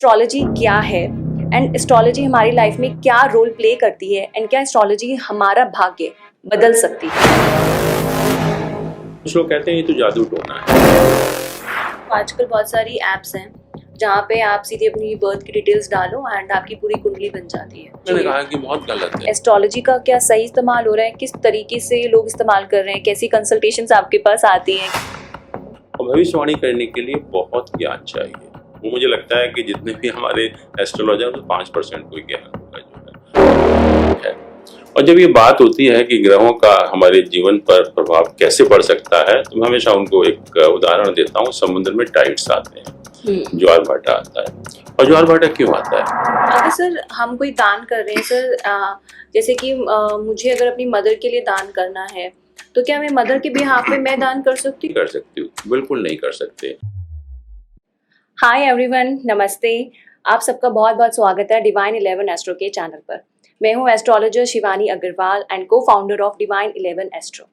Astrology क्या है and astrology हमारी लाइफ में क्या रोल प्ले करती है एंड क्या एस्ट्रोलॉजी हमारा भाग्य बदल सकती है। कुछ लोग कहते हैं ये तो जादू टोना है। आजकल बहुत सारी एप्स हैं जहाँ पे आप सीधे अपनी बर्थ की डिटेल्स डालो एंड आपकी पूरी कुंडली बन जाती है। मैंने कहा कि बहुत गलत है। एस्ट्रोलॉजी का क्या सही इस्तेमाल हो रहा है, किस तरीके से लोग इस्तेमाल कर रहे हैं, कैसी कंसल्टेशंस आपके पास आती हैं। और भविष्यवाणी करने के लिए बहुत ज्ञान चाहिए। वो मुझे लगता है कि जितने भी हमारे एस्ट्रोलॉजर तो 5% कोई ज्ञान होगा जो है। और जब ये बात होती है कि ग्रहों का हमारे जीवन पर प्रभाव कैसे पड़ सकता है, तो मैं हमेशा उनको एक उदाहरण देता हूँ। समुद्र में टाइड्स आते हैं, ज्वार भाटा आता है। और ज्वार भाटा क्यों आता है? अगर सर हम कोई दान कर रहे हैं सर, जैसे कि मुझे अगर अपनी मदर के लिए दान करना है तो क्या मैं मदर के बिहाफ पे मैं दान कर सकती हूँ? कर सकती हूँ, बिल्कुल नहीं कर सकते। हाय एवरीवन, नमस्ते। आप सबका बहुत बहुत स्वागत है डिवाइन 11 एस्ट्रो के चैनल पर। मैं हूँ एस्ट्रोलॉजर शिवानी अग्रवाल एंड को founder of divine 11 astro.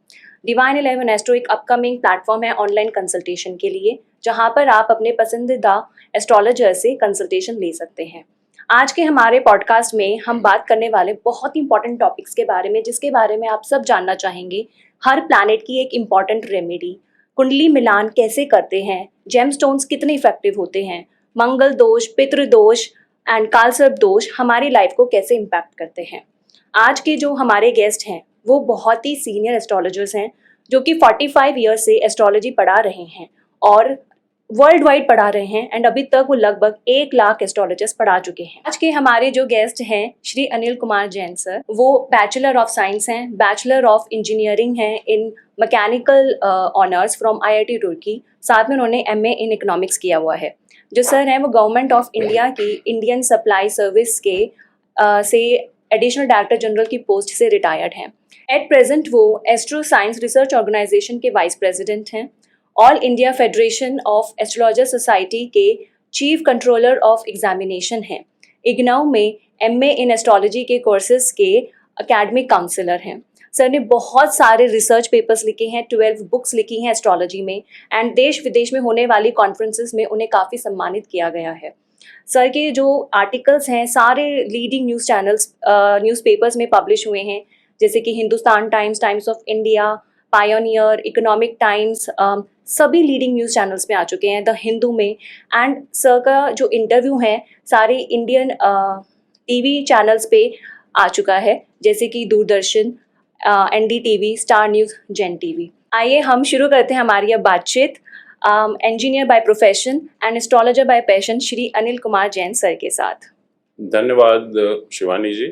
Divine 11 astro एक अपकमिंग प्लेटफॉर्म है ऑनलाइन कंसल्टेशन के लिए, जहाँ पर आप अपने पसंदीदा एस्ट्रोलॉजर से कंसल्टेशन ले सकते हैं। आज के हमारे पॉडकास्ट में हम बात करने वाले बहुत ही इंपॉर्टेंट टॉपिक्स के बारे में, जिसके बारे में आप सब जानना चाहेंगे। हर प्लैनेट की एक इम्पॉर्टेंट रेमेडी, कुंडली मिलान कैसे करते हैं, जेमस्टोन्स कितने इफेक्टिव होते हैं, मंगल दोष, पितृ दोष एंड कालसर्प दोष हमारी लाइफ को कैसे इम्पैक्ट करते हैं। आज के जो हमारे गेस्ट हैं वो बहुत ही सीनियर एस्ट्रोलॉजर्स हैं, जो कि 45 ईयर्स से एस्ट्रोलॉजी पढ़ा रहे हैं और वर्ल्ड वाइड पढ़ा रहे हैं एंड अभी तक वो लगभग 1 लाख एस्ट्रोलॉजर्स पढ़ा चुके हैं। आज के हमारे जो गेस्ट हैं श्री अनिल कुमार जैन सर, वो बैचलर ऑफ साइंस हैं, बैचलर ऑफ इंजीनियरिंग हैं इन mechanical honours from IIT Roorkee. साथ में उन्होंने MA इन इकोनॉमिक्स किया हुआ है। जो सर हैं वो गवर्नमेंट ऑफ इंडिया की इंडियन सप्लाई सर्विस के से एडिशनल डायरेक्टर जनरल की पोस्ट से रिटायर्ड हैं। एट प्रेजेंट वो एस्ट्रो साइंस रिसर्च ऑर्गेनाइजेशन के वाइस प्रेसिडेंट हैं, all India federation of astrologer society के चीफ कंट्रोलर ऑफ एग्जामिनेशन हैं, इग्नऊ में MA इन एस्ट्रोलॉजी के कोर्सेज के एकेडमिक काउंसलर हैं। सर ने बहुत सारे रिसर्च पेपर्स लिखे हैं, 12 बुक्स लिखी हैं एस्ट्रोलॉजी में एंड देश विदेश में होने वाली कॉन्फ्रेंसेस में उन्हें काफ़ी सम्मानित किया गया है। सर के जो आर्टिकल्स हैं सारे लीडिंग न्यूज़पेपर्स में पब्लिश हुए हैं, जैसे कि Hindustan times, times of India, pioneer, economic times, सभी लीडिंग न्यूज़ चैनल्स में आ चुके हैं, द हिंदू में। एंड सर का जो इंटरव्यू है सारे इंडियन TV चैनल्स पे आ चुका है, जैसे कि दूरदर्शन, NDTV, स्टार न्यूज़, जेन TV। आइए हम शुरू करते हैं हमारी अब बातचीत engineer by profession and astrologer bye passion Shri Anil Kumar Jain sir के साथ। धन्यवाद शिवानी जी।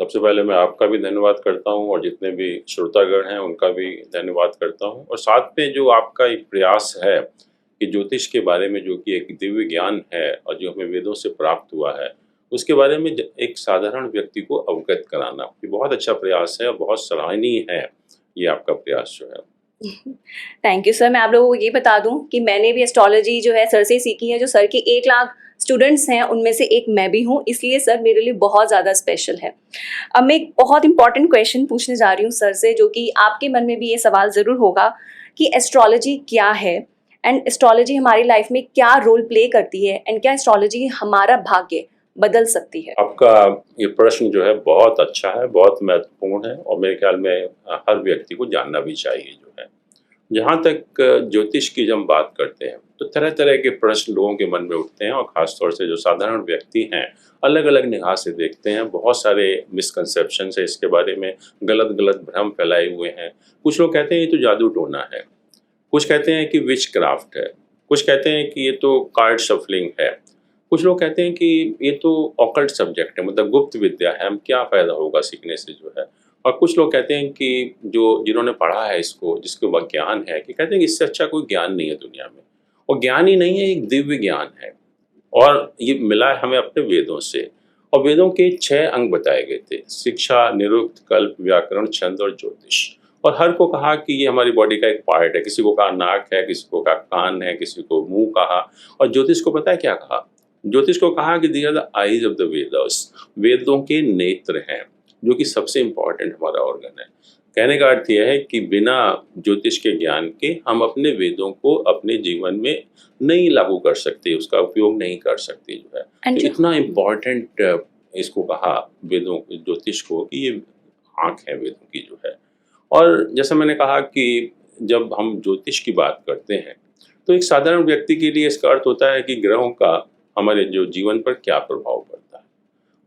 सबसे पहले मैं आपका भी धन्यवाद करता हूं और जितने भी श्रोतागण हैं उनका भी धन्यवाद करता हूं। और साथ में जो आपका एक प्रयास है कि ज्योतिष के बारे में, जो कि एक दिव्य ज्ञान है और जो हमें वेदों से प्राप्त हुआ है, उसके बारे में एक साधारण व्यक्ति को अवगत कराना, ये बहुत अच्छा प्रयास है और बहुत सराहनीय है ये आपका प्रयास जो है। Thank you sir. मैं आप लोगों को ये बता दूं कि मैंने भी एस्ट्रोलॉजी जो है सर से सीखी है। जो सर के 1 लाख स्टूडेंट्स हैं उनमें से एक मैं भी हूँ, इसलिए सर मेरे लिए बहुत ज़्यादा स्पेशल है। अब मैं एक बहुत इंपॉर्टेंट क्वेश्चन पूछने जा रही हूँ सर से, जो कि आपके मन में भी ये सवाल ज़रूर होगा कि एस्ट्रोलॉजी क्या है एंड एस्ट्रोलॉजी हमारी लाइफ में क्या रोल प्ले करती है एंड क्या एस्ट्रोलॉजी हमारा भाग्य बदल सकती है। आपका ये प्रश्न जो है बहुत अच्छा है, बहुत महत्वपूर्ण है और मेरे ख्याल में हर व्यक्ति को जानना भी चाहिए जो है। जहाँ तक ज्योतिष की जब हम बात करते हैं तो तरह तरह के प्रश्न लोगों के मन में उठते हैं और ख़ासतौर से जो साधारण व्यक्ति हैं अलग अलग निगाह से देखते हैं। बहुत सारे मिसकंसेप्शन है इसके बारे में, गलत गलत भ्रम फैलाए हुए हैं। कुछ लोग कहते हैं ये तो जादू टोना है, कुछ कहते हैं कि विच क्राफ्ट है, कुछ कहते हैं कि ये तो कार्ड शफलिंग है, कुछ लोग कहते हैं कि ये तो ऑकल्ट सब्जेक्ट है, मतलब गुप्त विद्या है, हम क्या फ़ायदा होगा सीखने से जो है। और कुछ लोग कहते हैं कि जिन्होंने पढ़ा है इसको, जिसके पास ज्ञान है, कि कहते हैं कि इससे अच्छा कोई ज्ञान नहीं है दुनिया में। और ज्ञान ही नहीं है, एक दिव्य ज्ञान है और ये मिला है हमें अपने वेदों से। और वेदों के 6 अंग बताए गए थे: शिक्षा, निरुक्त, कल्प, व्याकरण, छंद और ज्योतिष। और हर को कहा कि ये हमारी बॉडी का एक पार्ट है। किसी को कहा नाक है, किसी को कहा कान है, किसी को मुंह कहा। और ज्योतिष को पता है क्या कहा? ज्योतिष को कहा कि these are the eyes of the Vedas, वेदों के नेत्र हैं, जो कि सबसे इम्पॉर्टेंट हमारा ऑर्गन है। कहने का अर्थ यह है कि बिना ज्योतिष के ज्ञान के हम अपने वेदों को अपने जीवन में नहीं लागू कर सकते, उसका उपयोग नहीं कर सकते जो है। एंड तो जो इतना इम्पोर्टेंट इसको कहा वेदों ज्योतिष को कि ये आँख है वेदों की जो है। और जैसा मैंने कहा कि जब हम ज्योतिष की बात करते हैं तो एक साधारण व्यक्ति के लिए इसका अर्थ होता है कि ग्रहों का हमारे जो जीवन पर क्या प्रभाव पड़ता है।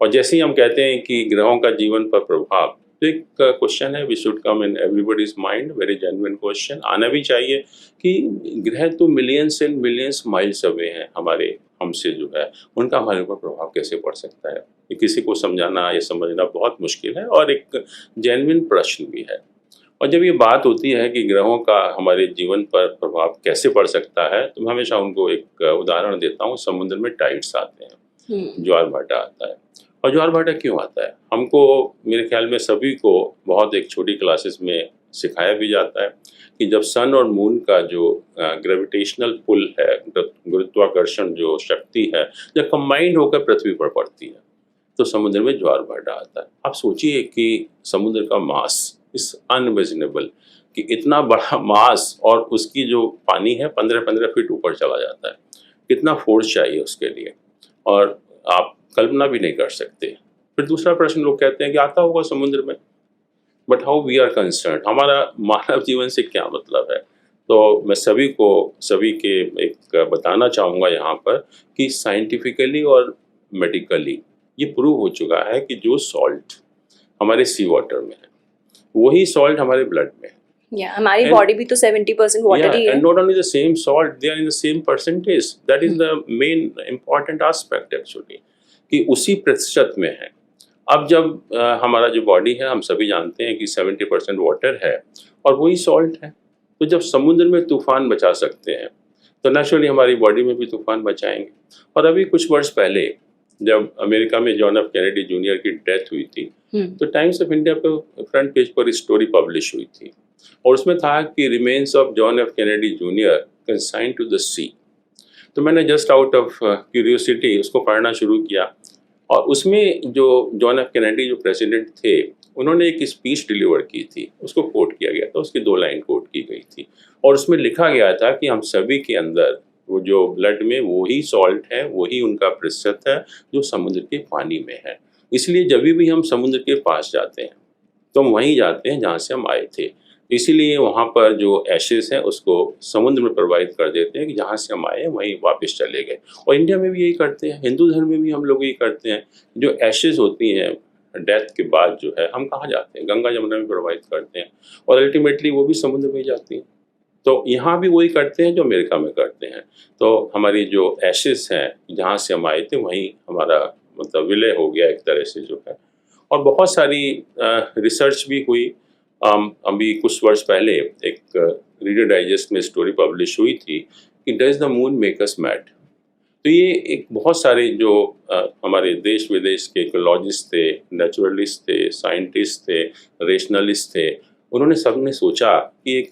और जैसे ही हम कहते हैं कि ग्रहों का जीवन पर प्रभाव, तो एक क्वेश्चन है which should come in everybody's mind, very genuine question आना भी चाहिए कि ग्रह तो millions and millions miles away हैं हमारे हमसे जो है, उनका हमारे ऊपर प्रभाव कैसे पड़ सकता है। ये किसी को समझाना या समझना बहुत मुश्किल है और एक जेन्युइन प्रश्न भी है। और जब ये बात होती है कि ग्रहों का हमारे जीवन पर प्रभाव कैसे पड़ सकता है, तो मैं हमेशा उनको एक उदाहरण देता हूँ। समुद्र में टाइड्स आते हैं, ज्वार भाटा आता है। और ज्वार भाटा क्यों आता है, हमको मेरे ख्याल में सभी को बहुत एक छोटी क्लासेस में सिखाया भी जाता है कि जब सन और मून का जो ग्रेविटेशनल पुल है, गुरुत्वाकर्षण जो शक्ति है, जब कंबाइंड होकर पृथ्वी पर पड़ती है तो समुद्र में ज्वार भाटा आता है। आप सोचिए कि समुद्र का मास इस अनइमेजिनेबल कि इतना बड़ा मास और उसकी जो पानी है 15-15 फीट ऊपर चला जाता है, कितना फोर्स चाहिए उसके लिए, और आप कल्पना भी नहीं कर सकते। फिर दूसरा प्रश्न लोग कहते हैं कि आता होगा समुद्र में, but how we are concern, हमारा मानव जीवन से क्या मतलब है। तो मैं सभी के एक बताना चाहूँगा यहाँ पर कि साइंटिफिकली और मेडिकली ये प्रूव हो चुका है कि जो सॉल्ट हमारे सी वाटर में है वही सॉल्ट हमारे ब्लड में है। हमारी बॉडी भी तो 70% वाटर ही है। And not only the same salt, they are in the same percentage. That is the main important aspect actually, कि उसी प्रतिशत में है। अब जब हमारा जो बॉडी है, हम सभी जानते हैं कि 70% वाटर है और वही सॉल्ट है। तो जब समुद्र में तूफान बचा सकते हैं तो नेचुरली हमारी बॉडी में भी तूफान बचाएंगे। और अभी कुछ वर्ष पहले जब अमेरिका में जॉन एफ कैनेडी जूनियर की डेथ हुई थी, तो टाइम्स ऑफ इंडिया पे फ्रंट पेज पर स्टोरी पब्लिश हुई थी और उसमें था कि remains of John F Kennedy junior consigned to the sea. तो मैंने जस्ट आउट ऑफ क्यूरियोसिटी उसको पढ़ना शुरू किया और उसमें जो जॉन एफ कैनेडी जो प्रेसिडेंट थे, उन्होंने एक स्पीच डिलीवर की थी, उसको कोट किया गया था, उसकी 2 लाइन कोट की गई थी और उसमें लिखा गया था कि हम सभी के अंदर वो जो ब्लड में वही सॉल्ट है, वही उनका प्रतिशत है जो समुद्र के पानी में है। इसलिए जब भी हम समुद्र के पास जाते हैं तो हम वहीं जाते हैं जहाँ से हम आए थे। इसीलिए वहाँ पर जो एशेस हैं उसको समुद्र में प्रवाहित कर देते हैं कि जहाँ से हम आए हैं वहीं वापस चले गए। और इंडिया में भी यही करते हैं, हिंदू धर्म में भी हम लोग यही करते हैं। जो एशेस होती हैं डेथ के बाद जो है, हम कहाँ जाते हैं, गंगा जमुना में प्रवाहित करते हैं और अल्टीमेटली वो भी समुद्र में जाती हैं। तो यहाँ भी वही करते हैं जो अमेरिका में करते हैं। तो हमारी जो एशेस हैं जहाँ से हम आए थे वहीं हमारा मतलब विलय हो गया एक तरह से जो है। और बहुत सारी रिसर्च भी हुई। अभी कुछ वर्ष पहले एक रीडर डाइजेस्ट में स्टोरी पब्लिश हुई थी कि does the moon make us mad. तो ये एक बहुत सारे जो हमारे देश विदेश के इकोलॉजिस्ट थे, नेचुरलिस्ट थे, साइंटिस्ट थे, रेशनलिस्ट थे, उन्होंने सबने सोचा कि एक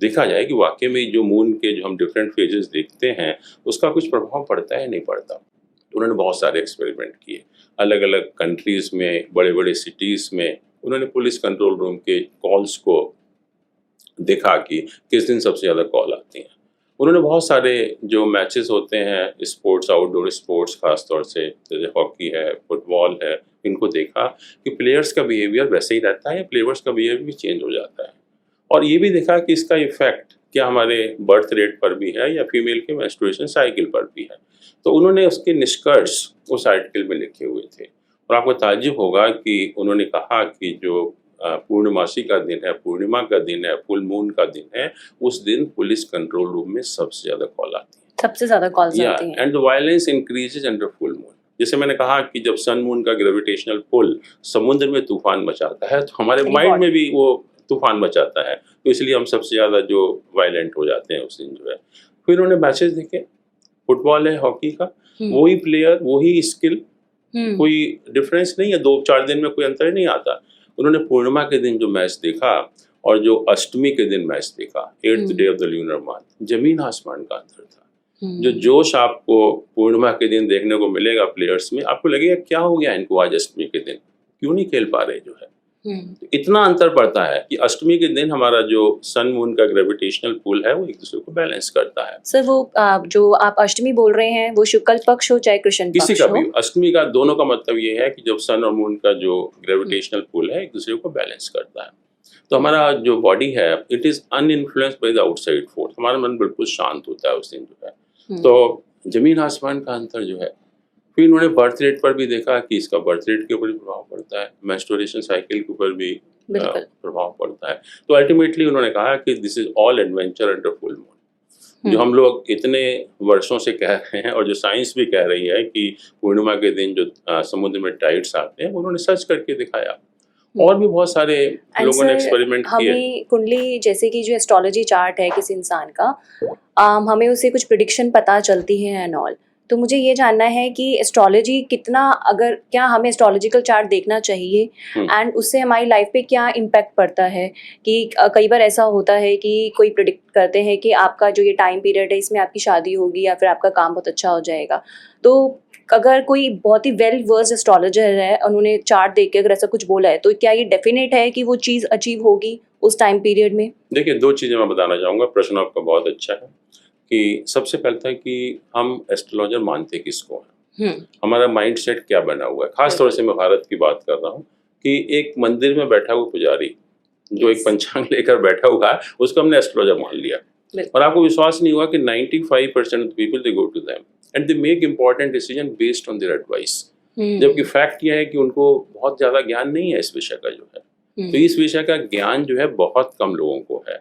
देखा जाए कि वाकई में जो मून के जो हम डिफरेंट फेजेस देखते हैं उसका कुछ प्रभाव पड़ता है नहीं पड़ता। तो उन्होंने बहुत सारे एक्सपेरिमेंट किए अलग अलग कंट्रीज़ में, बड़े बड़े सिटीज़ में। उन्होंने पुलिस कंट्रोल रूम के कॉल्स को देखा कि किस दिन सबसे ज़्यादा कॉल आती हैं। उन्होंने बहुत सारे जो मैचेस होते हैं स्पोर्ट्स, आउटडोर स्पोर्ट्स खास तौर से जैसे हॉकी है, फुटबॉल है, इनको देखा कि प्लेयर्स का बिहेवियर वैसे ही रहता है, प्लेयर्स का बिहेवियर भी चेंज हो जाता है। और ये भी देखा कि इसका इफेक्ट क्या हमारे बर्थ रेट पर भी है या फीमेल के मेंस्ट्रुएशन साइकिल पर भी है। तो उन्होंने उसके निष्कर्ष उस आर्टिकल में लिखे हुए थे और आपको ताज्जुब होगा कि उन्होंने कहा कि जो पूर्णमासी का दिन है, पूर्णिमा का दिन है, फुल मून का दिन है, उस दिन पुलिस कंट्रोल रूम में सबसे ज़्यादा कॉल आती है, सबसे ज़्यादा कॉल्स आती हैं। And the violence increases under full moon. जैसे मैंने कहा कि जब सन मून का ग्रेविटेशनल पुल समुद्र में तूफान मचाता है तो हमारे माइंड में भी वो तूफान मचाता है, तो इसलिए हम सबसे ज़्यादा जो वायलेंट हो जाते हैं उस दिन जो है। फिर उन्होंने मैचेस देखे, फुटबॉल है, हॉकी का, वही प्लेयर, वही स्किल, कोई डिफरेंस नहीं है, 2-4 दिन में कोई अंतर ही नहीं आता। उन्होंने पूर्णिमा के दिन जो मैच देखा और जो अष्टमी के दिन मैच देखा, 8th day of the lunar month, जमीन आसमान का अंतर था। जो जोश आपको पूर्णिमा के दिन देखने को मिलेगा प्लेयर्स में, आपको लगेगा क्या हो गया इनको आज अष्टमी के दिन, क्यों नहीं खेल पा रहे जो है। इतना अंतर पड़ता है कि अष्टमी के दिन हमारा जो सन मून का ग्रेविटेशनल पुल है वो एक दूसरे को बैलेंस करता है। सर वो जो आप अष्टमी बोल रहे हैं वो शुक्ल पक्ष हो चाहे कृष्ण किसी पक्ष का हो? भी अष्टमी का दोनों का मतलब ये है कि जब सन और मून का जो ग्रेविटेशनल पुल है एक दूसरे को बैलेंस करता है। तो हमारा जो बॉडी है it is uninfluenced by the outside force, हमारा मन बिल्कुल शांत होता है उस दिन जो है। तो जमीन आसमान का अंतर जो है, फिर उन्होंने बर्थ रेट पर भी देखा कि इसका बर्थ रेट के ऊपर भी प्रभाव पड़ता है, मेंस्ट्रुएशन साइकिल के ऊपर भी प्रभाव पड़ता है। तो अल्टीमेटली उन्होंने कहा कि this is all adventure under full moon. जो हम लोग इतने वर्षों से कह रहे हैं और जो साइंस भी कह रही है कि पूर्णिमा के दिन जो समुद्र में टाइड्स आते हैं, उन्होंने सर्च करके दिखाया। और भी बहुत सारे लोगों ने एक्सपेरिमेंट किए। हमें कुंडली जैसे कि जो एस्ट्रोलॉजी चार्ट है किसी इंसान का, हमें उससे कुछ प्रिडिक्शन पता चलती है एंड ऑल। तो मुझे ये जानना है कि एस्ट्रोलॉजी कितना, अगर क्या हमें एस्ट्रोलॉजिकल चार्ट देखना चाहिए एंड उससे हमारी लाइफ पे क्या इम्पैक्ट पड़ता है? कि कई बार ऐसा होता है कि कोई प्रिडिक्ट करते हैं कि आपका जो ये टाइम पीरियड है इसमें आपकी शादी होगी या फिर आपका काम बहुत अच्छा हो जाएगा। तो अगर कोई बहुत ही वेल वर्स्ड एस्ट्रोलॉजर है, उन्होंने चार्ट देख के अगर ऐसा कुछ बोला है, तो क्या ये डेफिनेट है कि वो चीज़ अचीव होगी उस टाइम पीरियड में? देखिए, दो चीज़ें मैं बताना चाहूँगा। प्रश्न आपका बहुत अच्छा है कि सबसे पहले था कि हम एस्ट्रोलॉजर मानते किसको हैं, हमारा माइंड सेट क्या बना हुआ है। खास तौर से मैं भारत की बात कर रहा हूँ कि एक मंदिर में बैठा हुआ पुजारी जो एक पंचांग लेकर बैठा हुआ है, उसको हमने एस्ट्रोलॉजर मान लिया। और आपको विश्वास नहीं हुआ कि 95% of people they go to them and they make important decision based on their advice. जबकि फैक्ट यह है कि उनको बहुत ज़्यादा ज्ञान नहीं है इस विषय का जो है। तो इस विषय का ज्ञान जो है बहुत कम लोगों को है।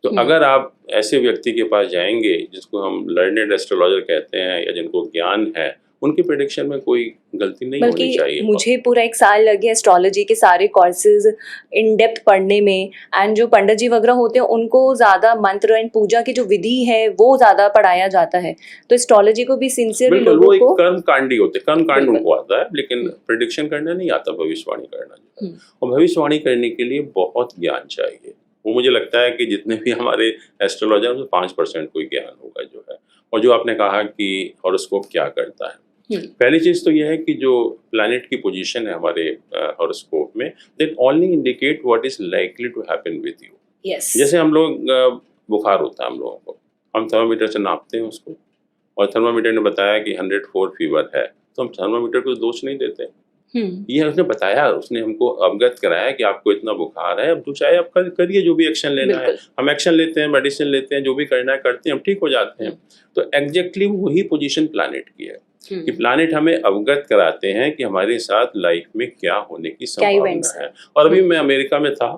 तो अगर आप ऐसे व्यक्ति के पास जाएंगे जिसको हम लर्नेड एस्ट्रोलॉजर कहते हैं या जिनको ज्ञान है, उनके प्रेडिक्शन में कोई गलती नहीं होनी चाहिए। मुझे पूरा 1 साल लग गया एस्ट्रोलॉजी के सारे कोर्सेज इन डेप्थ पढ़ने में, एंड जो पंडित जी वगैरह होते हैं उनको ज़्यादा मंत्र एंड पूजा की जो विधि है वो ज़्यादा पढ़ाया जाता है। तो एस्ट्रोलॉजी को भी सिंसियरली लोगों को, वो एक कर्म कांडी होते हैं, कर्म कांड उनको आता है, लेकिन प्रेडिक्शन करना नहीं आता, भविष्यवाणी करना। और भविष्यवाणी करने के लिए बहुत ज्ञान चाहिए। वो मुझे लगता है कि जितने भी हमारे एस्ट्रोलॉजर में 5% कोई ज्ञान होगा जो है। और जो आपने कहा कि हॉरोस्कोप क्या करता है, पहली चीज तो यह है कि जो प्लैनेट की पोजीशन है हमारे हॉरोस्कोप में, that only indicate what is likely to happen with you. जैसे हम लोग बुखार होता है हम लोगों को, हम थर्मामीटर से नापते हैं उसको, और थर्मामीटर ने बताया कि 104 फीवर है, तो हम थर्मामीटर को दोष नहीं देते। ये उसने बताया, उसने हमको अवगत कराया कि आपको इतना बुखार है, अब तो चाहे आप करिए जो भी एक्शन लेना है। हम एक्शन लेते हैं, मेडिसिन लेते हैं, जो भी करना है करते हैं, हम ठीक हो जाते हैं। तो एग्जैक्टली वही पोजीशन प्लैनेट की है कि प्लैनेट हमें अवगत कराते हैं कि हमारे साथ लाइफ में क्या होने की संभावना है। और अभी मैं अमेरिका में था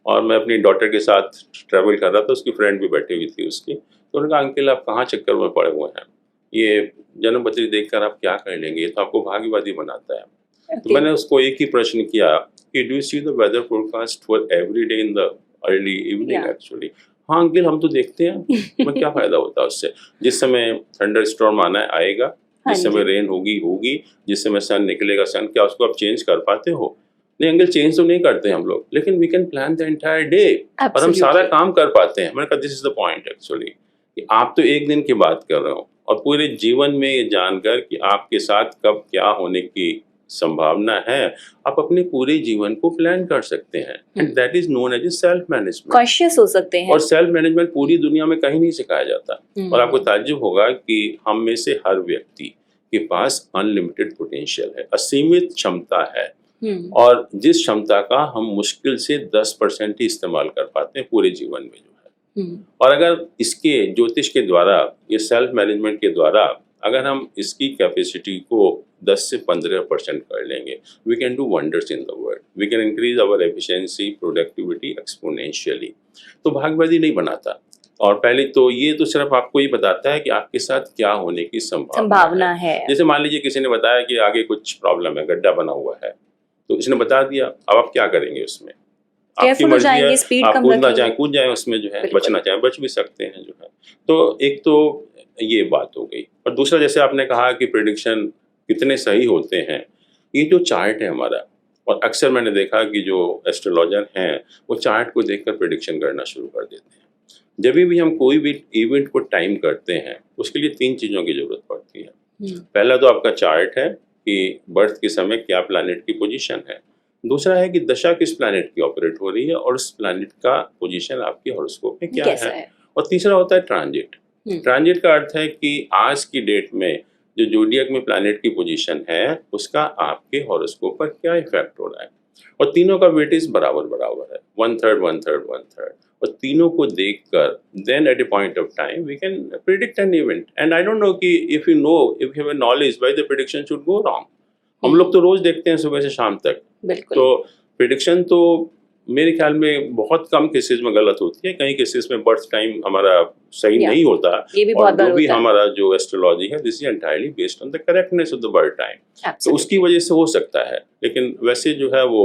और मैं अपनी डॉटर के साथ ट्रैवल कर रहा था, उसकी फ्रेंड भी बैठी हुई थी उसकी। तो उन्होंने कहा, अंकल आप कहाँ चक्कर में पड़े हुए हैं, ये जन्म पत्री देखकर आप क्या कर लेंगे, ये तो आपको भाग्यवादी बनाता है। तो मैंने उसको एक ही प्रश्न किया कि do you see the weather forecast for every day in the early evening actually. हाँ अंकल, हम तो देखते हैं, तुम्हें क्या फायदा होता है उससे। जिस समय थंडर स्टॉर्म आना है आएगा, जिस समय रेन होगी, जिस समय सन निकलेगा सन, क्या उसको आप चेंज कर पाते हो? नहीं अंकल, चेंज तो नहीं करते हम लोग, लेकिन we can plan the entire day और हम सारा काम कर पाते हैं। मैंने कहा this is the point actually, कि आप तो एक दिन की बात कर रहे हो और पूरे जीवन में ये जानकर कि आपके साथ कब क्या होने की संभावना है, आप अपने पूरे जीवन को प्लान कर सकते हैं। And that is known as self management. Conscious हो सकते हैं। और सेल्फ मैनेजमेंट पूरी दुनिया में कहीं नहीं सिखाया जाता। और आपको ताज्जुब होगा कि हम में से हर व्यक्ति के पास अनलिमिटेड पोटेंशियल है, असीमित क्षमता है। और जिस क्षमता का हम मुश्किल से 10% ही इस्तेमाल कर पाते हैं पूरे जीवन में जो है। और अगर इसके ज्योतिष के द्वारा, ये सेल्फ मैनेजमेंट के द्वारा अगर हम इसकी कैपेसिटी को 10 से 15% कर लेंगे, we can do wonders in the world. We can increase our efficiency, productivity exponentially. तो भाग्यवादी नहीं बनाता। और पहले तो ये तो सिर्फ आपको ये बताता है कि आपके साथ क्या होने की संभावना है। जैसे मान लीजिए किसी ने बताया कि आगे कुछ प्रॉब्लम है, गड्ढा बना हुआ है, तो इसने बता दिया, अब आप क्या करेंगे उसमें? आपकी मर्जी है, आप कूदना चाहें कूद जाए उसमें जो है, बचना चाहें बच भी सकते हैं जो है। तो एक तो ये बात हो गई। और दूसरा, जैसे आपने कहा कि प्रेडिक्शन कितने सही होते हैं, ये जो चार्ट है हमारा, और अक्सर मैंने देखा कि जो एस्ट्रोलॉजर हैं वो चार्ट को देखकर प्रेडिक्शन करना शुरू कर देते हैं। जब भी हम कोई भी इवेंट को टाइम करते हैं, उसके लिए 3 चीज़ों की जरूरत पड़ती है। पहला तो आपका चार्ट है कि बर्थ के समय क्या प्लैनेट की पोजीशन है। दूसरा है कि दशा किस प्लैनेट की ऑपरेट हो रही है और उस प्लैनेट का पोजीशन आपके हॉरोस्कोप में क्या कैसा है। है? और तीसरा होता है ट्रांजिट। ट्रांजिट का अर्थ है कि आज की डेट में जो ज़ोडिएक में प्लैनेट की पोजीशन है, उसका आपके हॉरोस्कोप पर क्या इफ़ेक्ट हो रहा है। और तीनों का वेटेज बराबर-बराबर है, 1/3, 1/3, 1/3। और तीनों को देखकर then at a point of time we can predict an event. And I don't know कि if you have a knowledge why the prediction should go wrong. हम लोग तो रोज़ देखते हैं सुबह से शाम तक। बिल्कुल। तो प्रेडिक्शन तो मेरे ख्याल में बहुत कम केसेस में गलत होती है, कई केसेस में बर्थ टाइम हमारा सही या नहीं होता। ये भी और बहुत बार जो भी होता है। हमारा जो एस्ट्रोलॉजी है this is entirely based on the correctness of the birth time. तो एब्सोल्युटली। उसकी वजह से हो सकता है, लेकिन वैसे जो है वो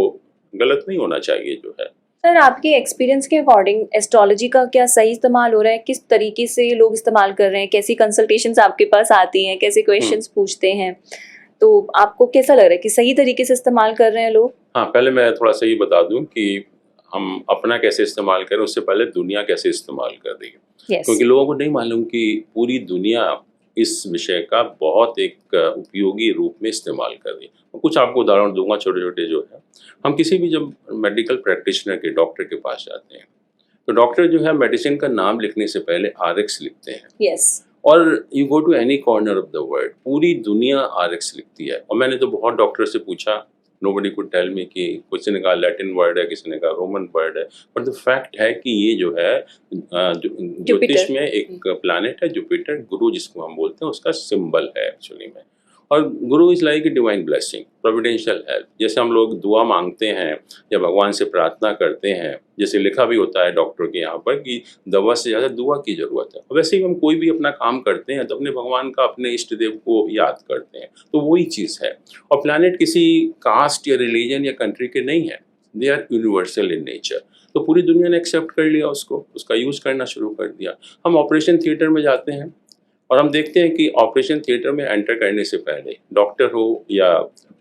गलत नहीं होना चाहिए जो है। सर, आपके एक्सपीरियंस के अकॉर्डिंग एस्ट्रोलॉजी का क्या सही इस्तेमाल हो रहा है? किस तरीके से लोग इस्तेमाल कर रहे हैं? कैसी कंसल्टेशंस आपके पास आती हैं? कैसे क्वेश्चंस पूछते हैं? तो आपको कैसा लग रहा है कि सही तरीके से इस्तेमाल कर रहे हैं लोग? हाँ, पहले मैं थोड़ा-सा ये बता दूँ कि हम अपना कैसे इस्तेमाल करें, उससे पहले दुनिया कैसे इस्तेमाल कर रही है। यस। क्योंकि लोगों को नहीं मालूम कि पूरी दुनिया इस विषय का बहुत एक उपयोगी रूप में इस्तेमाल कर रही है। कुछ आपको उदाहरण दूँगा छोटे-छोटे जो है। हम किसी भी जब मेडिकल प्रैक्टिशनर के डॉक्टर के पास जाते हैं, तो डॉक्टर जो है मेडिसिन का नाम लिखने से पहले आरएक्स लिखते हैं। यस। और you go to any corner of the world, पूरी दुनिया आरएक्स लिखती है। और मैंने तो बहुत डॉक्टर से पूछा, नोबडी कुड टेल मी कि किसी ने कहा लैटिन वर्ड है, किसी ने कहा रोमन वर्ड है। बट द फैक्ट है कि ये जो है ज्योतिष में एक प्लैनेट है जुपिटर, गुरु जिसको हम बोलते हैं, उसका सिंबल है एक्चुअली में। और guru is like a divine blessing, providential help. जैसे हम लोग दुआ मांगते हैं या भगवान से प्रार्थना करते हैं, जैसे लिखा भी होता है डॉक्टर के यहाँ पर कि दवा से ज़्यादा दुआ की ज़रूरत है। वैसे ही हम कोई भी अपना काम करते हैं तो अपने भगवान का, अपने इष्ट देव को याद करते हैं, तो वही चीज़ है। और प्लैनेट किसी कास्ट या रिलीजन या कंट्री के नहीं है, they are universal in nature. तो पूरी दुनिया ने एक्सेप्ट कर लिया उसको, उसका यूज़ करना शुरू कर दिया। हम ऑपरेशन थिएटर में जाते हैं और हम देखते हैं कि ऑपरेशन थिएटर में एंटर करने से पहले डॉक्टर हो या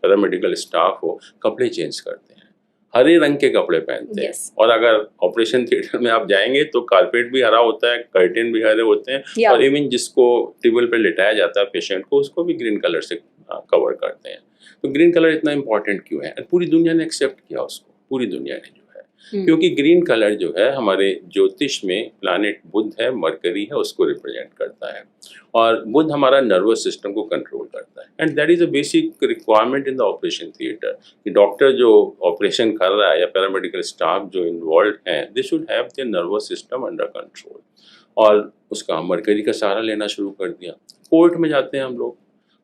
पैरामेडिकल स्टाफ हो, कपड़े चेंज करते हैं, हरे रंग के कपड़े पहनते हैं। Yes. और अगर ऑपरेशन थिएटर में आप जाएंगे तो कारपेट भी हरा होता है, कर्टेन भी हरे होते हैं। Yeah. और इवन जिसको टेबल पे लिटाया जाता है पेशेंट को, उसको भी ग्रीन कलर से कवर करते हैं। तो ग्रीन कलर इतना इंपॉर्टेंट क्यों है? पूरी दुनिया ने एक्सेप्ट किया उसको, पूरी दुनिया ने जो है, क्योंकि ग्रीन कलर जो है हमारे ज्योतिष में प्लैनेट बुध है, मरकरी है, उसको रिप्रेजेंट करता है। और बुध हमारा नर्वस सिस्टम को कंट्रोल करता है। And that is a basic requirement in the operation theatre कि डॉक्टर जो ऑपरेशन कर रहा है या पैरामेडिकल स्टाफ जो इन्वॉल्व हैं, they should have their nervous system under control. और उसका मरकरी का सहारा लेना शुरू कर दिया। कोर्ट में जाते हैं हम लोग,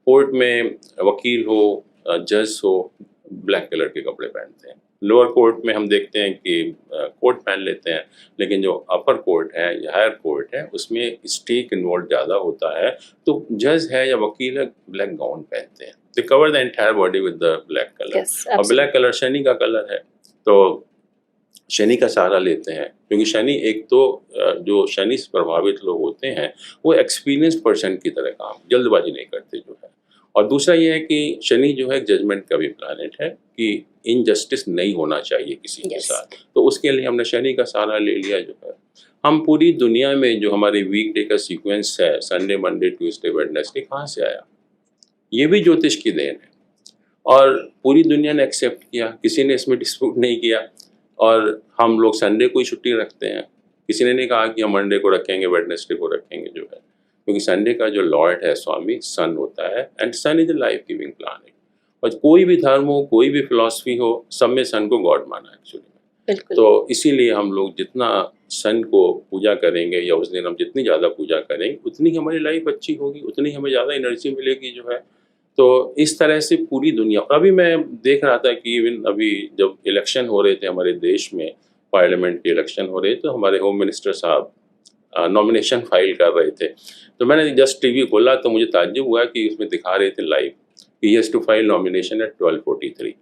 कोर्ट में वकील हो, जज हो, ब्लैक कलर के कपड़े पहनते हैं। लोअर कोर्ट में हम देखते हैं कि कोट पहन लेते हैं, लेकिन जो अपर कोर्ट है या हायर कोर्ट है उसमें स्टेक इन्वॉल्व ज़्यादा होता है, तो जज है या वकील है ब्लैक गाउन पहनते हैं। They cover the entire body with the black colour. Yes, और ब्लैक कलर शनि का कलर है, तो शनि का सहारा लेते हैं। क्योंकि शनि एक तो जो शनि से प्रभावित लोग होते हैं वो एक्सपीरियंस्ड पर्सन की तरह काम, जल्दबाजी नहीं करते जो है। और दूसरा ये है कि शनि जो है जजमेंट का भी प्लैनेट है कि इनजस्टिस नहीं होना चाहिए किसी के Yes. साथ, तो उसके लिए हमने शनि का सहारा ले लिया जो है। हम पूरी दुनिया में जो हमारे वीकडे का सीक्वेंस है, संडे, मंडे, ट्यूसडे, वेडनेसडे, कहाँ से आया? ये भी ज्योतिष की देन है और पूरी दुनिया ने एक्सेप्ट किया, किसी ने इसमें डिस्प्यूट नहीं किया। और हम लोग संडे को ही छुट्टी रखते हैं, किसी ने नहीं कहा कि हम मंडे को रखेंगे, वेडनेसडे को रखेंगे जो है, क्योंकि संडे का जो लॉर्ड है स्वामी सन होता है। And sun is a life giving planet. और कोई भी धर्म हो, कोई भी फिलॉसफी हो, सब में सन को गॉड माना है एक्चुअली। बिल्कुल। तो इसीलिए हम लोग जितना सन को पूजा करेंगे या उस दिन हम जितनी ज़्यादा पूजा करेंगे उतनी हमारी लाइफ अच्छी होगी, उतनी हमें ज़्यादा एनर्जी मिलेगी जो है। तो इस तरह से पूरी दुनिया। और अभी मैं देख रहा था कि इवन अभी जब इलेक्शन हो रहे थे हमारे देश में, पार्लियामेंट के इलेक्शन हो रहे थे, तो हमारे होम मिनिस्टर साहब नॉमिनेशन फाइल कर रहे थे। तो मैंने जस्ट टीवी खोला तो मुझे ताज्जुब हुआ कि उसमें दिखा रहे थे लाइव कि he has to file nomination at 12:43।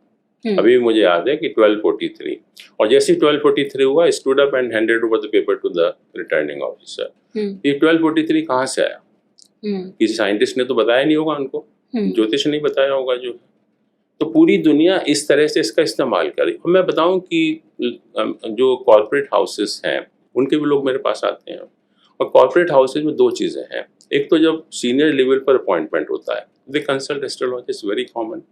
अभी भी मुझे याद है कि 12:43। और जैसे ही 12:43 हुआ, stood up and handed over the paper two the returning officer. ये 12:43 कहाँ से आया? किसी साइंटिस्ट ने तो बताया नहीं होगा उनको, ज्योतिष नहीं बताया होगा जो। तो पूरी दुनिया इस तरह से इसका इस्तेमाल करे। और मैं बताऊं कि जो कॉर्पोरेट हाउसेस हैं उनके भी लोग मेरे पास आते हैं। और कॉर्पोरेट हाउसेस में दो चीज़ें हैं। एक तो जब सीनियर लेवल पर अपॉइंटमेंट होता है, they consult astrology, is very common.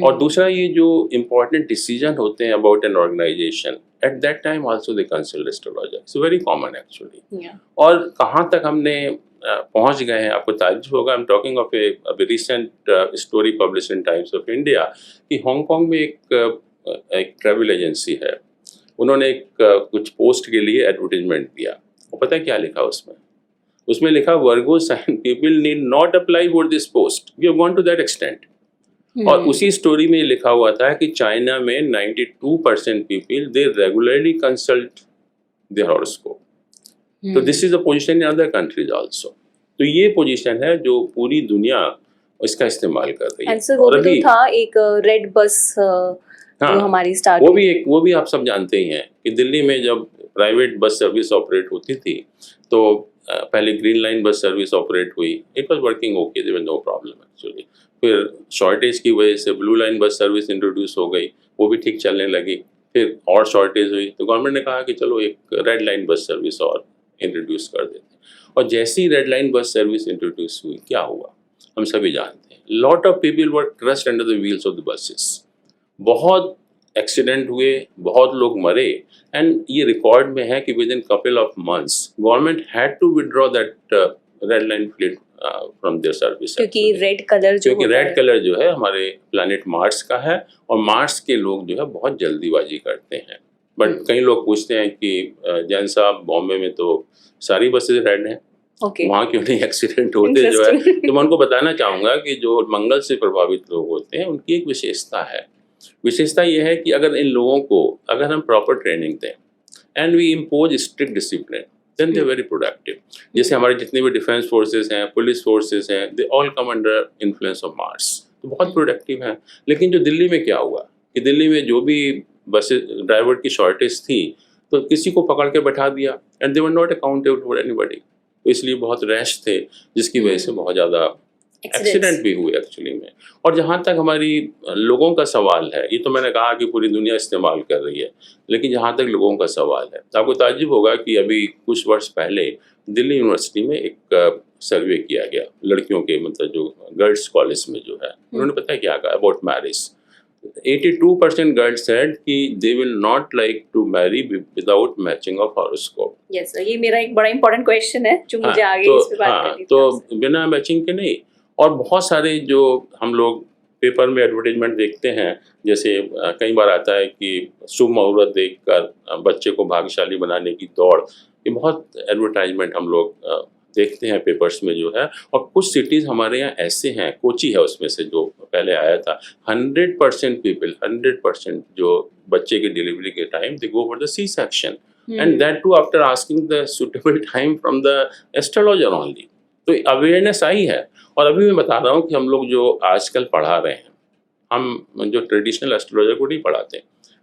और दूसरा ये जो इम्पोर्टेंट डिसीजन होते हैं about an organisation at that time also they consult astrologer, it's very common actually. और कहाँ तक हमने पहुंच गए हैं आपको ताज्जुब होगा। I am talking of A recent story publish in times of India कि हांगकांग में एक ट्रैवल एजेंसी है, उन्होंने एक कुछ पोस्ट के लिए एडवर्टीजमेंट दिया। और पता है क्या लिखा उसमें? उसमें लिखा Virgo sign people need not apply for this post, we have gone to that extent. और उसी स्टोरी में लिखा हुआ था कि चाइना में 92% people they regularly consult their horoscope. तो this is a position in other countries also. तो ये पोजीशन है जो पूरी दुनिया इसका इस्तेमाल कर रही है। आंसर वो भी तो था एक रेड बस जो हमारी स्टार्ट, वो भी आप सब जानते ही हैं कि दिल्ली में जब प्राइवेट बस सर्विस ऑपरेट होती थी तो पहले green line bus service operate हुई, it was working okay, there was no problem actually. फिर शॉर्टेज की वजह से blue line bus service introduce हो गई, वो भी ठीक चलने लगी। फिर और शॉर्टेज हुई तो गवर्नमेंट ने कहा कि चलो एक रेड लाइन बस सर्विस और इंट्रोड्यूस कर देते हैं। और जैसी ही red line bus service introduce हुई, क्या हुआ हम सभी जानते हैं। Lot of people were crushed under the wheels of the buses, बहुत एक्सीडेंट हुए, बहुत लोग मरे। एंड ये रिकॉर्ड में है कि within couple of months government had to withdraw that red line fleet from their service, क्योंकि रेड कलर जो है हमारे प्लैनेट मार्स का है और मार्स के लोग जो है बहुत जल्दीबाजी करते हैं। बट कई लोग पूछते हैं कि जैन साहब बॉम्बे में तो सारी बसेस रेड हैं, वहाँ क्यों नहीं एक्सीडेंट होते जो है। तो मैं उनको बताना चाहूँगा कि जो मंगल से प्रभावित लोग होते हैं उनकी एक विशेषता है। विशेषता ये है कि अगर इन लोगों को अगर हम प्रॉपर ट्रेनिंग दें and we impose strict discipline, then they very productive. जैसे हमारे जितने भी डिफेंस फोर्सेस हैं, पुलिस फोर्सेस हैं, they all come under influence of Mars, तो बहुत प्रोडक्टिव हैं। लेकिन जो दिल्ली में क्या हुआ कि दिल्ली में जो भी बसेस ड्राइवर की शॉर्टेज थी तो किसी को पकड़ के बैठा दिया and they were not accountable for anybody. तो इसलिए बहुत रैश थे जिसकी वजह से बहुत ज़्यादा एक्सीडेंट भी हुए एक्चुअली में। और जहाँ तक हमारी लोगों का सवाल है, ये तो मैंने कहा कि पूरी दुनिया इस्तेमाल कर रही है, लेकिन जहाँ तक लोगों का सवाल है तो आपको ताज्जुब होगा कि अभी कुछ वर्ष पहले दिल्ली यूनिवर्सिटी में एक सर्वे किया गया लड़कियों के, मतलब जो गर्ल्स कॉलेज में जो है, उन्होंने पता है क्या कहा अबाउट मैरिज। 82% गर्ल्स सेड कि they will not like to marry without matching of horoscope. Yes sir, ये मेरा एक बड़ा इंपॉर्टेंट क्वेश्चन है जो मुझे आगे इस पे बात करनी थी। तो बिना मैचिंग के नहीं। और बहुत सारे जो हम लोग पेपर में एडवर्टीजमेंट देखते हैं, जैसे कई बार आता है कि शुभ मुहूर्त देखकर बच्चे को भाग्यशाली बनाने की दौड़, ये बहुत एडवर्टाइजमेंट हम लोग देखते हैं पेपर्स में जो है। और कुछ सिटीज़ हमारे यहाँ ऐसे हैं, कोची है उसमें से जो पहले आया था, 100% पीपल, 100% जो बच्चे की डिलीवरी के time they go for the C section and that too after asking the suitable time from the astrologer only. तो अवेयरनेस आई है। और अभी मैं बता रहा हूँ कि हम लोग जो आजकल पढ़ा रहे हैं, हम जो ट्रेडिशनल एस्ट्रोलॉजर को नहीं पढ़ाते,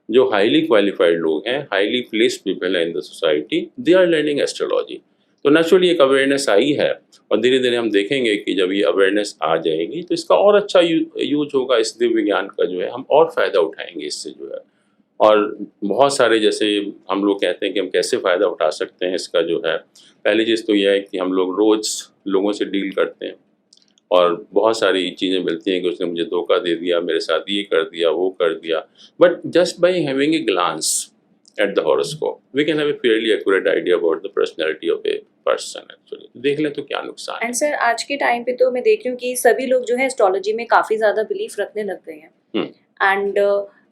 जो हाईली क्वालिफाइड लोग हैं, हाईली प्लेस्ड पीपल हैं in the society, they are learning astrology. तो नेचुरली एक अवेयरनेस आई है और धीरे धीरे हम देखेंगे कि जब ये अवेयरनेस आ जाएगी तो इसका और अच्छा यूज होगा, इस दिव्य विज्ञान का जो है हम और फ़ायदा उठाएंगे इससे जो है। और बहुत सारे जैसे हम लोग कहते हैं कि हम कैसे फ़ायदा उठा सकते हैं इसका जो है, पहली चीज़ तो यह है कि हम लोग रोज़ लोगों से डील करते हैं और बहुत सारी चीज़ें मिलती हैं कि उसने मुझे धोखा दे दिया, मेरे साथ ये कर दिया, वो कर दिया। But just by having a glance at the horoscope, we can have a fairly accurate idea about the personality of a person actually. देख लें तो क्या नुकसान है। एंड सर आज के टाइम पे तो मैं देख रही हूँ कि सभी लोग जो है एस्ट्रोलॉजी में काफ़ी ज़्यादा बिलीफ रखने लग गए हैं। एंड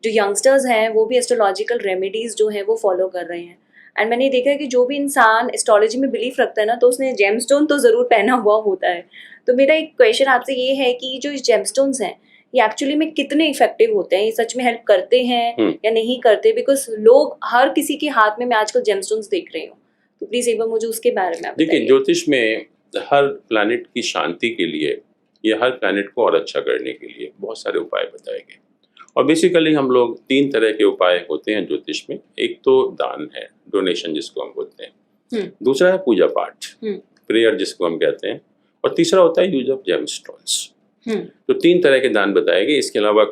जो यंगस्टर्स हैं वो भी एस्ट्रोलॉजिकल रेमेडीज जो है वो फॉलो कर रहे हैं। एंड मैंने देखा है कि जो भी इंसान एस्ट्रोलॉजी में बिलीफ रखता है ना, तो उसने जेमस्टोन तो ज़रूर पहना हुआ होता है। तो मेरा एक क्वेश्चन आपसे ये है कि जो जेमस्टोन्स हैं ये एक्चुअली में कितने इफेक्टिव होते हैं, ये सच में हेल्प करते हैं या नहीं करते? बिकॉज लोग हर किसी के हाथ में मैं आजकल जेमस्टोन्स देख रही हूँ, तो प्लीज एक बार मुझे उसके बारे में बताइए। देखिए, ज्योतिष में हर प्लैनेट की शांति के लिए या हर प्लैनेट को और अच्छा करने के लिए बहुत सारे उपाय बताए गए। और बेसिकली हम लोग 3 तरह के उपाय होते हैं ज्योतिष में। एक तो दान है, डोनेशन जिसको हम बोलते हैं, दूसरा है पूजा पाठ, प्रेयर जिसको हम कहते हैं, और तीसरा होता है यूज ऑफ जेमस्टोन्स। तो 3 तरह के दान बताए गए। इसके अलावा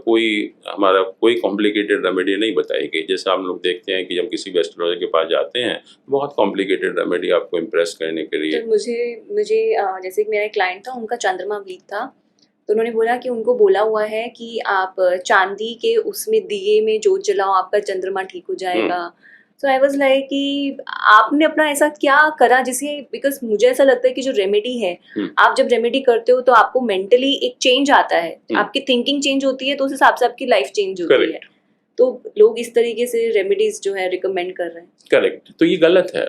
हमारा कोई कॉम्प्लिकेटेड रेमेडी नहीं बताई गई। जैसा हम लोग देखते हैं कि जब किसी भी एस्ट्रोलॉजर के पास जाते हैं बहुत कॉम्प्लिकेटेड रेमेडी आपको इम्प्रेस करने के लिए। तो मुझे जैसे कि मेरा एक क्लाइंट था, उनका चंद्रमा वीक था, तो उन्होंने बोला कि उनको बोला हुआ है कि आप चांदी के उसमें दिए में जोत जलाओ, आपका चंद्रमा ठीक हो जाएगा। सो आई वाज लाइक कि आपने अपना ऐसा क्या करा जिसे, बिकॉज मुझे ऐसा लगता है कि जो रेमेडी है, आप जब रेमेडी करते हो तो आपको मेंटली एक चेंज आता है, आपकी थिंकिंग चेंज होती है, तो उस हिसाब से आपकी लाइफ चेंज होती है। तो लोग इस तरीके से रेमेडीज जो है रिकमेंड कर रहे हैं। करेक्ट, तो ये गलत है।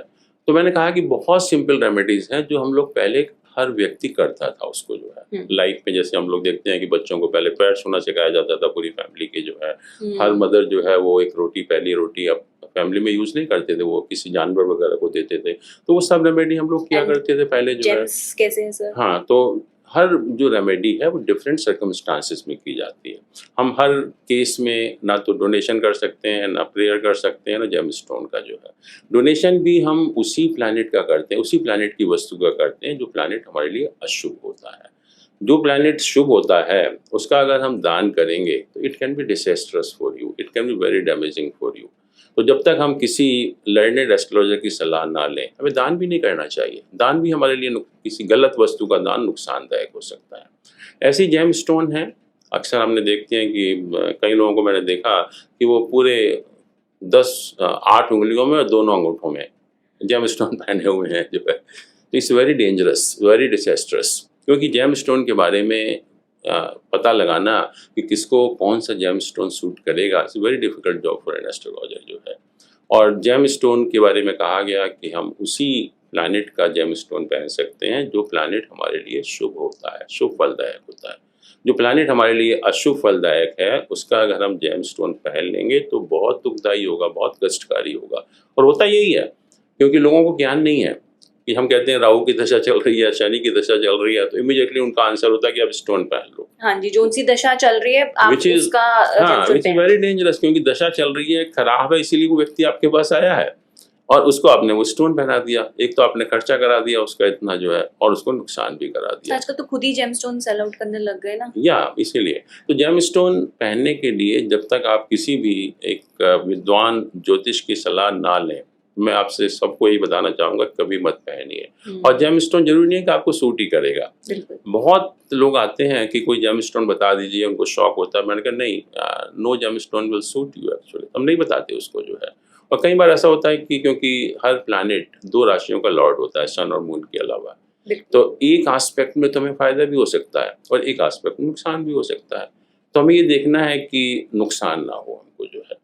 तो मैंने कहा कि बहुत सिंपल रेमेडीज हैं जो हम लोग पहले हर व्यक्ति करता था उसको जो है लाइफ में। जैसे हम लोग देखते हैं कि बच्चों को पहले पैर छूना सिखाया जाता था, पूरी फैमिली के जो है हर मदर जो है वो एक रोटी, पहली रोटी अब फैमिली में यूज नहीं करते थे, वो किसी जानवर वगैरह को देते थे। तो वो सब रेमेडी हम लोग किया करते थे पहले जो है। कैसे है सर? हाँ, तो हर जो रेमेडी है वो डिफरेंट सर्कमस्टांसिस में की जाती है। हम हर केस में ना तो डोनेशन कर सकते हैं, ना प्रेयर कर सकते हैं, ना जेम स्टोन का जो है। डोनेशन भी हम उसी प्लैनेट का करते हैं, उसी प्लैनेट की वस्तु का करते हैं जो प्लैनेट हमारे लिए अशुभ होता है। जो प्लैनेट शुभ होता है उसका अगर हम दान करेंगे तो it can be disastrous for you, it can be very damaging for you. तो जब तक हम किसी लर्नेड एस्ट्रोलॉजर की सलाह ना लें, हमें दान भी नहीं करना चाहिए। दान भी हमारे लिए किसी गलत वस्तु का दान नुकसानदायक हो सकता है। ऐसी जेम स्टोन है, अक्सर हमने देखते हैं कि कई लोगों को मैंने देखा कि वो पूरे 8 उंगलियों में और दोनों अंगूठों में जेम स्टोन पहने हुए हैं जो है। इट्स वेरी डेंजरस, वेरी डिसेस्ट्रस, क्योंकि जेम स्टोन के बारे में पता लगाना कि किसको कौन सा जेम स्टोन सूट करेगा, it's very difficult job for an astrologer जो है। और जेम स्टोन के बारे में कहा गया कि हम उसी प्लैनेट का जेम स्टोन पहन सकते हैं जो प्लैनेट हमारे लिए शुभ होता है, शुभ फलदायक होता है। जो प्लैनेट हमारे लिए अशुभ फलदायक है उसका अगर हम जेम स्टोन पहन लेंगे तो बहुत दुखदायी होगा, बहुत कष्टकारी होगा। और होता यही है क्योंकि लोगों को ज्ञान नहीं है कि हम कहते हैं राहु की दशा चल रही है, शनि की दशा चल रही है, तो इमीडिएटली उनका आंसर होता है कि आप स्टोन पहन लो। हाँ जी, जो सी दशा चल रही है आप उसका विच इज वेरी डेंजरस, क्योंकि दशा चल रही है, खराब है, इसीलिए वो व्यक्ति आपके पास आया है और उसको आपने वो स्टोन पहना दिया। एक तो आपने खर्चा करा दिया उसका इतना जो है, और उसको नुकसान भी करा दिया। आजकल तो खुद ही जेम स्टोन सेल आउट करने लग गए ना। या इसीलिए तो जेम स्टोन पहनने के लिए जब तक आप किसी भी एक विद्वान ज्योतिष की सलाह ना लें, मैं आपसे सबको यही बताना चाहूंगा कभी मत पहनिए। और जेम स्टोन जरूरी नहीं है कि आपको सूट ही करेगा। बहुत लोग आते हैं कि कोई जेम स्टोन बता दीजिए, उनको शौक होता है। मैंने कहा नहीं, no gem stone will suit you actually, हम नहीं बताते उसको जो है। और कई बार ऐसा होता है कि क्योंकि हर प्लैनेट 2 राशियों का लॉर्ड होता है, सन और मून के अलावा, तो एक एस्पेक्ट में तो हमें फायदा भी हो सकता है और एक एस्पेक्ट में नुकसान भी हो सकता है। तो हमें ये देखना है कि नुकसान ना हो हमको जो है।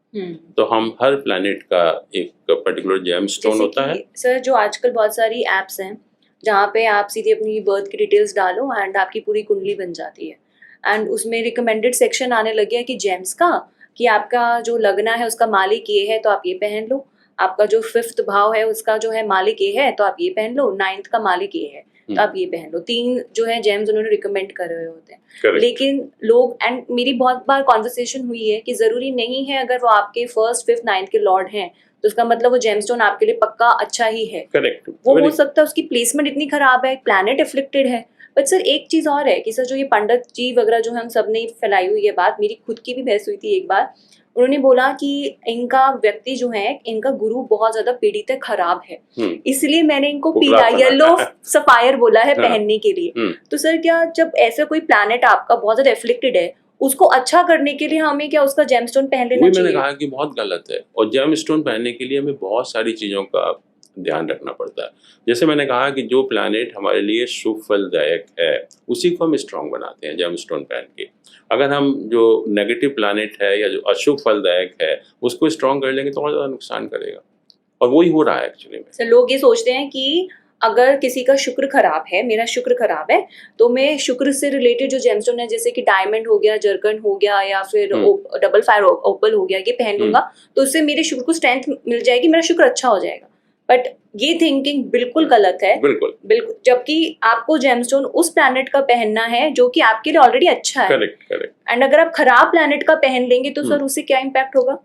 तो हम हर प्लैनेट का एक पर्टिकुलर जेम स्टोन होता है। सर जो आजकल बहुत सारी एप्स हैं जहाँ पे आप सीधे अपनी बर्थ की डिटेल्स डालो एंड आपकी पूरी कुंडली बन जाती है, एंड उसमें रिकमेंडेड सेक्शन आने लगे हैं कि जेम्स का, कि आपका जो लगना है उसका मालिक ये है तो आप ये पहन लो, आपका जो 5th भाव है उसका जो है मालिक ये है तो आप ये पहन लो, 9th का मालिक ये है तो आप ये पहन लो। 3 जो है जेम्स उन्होंने रिकमेंड कर रहे होते हैं। Correct. लेकिन लोग, एंड मेरी बहुत बार कॉन्वर्सेशन हुई है कि जरूरी नहीं है अगर वो आपके 1st, 5th, 9th के लॉर्ड हैं तो उसका मतलब वो जेमस्टोन आपके लिए पक्का अच्छा ही है। करेक्ट, वो हो सकता है उसकी प्लेसमेंट इतनी खराब है, प्लैनेट एफ्लिक्टेड है। बट सर एक चीज और है कि सर जो ये पंडित जी वगैरह जो हम सब ने फैलाई हुई है बात, मेरी खुद की भी बहस हुई थी एक बार, उन्होंने बोला कि इनका व्यक्ति जो है, इनका गुरु बहुत ज्यादा पीड़ित है, खराब है, इसलिए मैंने इनको पीला येलो सफायर बोला है पहनने के लिए। तो सर क्या जब ऐसा कोई प्लैनेट आपका बहुत ज्यादा एफ्लिक्टेड है, उसको अच्छा करने के लिए हमें क्या उसका जेमस्टोन पहन लेना चाहिए? मैंने कहा कि बहुत गलत है, और जेमस्टोन पहनने के लिए हमें बहुत सारी चीजों का ध्यान रखना पड़ता है। जैसे मैंने कहा कि जो प्लैनेट हमारे लिए शुभ फलदायक है उसी को हम स्ट्रॉन्ग बनाते हैं जेमस्टोन पहन के। अगर हम जो नेगेटिव प्लैनेट है या जो अशुभ फलदायक है उसको स्ट्रॉन्ग कर लेंगे तो बहुत ज़्यादा नुकसान करेगा, और वही हो रहा है एक्चुअली में। सर लोग ये सोचते हैं कि अगर किसी का शुक्र खराब है, मेरा शुक्र खराब है, तो मैं शुक्र से रिलेटेड जो जेमस्टोन है जैसे कि डायमंड हो गया, जर्कन हो गया, या फिर डबल फायर ओपल हो गया, ये पहन लूंगा तो उससे मेरे शुक्र को स्ट्रेंथ मिल जाएगी, मेरा शुक्र अच्छा हो जाएगा। बट ये थिंकिंग बिल्कुल गलत है। बिल्कुल, जबकि आपको जेमस्टोन उस प्लैनेट का पहनना है जो कि आपके लिए ऑलरेडी अच्छा है। करेक्ट। एंड अगर आप खराब प्लैनेट का पहन लेंगे तो सर उससे क्या इम्पैक्ट होगा?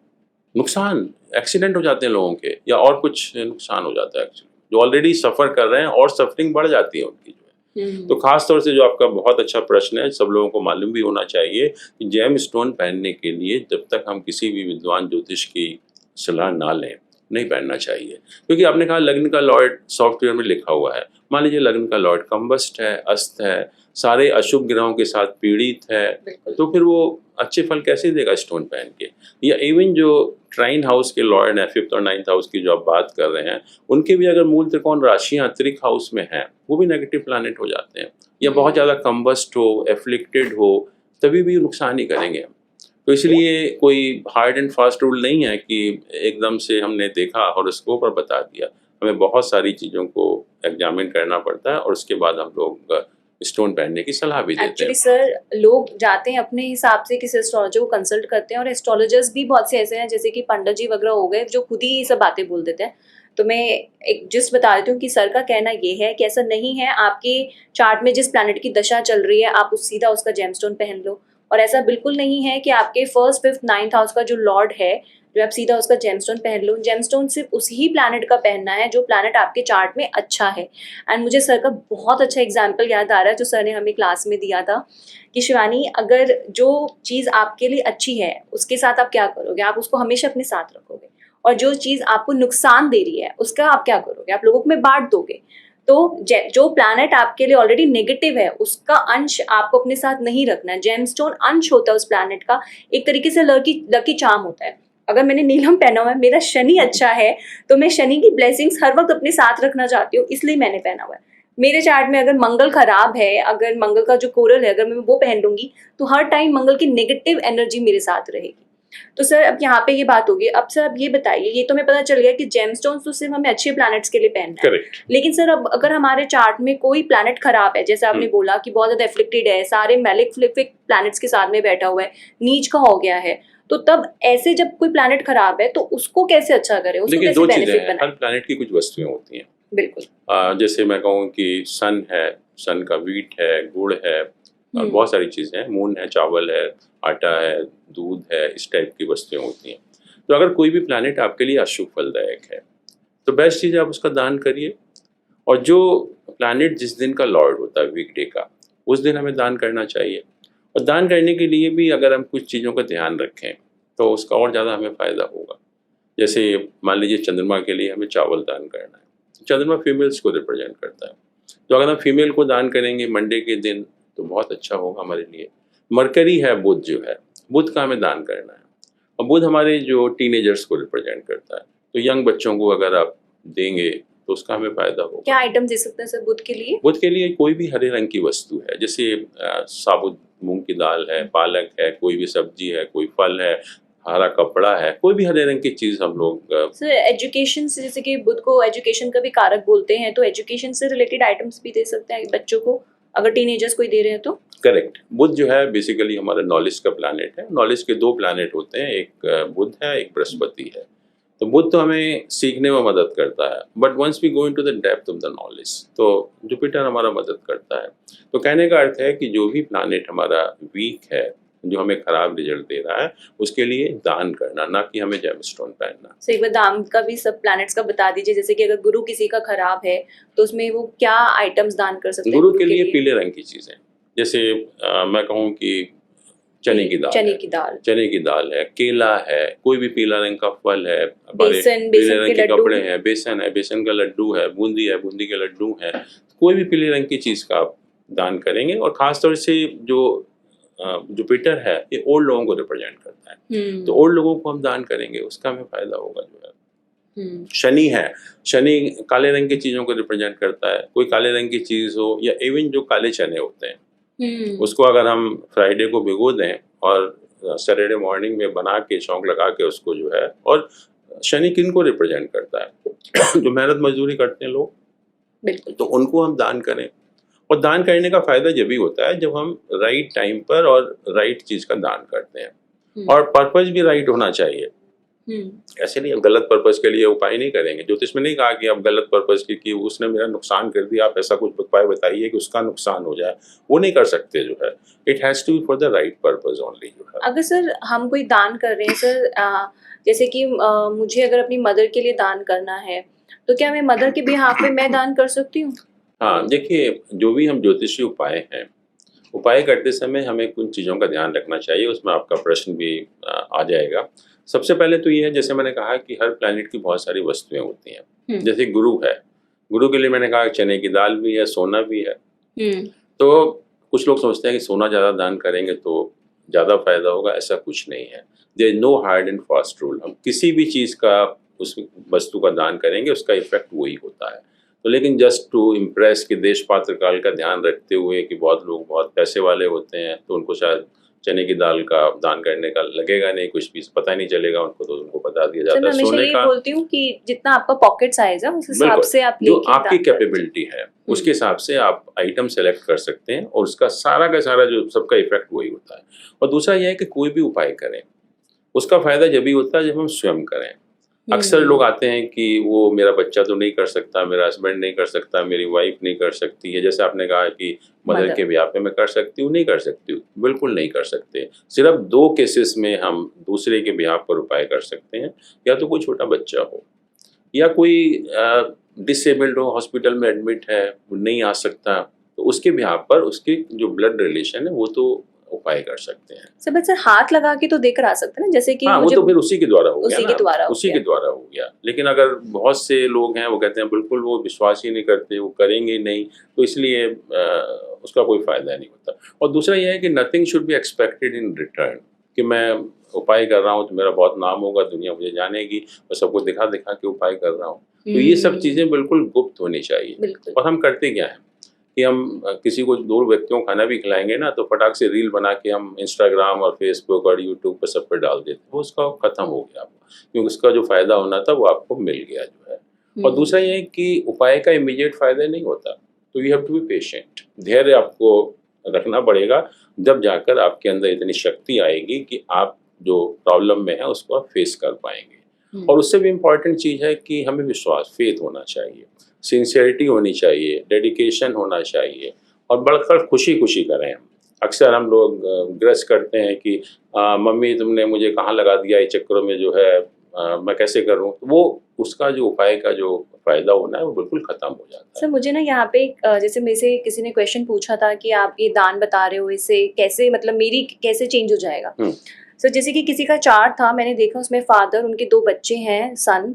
नुकसान, एक्सीडेंट हो जाते हैं लोगों के, या और कुछ नुकसान हो जाता है एक्चुअली, जो ऑलरेडी सफर कर रहे हैं और सफरिंग बढ़ जाती है उनकी जो है। तो खास तौर से जो आपका बहुत अच्छा प्रश्न है, सब लोगों को मालूम भी होना चाहिए कि जेम स्टोन पहनने के लिए जब तक हम किसी भी विद्वान ज्योतिष की सलाह ना लें नहीं पहनना चाहिए, क्योंकि आपने कहा लग्न का लॉर्ड सॉफ्टवेयर में लिखा हुआ है। मान लीजिए लग्न का लॉर्ड कंबस्ट है, अस्त है, सारे अशुभ ग्रहों के साथ पीड़ित है, बिल्कुल। तो फिर वो अच्छे फल कैसे देगा स्टोन पहन के? या इवन जो ट्राइन हाउस के लॉर्ड हैं, 5th और 9th हाउस की जो आप बात कर रहे हैं, उनके भी अगर मूल त्रिकोण राशियां त्रिक हाउस में हैं, वो भी नेगेटिव प्लैनेट हो जाते हैं। या बहुत ज़्यादा कंबस्ट हो, एफ्लिक्टेड हो, तभी भी नुकसान ही करेंगे। तो इसलिए कोई हार्ड एंड फास्ट रूल नहीं है कि एकदम से हमने देखा हॉरोस्कोप और बता दिया। हमें बहुत सारी चीज़ों को एग्जामिन करना पड़ता है और उसके बाद हम लोग स्टोन पहनने की सलाह भी देते एक्चुअली हैं। सर लोग जाते हैं अपने हिसाब से किसी एस्ट्रोलॉजर को कंसल्ट करते हैं, और एस्ट्रोलॉजर्स भी बहुत से ऐसे हैं जैसे कि पंडित जी वगैरह हो गए जो खुद ही ये सब बातें बोल देते हैं। तो मैं एक जिस्ट बता देती हूँ कि सर का कहना ये है कि ऐसा नहीं है, आपके चार्ट में जिस प्लैनेट की दशा चल रही है आप सीधा उसका जेमस्टोन पहन लो, और ऐसा बिल्कुल नहीं है कि आपके 1st, 5th, 9th हाउस का जो लॉर्ड है जो आप सीधा उसका जेमस्टोन पहन लो। जेमस्टोन सिर्फ उसी ही प्लैनेट का पहनना है जो प्लैनेट आपके चार्ट में अच्छा है। एंड मुझे सर का बहुत अच्छा एग्जाम्पल याद आ रहा है जो सर ने हमें क्लास में दिया था कि शिवानी, अगर जो चीज़ आपके लिए अच्छी है उसके साथ आप क्या करोगे? आप उसको हमेशा अपने साथ रखोगे, और जो चीज़ आपको नुकसान दे रही है उसका आप क्या करोगे? आप लोगों में बांट दोगे। तो जो प्लैनेट आपके लिए ऑलरेडी नेगेटिव है उसका अंश आपको अपने साथ नहीं रखना है। जेमस्टोन अंश होता है उस प्लैनेट का, एक तरीके से लकी चार्म होता है। अगर मैंने नीलम पहना हुआ है, मेरा शनि अच्छा है, तो मैं शनि की ब्लेसिंग्स हर वक्त अपने साथ रखना चाहती हूँ, इसलिए मैंने पहना हुआ है। मेरे चार्ट में अगर मंगल खराब है, अगर मंगल का जो कोरल है अगर मैं वो पहन लूंगी तो हर टाइम मंगल की नेगेटिव एनर्जी मेरे साथ रहेगी। तो सर अब यहाँ पे ये बात होगी। अब सर अब ये बताइए, ये तो हमें पता चल गया कि जेमस्टोन्स तो सिर्फ हमें अच्छे प्लैनेट्स के लिए पहनना है। करेक्ट। लेकिन सर अब अगर हमारे चार्ट में कोई प्लैनेट खराब है, जैसे आपने बोला कि बहुत ज्यादा एफ्लिक्टेड है, सारे मैलेफिक प्लैनेट्स के साथ में बैठा हुआ है, नीच का हो गया है, तो तब ऐसे जब कोई प्लैनेट खराब है तो उसको कैसे अच्छा करें, उसको देखिए, कैसे दो चीज़ें बेनिफिट हैं, बनाए? हर प्लैनेट की कुछ वस्तुएं होती हैं। बिल्कुल। जैसे मैं कहूँ कि सन है, सन का व्हीट है, गुड़ है, और बहुत सारी चीज़ें हैं, मून है, चावल है, आटा है, दूध है, इस टाइप की वस्तुएं होती हैं। तो अगर कोई भी प्लैनेट आपके लिए अशुभ फलदायक है तो बेस्ट चीज़ आप उसका दान करिए। और जो प्लैनेट जिस दिन का लॉर्ड होता है वीकडे का, उस दिन हमें दान करना चाहिए। और दान करने के लिए भी अगर हम कुछ चीज़ों का ध्यान रखें तो उसका और ज़्यादा हमें फ़ायदा होगा। जैसे मान लीजिए चंद्रमा के लिए हमें चावल दान करना है। चंद्रमा फीमेल्स को रिप्रेजेंट करता है, तो अगर हम फीमेल को दान करेंगे मंडे के दिन तो बहुत अच्छा होगा हमारे लिए। मरकरी है, बुध जो है, बुध का हमें दान करना है, और बुध हमारे जो टीनेजर्स को रिप्रेजेंट करता है, तो यंग बच्चों को अगर आप देंगे तो उसका हमें फ़ायदा होगा। क्या आइटम दे सकते हैं सर बुध के लिए? बुध के लिए कोई भी हरे रंग की वस्तु है, जैसे साबुत मूंग की दाल है, पालक है, कोई भी सब्जी है, कोई फल है, हरा कपड़ा है, कोई भी हरे रंग की चीज़ हम लोग सर एजुकेशन से, जैसे कि बुध को एजुकेशन का भी कारक बोलते हैं, तो एजुकेशन से रिलेटेड आइटम्स भी दे सकते हैं बच्चों को, अगर टीनेजर्स कोई दे रहे हैं तो? करेक्ट। बुध जो है बेसिकली हमारा नॉलेज का प्लैनेट है। नॉलेज के दो प्लैनेट होते हैं, एक बुध है, एक बृहस्पति है। तो बुध तो हमें सीखने में मदद करता है, but once we go into the depth of the knowledge तो जुपिटर हमारा मदद करता है। तो कहने का अर्थ है कि जो भी प्लैनेट हमारा वीक है, जो हमें खराब रिजल्ट दे रहा है, उसके लिए दान करना, ना कि हमें जेमस्टोन पहनना। सो एक बार दान का भी सब प्लैनेट्स का बता दीजिए, जैसे कि अगर गुरु किसी का खराब है तो उसमें वो क्या आइटम्स दान कर सकते हैं गुरु के लिए पीले रंग की चीज़ें, जैसे मैं कहूँ कि चने की दाल चने है, की दाल, चने की दाल है, केला है, कोई भी पीला रंग का फल है, बेसन, पीले बेसन रंग के के लड्डू, कपड़े हैं, बेसन है, बेसन का लड्डू है, बूंदी है, बूंदी के लड्डू हैं, कोई भी पीले रंग की चीज़ का आप दान करेंगे। और ख़ासतौर से जो जुपिटर है, ये ओल्ड लोगों को रिप्रेजेंट करता है, तो ओल्ड लोगों को हम दान करेंगे, उसका हमें फ़ायदा होगा जो है। शनि है, शनि काले रंग की चीज़ों को रिप्रेजेंट करता है, कोई काले रंग की चीज़ हो, या इवन जो काले चने होते हैं उसको अगर हम फ्राइडे को भिगो दें और सैटरडे मॉर्निंग में बना के चौंक लगा के उसको जो है। और शनि किन को रिप्रेजेंट करता है? जो मेहनत मजदूरी करते हैं लोग, बिल्कुल, तो उनको हम दान करें। और दान करने का फ़ायदा जब भी होता है जब हम राइट टाइम पर और राइट चीज़ का दान करते हैं, और पर्पज़ भी राइट होना चाहिए। ऐसे नहीं, गलत पर्पस के लिए उपाय नहीं करेंगे। ज्योतिष में नहीं कहा कि आप गलत पर्पस की कि उसने मेरा नुकसान कर दिया, आप ऐसा कुछ उपाय बताइए कि उसका नुकसान हो जाए, वो नहीं कर सकते जो है। It has to be for the right purpose only जो है। अगर सर हम कोई दान कर रहे हैं सर, जैसे कि मुझे अगर अपनी मदर के लिए दान करना है तो क्या मैं मदर के बिहाफ पे मैं दान कर सकती हूँ? हाँ, देखिए, जो भी हम ज्योतिषी उपाय हैं उपाय करते समय हमें कुछ चीज़ों का ध्यान रखना चाहिए, उसमें आपका प्रश्न भी आ जाएगा। सबसे पहले तो ये है, जैसे मैंने कहा कि हर प्लैनेट की बहुत सारी वस्तुएँ होती हैं। जैसे गुरु है, गुरु के लिए मैंने कहा चने की दाल भी है, सोना भी है। तो कुछ लोग सोचते हैं कि सोना ज़्यादा दान करेंगे तो ज़्यादा फ़ायदा होगा, ऐसा कुछ नहीं है। There is no hard and fast rule. हम किसी भी चीज़ का, उस वस्तु का दान करेंगे, उसका इफ़ेक्ट वही होता है। तो लेकिन जस्ट टू इम्प्रेस कि देश पात्र काल का ध्यान रखते हुए कि बहुत लोग बहुत पैसे वाले होते हैं, तो उनको शायद चने की दाल का दान करने का लगेगा नहीं, कुछ भी पता नहीं चलेगा उनको, तो उनको बता दिया सर जाता मैं है हमेशा सोने ये का। बोलती हूँ कि जितना आपका पॉकेट साइज है उस हिसाब बिल्कुल, से आप जो लेके आपकी दान करें। कैपेबिलिटी है उसके हिसाब से आप आइटम सेलेक्ट कर सकते हैं, और उसका सारा का सारा जो सबका इफेक्ट वही होता है। और दूसरा यह है कि कोई भी उपाय करें, उसका फायदा जब भी होता है जब हम स्वयं करें। अक्सर लोग आते हैं कि वो मेरा बच्चा तो नहीं कर सकता, मेरा हस्बैंड नहीं कर सकता, मेरी वाइफ नहीं कर सकती है। जैसे आपने कहा कि मदर मदर। के ब्याह पे मैं कर सकती हूँ, नहीं कर सकती हूँ, बिल्कुल नहीं कर सकते। सिर्फ 2 केसेस में हम दूसरे के ब्याह पर उपाय कर सकते हैं, या तो कोई छोटा बच्चा हो, या कोई डिसेबल्ड हो, हॉस्पिटल में एडमिट है, वो नहीं आ सकता, तो उसके ब्याह पर उसके जो ब्लड रिलेशन है वो तो उपाय कर सकते हैं। सर बस सर हाथ लगा के तो देकर आ सकते हैं ना, जैसे कि हाँ, वो मुझे तो फिर उसी के द्वारा हो गया उसी ना, के द्वारा हो उसी गया। के द्वारा हो गया। लेकिन अगर बहुत से लोग हैं वो कहते हैं बिल्कुल वो विश्वास ही नहीं करते, वो करेंगे ही नहीं, तो इसलिए उसका कोई फ़ायदा नहीं होता। और दूसरा ये है कि nothing should be expected in return, कि मैं उपाय कर रहा हूँ तो मेरा बहुत नाम होगा, दुनिया मुझे जानेगी, मैं सबको दिखा-दिखा के उपाय कर रहा हूँ। तो ये सब चीज़ें बिल्कुल गुप्त होनी चाहिए। बिल्कुल। और हम करते क्या हैं कि हम किसी को 2 व्यक्तियों को खाना भी खिलाएँगे ना, तो फटाक से रील बना के हम इंस्टाग्राम और फेसबुक और यूट्यूब पे सब पे डाल देते हैं। वो उसका खत्म हो गया, क्योंकि उसका जो फ़ायदा होना था वो आपको मिल गया जो है। और दूसरा ये है कि उपाय का इमीडिएट फ़ायदा नहीं होता, तो you have to be patient. धैर्य आपको रखना पड़ेगा, जब जाकर आपके अंदर इतनी शक्ति आएगी कि आप जो प्रॉब्लम में है उसको आप फेस कर पाएँगे। और उससे भी इम्पोर्टेंट चीज़ है कि हमें विश्वास, फेथ होना चाहिए, सिंसियरिटी होनी चाहिए, डेडिकेशन होना चाहिए, और बढ़कर खुशी-खुशी करें हम। अक्सर हम लोग ग्रज करते हैं कि मम्मी तुमने मुझे कहाँ लगा दिया, इस चक्करों में जो है मैं कैसे करूँ? वो उसका जो उपाय का जो फ़ायदा होना है वो बिल्कुल ख़त्म हो जाता है। सर मुझे ना यहाँ पे जैसे मेरे से किसी ने क्वेश्चन पूछा था कि आप ये दान बता रहे हो, इससे कैसे मतलब मेरी कैसे चेंज हो जाएगा। सर जैसे कि किसी का चार्ट था, मैंने देखा उसमें फादर, उनके 2 बच्चे हैं, सन,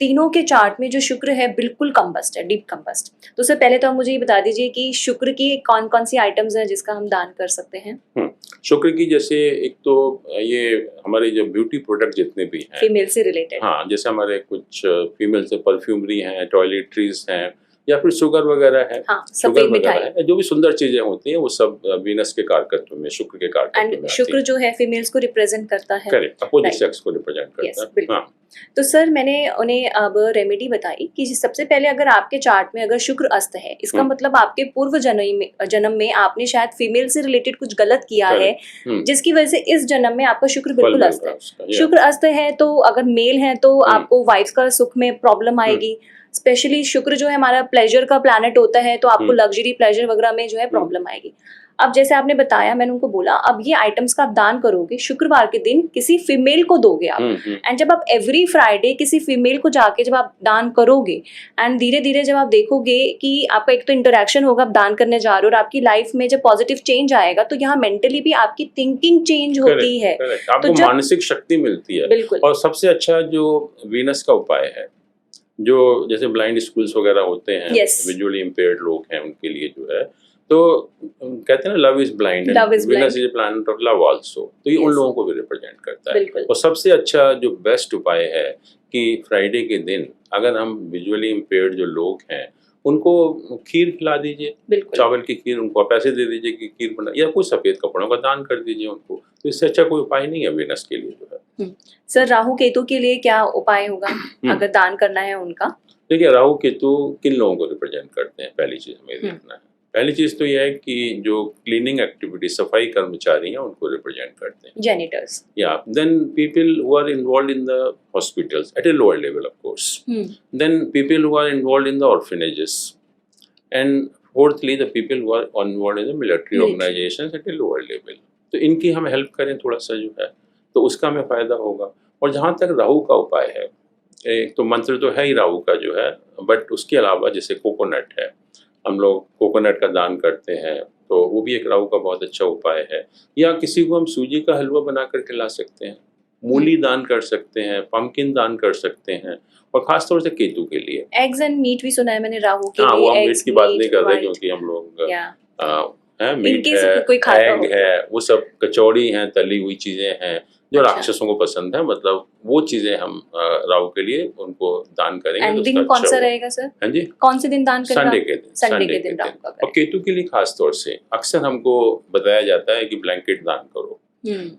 तीनों के चार्ट में जो शुक्र है बिल्कुल कंबस्ट है, डीप कंबस्ट। तो सर पहले तो आप मुझे ये बता दीजिए कि शुक्र की कौन-कौन सी आइटम्स हैं जिसका हम दान कर सकते हैं? शुक्र की जैसे एक तो ये हमारे जो ब्यूटी प्रोडक्ट जितने भी हैं, फीमेल से रिलेटेड। हाँ, जैसे हमारे कुछ फीमेल से परफ्यूमरी हैं, टॉयलेटरीज़ हैं, या फिर शुगर वगैरह है, हाँ, शुगर सफेद वगैरह मिठाई। है, जो भी सुंदर चीज़ें होती हैं वो सब वीनस के कारकत्व में, शुक्र के कारकत्व में एंड आती शुक्र हैं। जो है फीमेल्स को रिप्रेजेंट करता है। Correct, opposite Right. सेक्स को रिप्रेजेंट यस करता है। बिल्कुल। हाँ, तो सर मैंने उन्हें अब रेमेडी बताई कि सबसे पहले अगर आपके चार्ट में अगर शुक्र अस्त है, इसका मतलब आपके पूर्व जन्म में आपने शायद फीमेल से रिलेटेड कुछ गलत किया है, जिसकी वजह से इस जन्म में आपका शुक्र बिल्कुल फल अस्त मिल है। रहा है उसका, शुक्र अस्त है तो अगर मेल है तो आपको वाइफ का सुख में प्रॉब्लम आएगी। स्पेशली शुक्र जो है हमारा प्लेजर का प्लैनेट होता है, तो आपको लग्जरी प्लेजर वगैरह में जो है प्रॉब्लम आएगी। अब जैसे आपने बताया, मैंने उनको बोला अब ये आइटम्स का आप दान करोगे, शुक्रवार के दिन किसी फीमेल को दोगे आप। एंड जब आप एवरी फ्राइडे किसी फीमेल को जाके जब आप दान करोगे, एंड धीरे धीरे जब आप देखोगे कि आपका एक तो इंटरेक्शन होगा, आप दान करने जा रहे हो, और आपकी लाइफ में जब पॉजिटिव चेंज आएगा तो यहाँ मेंटली भी आपकी थिंकिंग चेंज होती है। आपको मानसिक शक्ति मिलती है। बिल्कुल। और सबसे अच्छा जो वीनस का उपाय है, जो जैसे ब्लाइंड स्कूल्स वगैरह होते हैं, विजुअली इम्पेयर्ड लोग हैं, उनके लिए जो है, तो कहते हैं ना love is blind and Venus is a planet of love also, तो ये उन लोगों को भी रिप्रेजेंट करता है। और सबसे अच्छा जो बेस्ट उपाय है कि फ्राइडे के दिन अगर हम विजुअली इम्पेयर्ड जो लोग हैं उनको खीर खिला दीजिए, चावल की खीर, उनको पैसे दे दीजिए कि खीर बना, या कोई सफेद कपड़ों का दान कर दीजिए उनको। तो इससे अच्छा कोई उपाय नहीं है वीनस के लिए जो है। सर राहु केतु के लिए क्या उपाय होगा अगर दान करना है उनका? देखिए, राहु केतु किन लोगों को रिप्रेजेंट करते हैं, पहली चीज हमें देखना है। पहली चीज तो यह है कि जो क्लीनिंग एक्टिविटी, सफाई कर्मचारी हैं, उनको रिप्रेजेंट करते हैं, जेनिटर्स। या then people who are involve in the hospitals at a lower level, of course. Then people who are involve in the orphanages, and fourthly the people who are involve in the military organisations at a lower level. तो इनकी हम help करें थोड़ा सा जो है, तो उसका हमें फायदा होगा। और जहाँ तक राहु का उपाय है, एक तो मंत्र तो है ही राहु का जो है, बट उसके अलावा जैसे कोकोनट है, हम लोग कोकोनट का दान करते हैं, तो वो भी एक राहु का बहुत अच्छा उपाय है। या किसी को हम सूजी का हलवा बना कर खिला सकते हैं, मूली दान कर सकते हैं, पंपकिन दान कर सकते हैं, और खास तौर से केतु के लिए। एग्स एंड मीट भी सुना है मैंने राहु के हाँ, लिए। वो हम मीट एग्स, की बात नहीं कर रहे व्हाइट, क्योंकि हम लोग या है, इन मीट केस है, कोई खाता हो एग तो। है, वो सब कचौड़ी हैं, तली हुई चीजें हैं जो अच्छा। राक्षसों को पसंद है, मतलब वो चीजें हम राहु के लिए उनको दान करेंगे तो एंड उसका दिन कौन अच्छा सा होगा। रहेगा सर? हाँ जी, कौन से दिन दान करें? संडे के दिन, संडे के दिन राहु का और करें। केतु के लिए खास तौर से अक्सर हमको बताया जाता है कि ब्लैंकेट दान करो,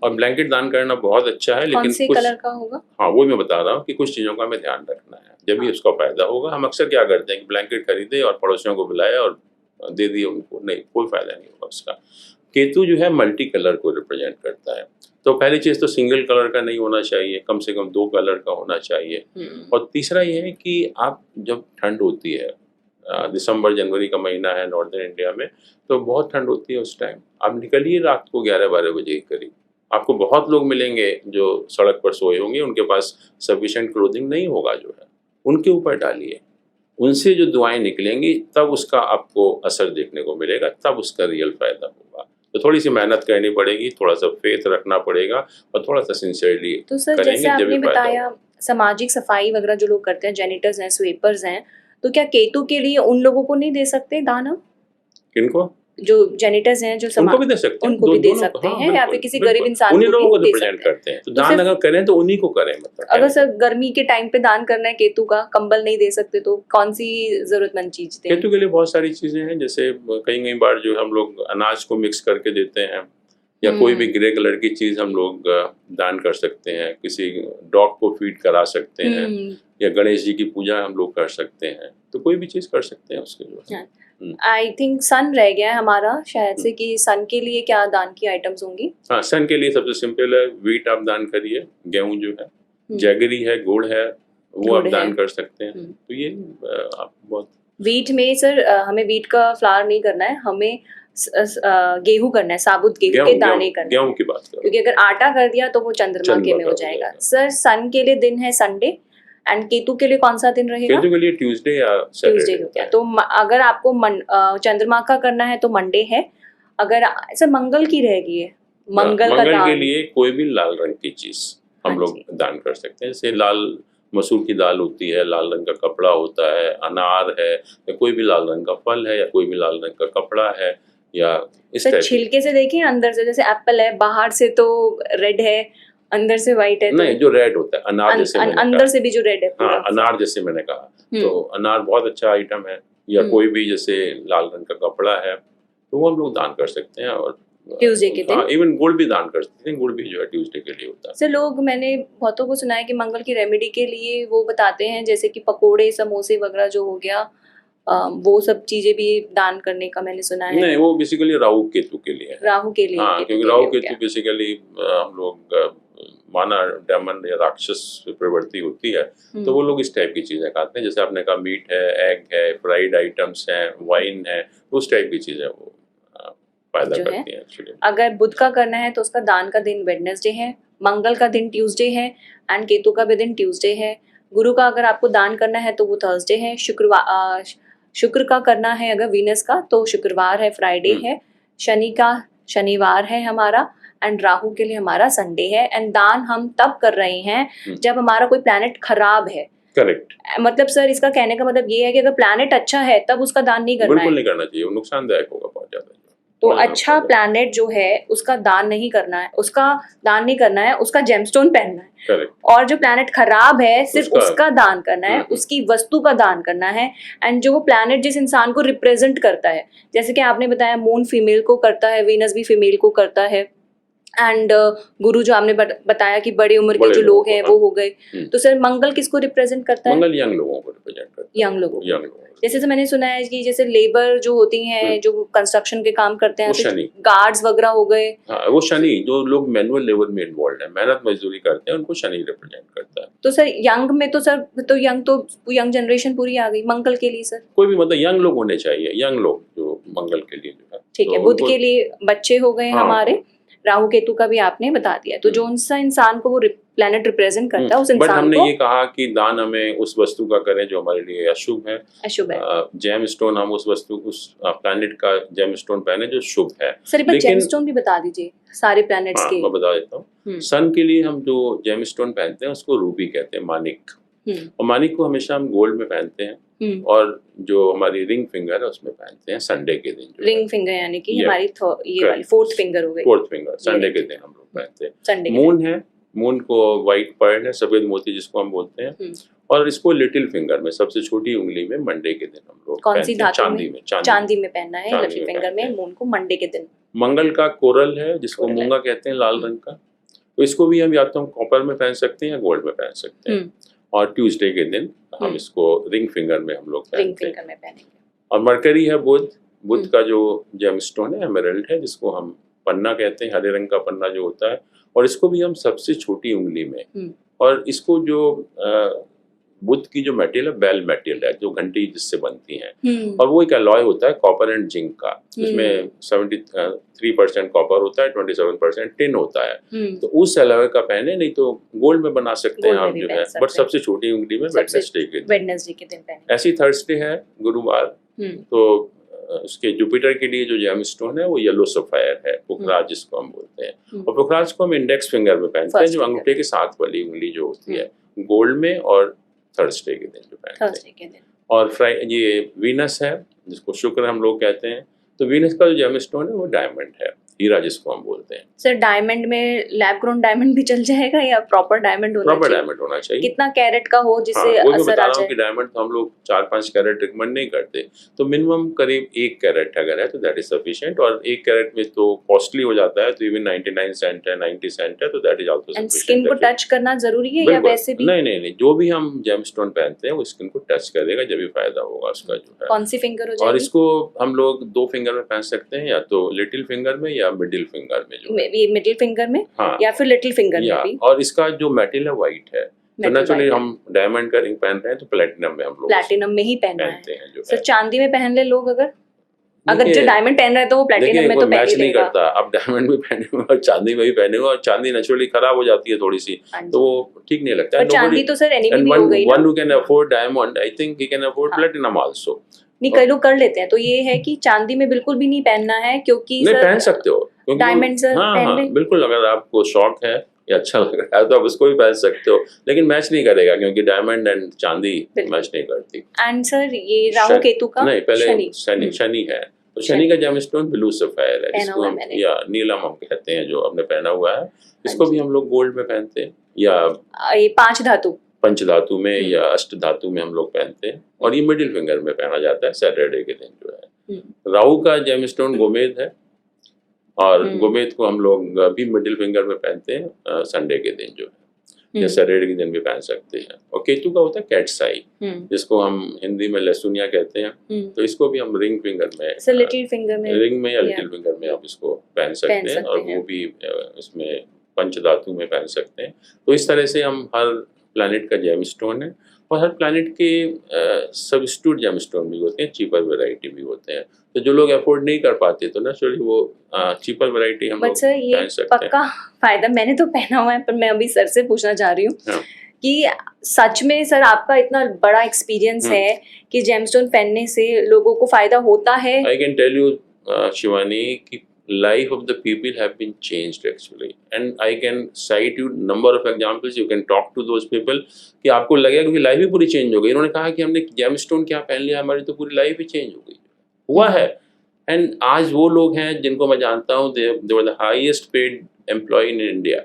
और ब्लैंकेट दान करना बहुत अच्छा है, कौन लेकिन से कुछ, कलर का होगा? हाँ वो मैं बता रहा हूँ कि कुछ चीज़ों का हमें ध्यान रखना है जब भी उसका फायदा होगा। हम अक्सर क्या करते हैं कि ब्लैंकेट खरीदे और पड़ोसियों को बुलाया और दे दिए उनको, नहीं, कोई फायदा नहीं होगा उसका। केतु जो है मल्टी कलर को रिप्रेजेंट करता है, तो पहली चीज़ तो सिंगल कलर का नहीं होना चाहिए, कम से कम 2 कलर का होना चाहिए। और तीसरा ये है कि आप जब ठंड होती है, दिसंबर जनवरी का महीना है नॉर्दर्न इंडिया में, तो बहुत ठंड होती है उस टाइम, आप निकलिए रात को 11-12 बजे के करीब, आपको बहुत लोग मिलेंगे जो सड़क पर सोए होंगे, उनके पास सफिशिएंट क्लोथिंग नहीं होगा, जो है उनके ऊपर डालिए, उनसे जो दुआएं निकलेंगी तब उसका आपको असर देखने को मिलेगा, तब उसका रियल फायदा होगा। तो थोड़ी सी मेहनत करनी पड़ेगी, थोड़ा सा फेथ रखना पड़ेगा और थोड़ा सा सिंसियरली तो सर करेंगे जैसे जब आपने भी फायदा बताया होगा। सामाजिक सफाई वगैरह जो लोग करते हैं, जेनिटर्स हैं, स्वीपर्स हैं, तो क्या केतु के लिए उन लोगों को नहीं दे सकते दान हम? किनको? जो जेनिटर्स हैं, जो उनको भी दे सकते हैं, उनको भी दे दोनों को, सकते हाँ हैं, या फिर बिल्कुल किसी गरीब बिल्कुल, इंसान उन्हीं को लोगों को भी दे रिप्रेजेंट सकते हैं। करते हैं, तो तो दान सिर्फ अगर करें तो उन्हीं को करें, मतलब अगर सर गर्मी के टाइम पे दान करना है केतु का, कंबल नहीं दे सकते, तो कौन सी जरूरतमंद चीज दें? केतु के लिए बहुत सारी चीजें हैं, जैसे कई बार जो हम लोग अनाज को मिक्स करके देते हैं, या कोई भी ग्रे कलर की चीज हम लोग दान कर सकते हैं, किसी डॉग को फीड करा सकते हैं, या गणेश जी की पूजा हम लोग कर सकते हैं, तो कोई भी चीज कर सकते हैं उसके लिए। आई थिंक सन रह गया है हमारा शायद से, कि सन के लिए क्या दान की आइटम्स होंगी? हाँ, सन के लिए सबसे सिंपल है, व्हीट आप दान करिए, गेहूं जो है, जैगरी है, गुड़ है, वो आप दान कर सकते हैं। तो ये आप बहुत, वीट में सर हमें वीट का फ्लावर नहीं करना है, हमें गेहूं करना है, साबुत गेहूं के दाने करना है, गेहूं की बात करो, क्योंकि अगर आटा कर दिया तो वो चंद्रमा के में हो जाएगा। सर सन के लिए दिन है संडे, एंड केतु के लिए कौन सा दिन रहेगा? केतु के लिए ट्यूसडे या ट्यूसडे हो गया। तो अगर आपको चंद्रमा का करना है तो मंडे है। अगर सर मंगल की रहेगी है, मंगल का दान के लिए कोई भी लाल रंग की चीज हम लोग दान कर सकते हैं, जैसे लाल मसूर की दाल होती है, लाल रंग का कपड़ा होता है, अनार है, या कोई भी लाल रंग का फल है, या कोई भी लाल रंग का कपड़ा है, या इस टाइप। छिलके से देखें अंदर से, जैसे एप्पल है, बाहर से तो रेड है, अंदर से व्हाइट है, नहीं, जो रेड होता है अनार जैसे मैंने अंदर कहा, से भी जो रेड है पूरा। हाँ, अनार जैसे मैंने कहा, तो अनार बहुत अच्छा आइटम है, या कोई भी जैसे लाल रंग का कपड़ा है, तो वो हम लोग दान कर सकते हैं। और ट्यूसडे के दिन इवन गुड़ भी दान कर सकते हैं, गुड़ भी जो है ट्यूसडे के लिए होता है। सर लोग, मैंने बहुतों को सुना है कि मंगल की रेमेडी के लिए वो बताते हैं, जैसे कि पकोड़े, समोसे वगैरह जो हो गया, वो सब चीजें भी दान करने का मैंने सुना है। नहीं, वो बेसिकली राहु केतु के लिए है। राहु के लिए, हाँ, क्योंकि राहु केतु बेसिकली हम लोग माना डेमन या राक्षस प्रवृत्ति होती है, तो वो लोग इस टाइप की चीजें खाते हैं, जैसे आपने कहा मीट है, एग है, फ्राइड आइटम्स हैं, वाइन है, उस टाइप की चीजें वो पैदा करती हैं एक्चुअली। अगर बुध का करना है तो उसका दान का दिन वेडनेसडे है, मंगल का दिन ट्यूसडे है, एंड केतु का भी दिन ट्यूसडे है। गुरु का अगर आपको दान करना है तो वो थर्सडे है। शुक्र का करना है अगर वीनस का, तो शुक्रवार है, फ्राइडे है। शनि का शनिवार है हमारा, एंड राहु के लिए हमारा संडे है। एंड दान हम तब कर रहे हैं जब हमारा कोई प्लैनेट खराब है। करेक्ट। मतलब सर इसका कहने का मतलब ये है कि अगर प्लैनेट अच्छा है तब उसका दान नहीं करना है। बिल्कुल नहीं करना चाहिए, वो नुकसानदायक होगा बहुत ज्यादा। तो अच्छा प्लैनेट जो है उसका दान नहीं करना है, उसका जेमस्टोन पहनना है। करेक्ट। और जो प्लैनेट खराब है सिर्फ उसका दान करना है, उसकी वस्तु का दान करना है। एंड जो वो प्लैनेट जिस इंसान को रिप्रेजेंट करता है, जैसे कि आपने बताया मून फीमेल को करता है, वीनस भी फीमेल को करता है, एंड गुरु जो आपने बताया कि बड़े उम्र के जो लोग हैं वो हो गए। तो सर मंगल किसको रिप्रेजेंट करता है? मंगल यंग लोगों को रिप्रेजेंट करता है। यंग लोगों। जैसे तो मैंने सुना है कि जैसे लेबर जो होती हैं, जो कंस्ट्रक्शन के काम करते हैं, तो गार्ड्स वगैरह हो गए। हाँ, वो शनि, जो लोग मैनुअल लेबर में इन्वॉल्व है, मेहनत मजदूरी करते हैं, उनको शनि रिप्रेजेंट करता है। तो सर यंग में तो यंग जनरेशन पूरी आ गई मंगल के लिए सर। कोई भी मतलब यंग लोग होने चाहिए, यंग लोग जो मंगल के लिए जो है। ठीक है, बुध के लिए बच्चे हो गए हमारे, राहु केतु का भी आपने बता दिया, तो जो सा इंसान को वो प्लैनेट रिप्रेजेंट करता है उस बट इंसान हमने को ये कहा कि दान हमें उस वस्तु का करें जो हमारे लिए अशुभ है। अशुभ है। जेम स्टोन हम उस प्लैनेट का जेम स्टोन पहने जो शुभ है। सर एक बार जेम स्टोन भी बता दीजिए सारे प्लैनेट्स हाँ, के। मैं बता देता हूँ। सन के लिए हम जो जेम स्टोन पहनते हैं उसको रूबी कहते हैं, मानिक। और मानिक को हमेशा हम गोल्ड में पहनते हैं, और जो हमारी रिंग फिंगर है उसमें पहनते हैं संडे के दिन। रिंग फिंगर यानी कि हमारी ये वाली फोर्थ फिंगर हो गई। फोर्थ फिंगर संडे के दिन हम लोग पहनते हैं। मून है, मून को व्हाइट पर्ल है, सफेद मोती जिसको हम बोलते हैं, और इसको लिटिल फिंगर में सबसे छोटी उंगली में मंडे के दिन हम लोग कौन सी धातु चांदी में चांदी में पहनना है लिटिल फिंगर में, मून को मंडे के दिन। मंगल का कोरल है जिसको मूंगा कहते हैं, लाल रंग का, तो इसको भी हम या तो हम कॉपर में पहन सकते हैं या गोल्ड में पहन सकते हैं। और ट्यूसडे के दिन हम इसको रिंग फिंगर में हम लोग पहनते हैं। और मरकरी है बुध का जो जेमस्टोन है एमराल्ड है, जिसको हम पन्ना कहते हैं, हरे रंग का पन्ना जो होता है, और इसको भी हम सबसे छोटी उंगली में, और इसको जो बुध की जो मेटेरियल है बेल मेटेरियल है, जो घंटी जिससे बनती है, और वो एक अलॉय होता है कॉपर एंड जिंक का, उसमें 73% कॉपर होता है, 27% टिन होता है। तो उस अलॉय का पहने, नहीं तो गोल्ड में बना सकते हैं आप जो है, बट सबसे छोटी उंगली में वेडनेसडे के दिन पहने। ऐसी थर्सडे है गुरुवार, तो उसके जुपिटर के लिए जो जेमस्टोन है वो येलो सफायर है, पुखराज जिसको हम बोलते हैं। और पुखराज को हम इंडेक्स फिंगर में पहनते हैं, जो अंगूठे के साथ वाली उंगली जो होती है, गोल्ड में, और थर्सडे के दिन जो पहनते हैं। और ये वीनस है जिसको शुक्र हम लोग कहते हैं, तो वीनस का जो जेमस्टोन है वो डायमंड है, हीरा जिसको हम बोलते हैं। सर डायमंड में लैब ग्रोन डायमंड भी चल जाएगा या प्रॉपर डायमंड होना चाहिए? कितना कैरेट का हो जिससे वो मैं असर बता आ रहा हूँ जाए? कि डायमंड तो हम लोग 4-5 कैरेट रिकमेंड नहीं करते, तो मिनिमम करीब 1 कैरेट अगर है तो दैट इज सफिशिएंट, और 1 कैरेट में तो कॉस्टली हो जाता है, तो इवन 99 सेंट है, 90 सेंट है, तो that is also sufficient. Skin को टच करना जरूरी है या वैसे भी? नहीं, जो भी हम जेमस्टोन पहनते हैं वो स्किन को टच करेगा, जब भी फायदा होगा उसका जो है। कौन सी फिंगर हो जाएगी? और इसको हम लोग 2 फिंगर में पहन सकते हैं, या तो लिटिल फिंगर में या मिडिल फिंगर में, जो ये मिडिल फिंगर में, हाँ, या फिर लिटिल फिंगर में भी। और इसका जो मेटेरियल है व्हाइट है, तो नेचुरली हम डायमंड का रिंग पहन रहे हैं तो प्लैटिनम में हम लोग प्लैटिनम में ही पहनते हैं जो सर चांदी में पहन ले लोग, अगर जो डायमंड पहन रहे हैं तो वो प्लैटिनम में तो मैच नहीं करता। अब डायमंड भी पहने और चांदी में भी पहने, और चांदी नेचुरली खराब हो जाती है थोड़ी सी, तो वो ठीक नहीं लगता है। चांदी तो सर एनिमी भी हो गई ना। One who can afford diamond, I think he can afford platinum also. नहीं, कई लोग कर लेते हैं, तो ये है कि चांदी में बिल्कुल भी नहीं पहनना है, क्योंकि नहीं पहन सकते हो डायमंड सर हाँ, बिल्कुल, अगर आपको शौक है या अच्छा लग रहा है तो आप उसको भी पहन सकते हो, लेकिन मैच नहीं करेगा, क्योंकि डायमंड एंड चांदी मैच नहीं करती। एंड सर ये राहु केतु का नहीं, पहले शनि है, तो शनि का जेमस्टोन ब्लू सफायर है, जिसको हम या नीलम हम कहते हैं, जो हमने पहना हुआ है, इसको भी हम लोग गोल्ड में पहनते हैं, या ये 5 धातु पंच धातु में या अष्ट धातु में हम लोग पहनते हैं, और ये मिडिल फिंगर में पहना जाता है सैटरडे के दिन जो है। राहु का जेमस्टोन गोमेद है, और गोमेद को हम लोग भी मिडिल फिंगर में पहनते हैं संडे के दिन जो है, या सैटरडे के दिन भी पहन सकते हैं। और केतु का होता है कैट्स आई, जिसको हम हिंदी में लहसुनिया कहते हैं, तो इसको भी हम रिंग फिंगर में, लिटिल फिंगर में, रिंग में या लिटिल फिंगर में आप इसको पहन सकते हैं, और वो भी इसमें पंच धातु में पहन सकते हैं। तो इस तरह से हम हर प्लैनेट का जेमस्टोन है, और हर प्लैनेट के सब्स्टिट्यूट जेमस्टोन भी होते हैं, चीपर वैरायटी भी होते हैं। तो जो लोग अफोर्ड नहीं कर पाते तो नेचुरली वो चीपर वैरायटी हम लोग पहन सकते हैं। पक्का फायदा, मैंने तो पहना हुआ है, पर मैं अभी सर से पूछना चाह रही हूँ कि सच में सर आपका इतना बड़ा एक्सपीरियंस है कि जेमस्टोन पहनने से लोगों को फायदा होता है। I can tell you Shivani कि life of the people have been changed actually, and I can cite you number of examples, you can talk to those people कि आपको लगेगा कि लाइफ ही पूरी चेंज हो गई। इन्होंने कहा कि हमने जेमस्टोन क्या पहन लिया, हमारी तो पूरी लाइफ ही चेंज हो गई, हुआ है। एंड आज वो लोग हैं जिनको मैं जानता हूँ, they were the highest paid employ in India,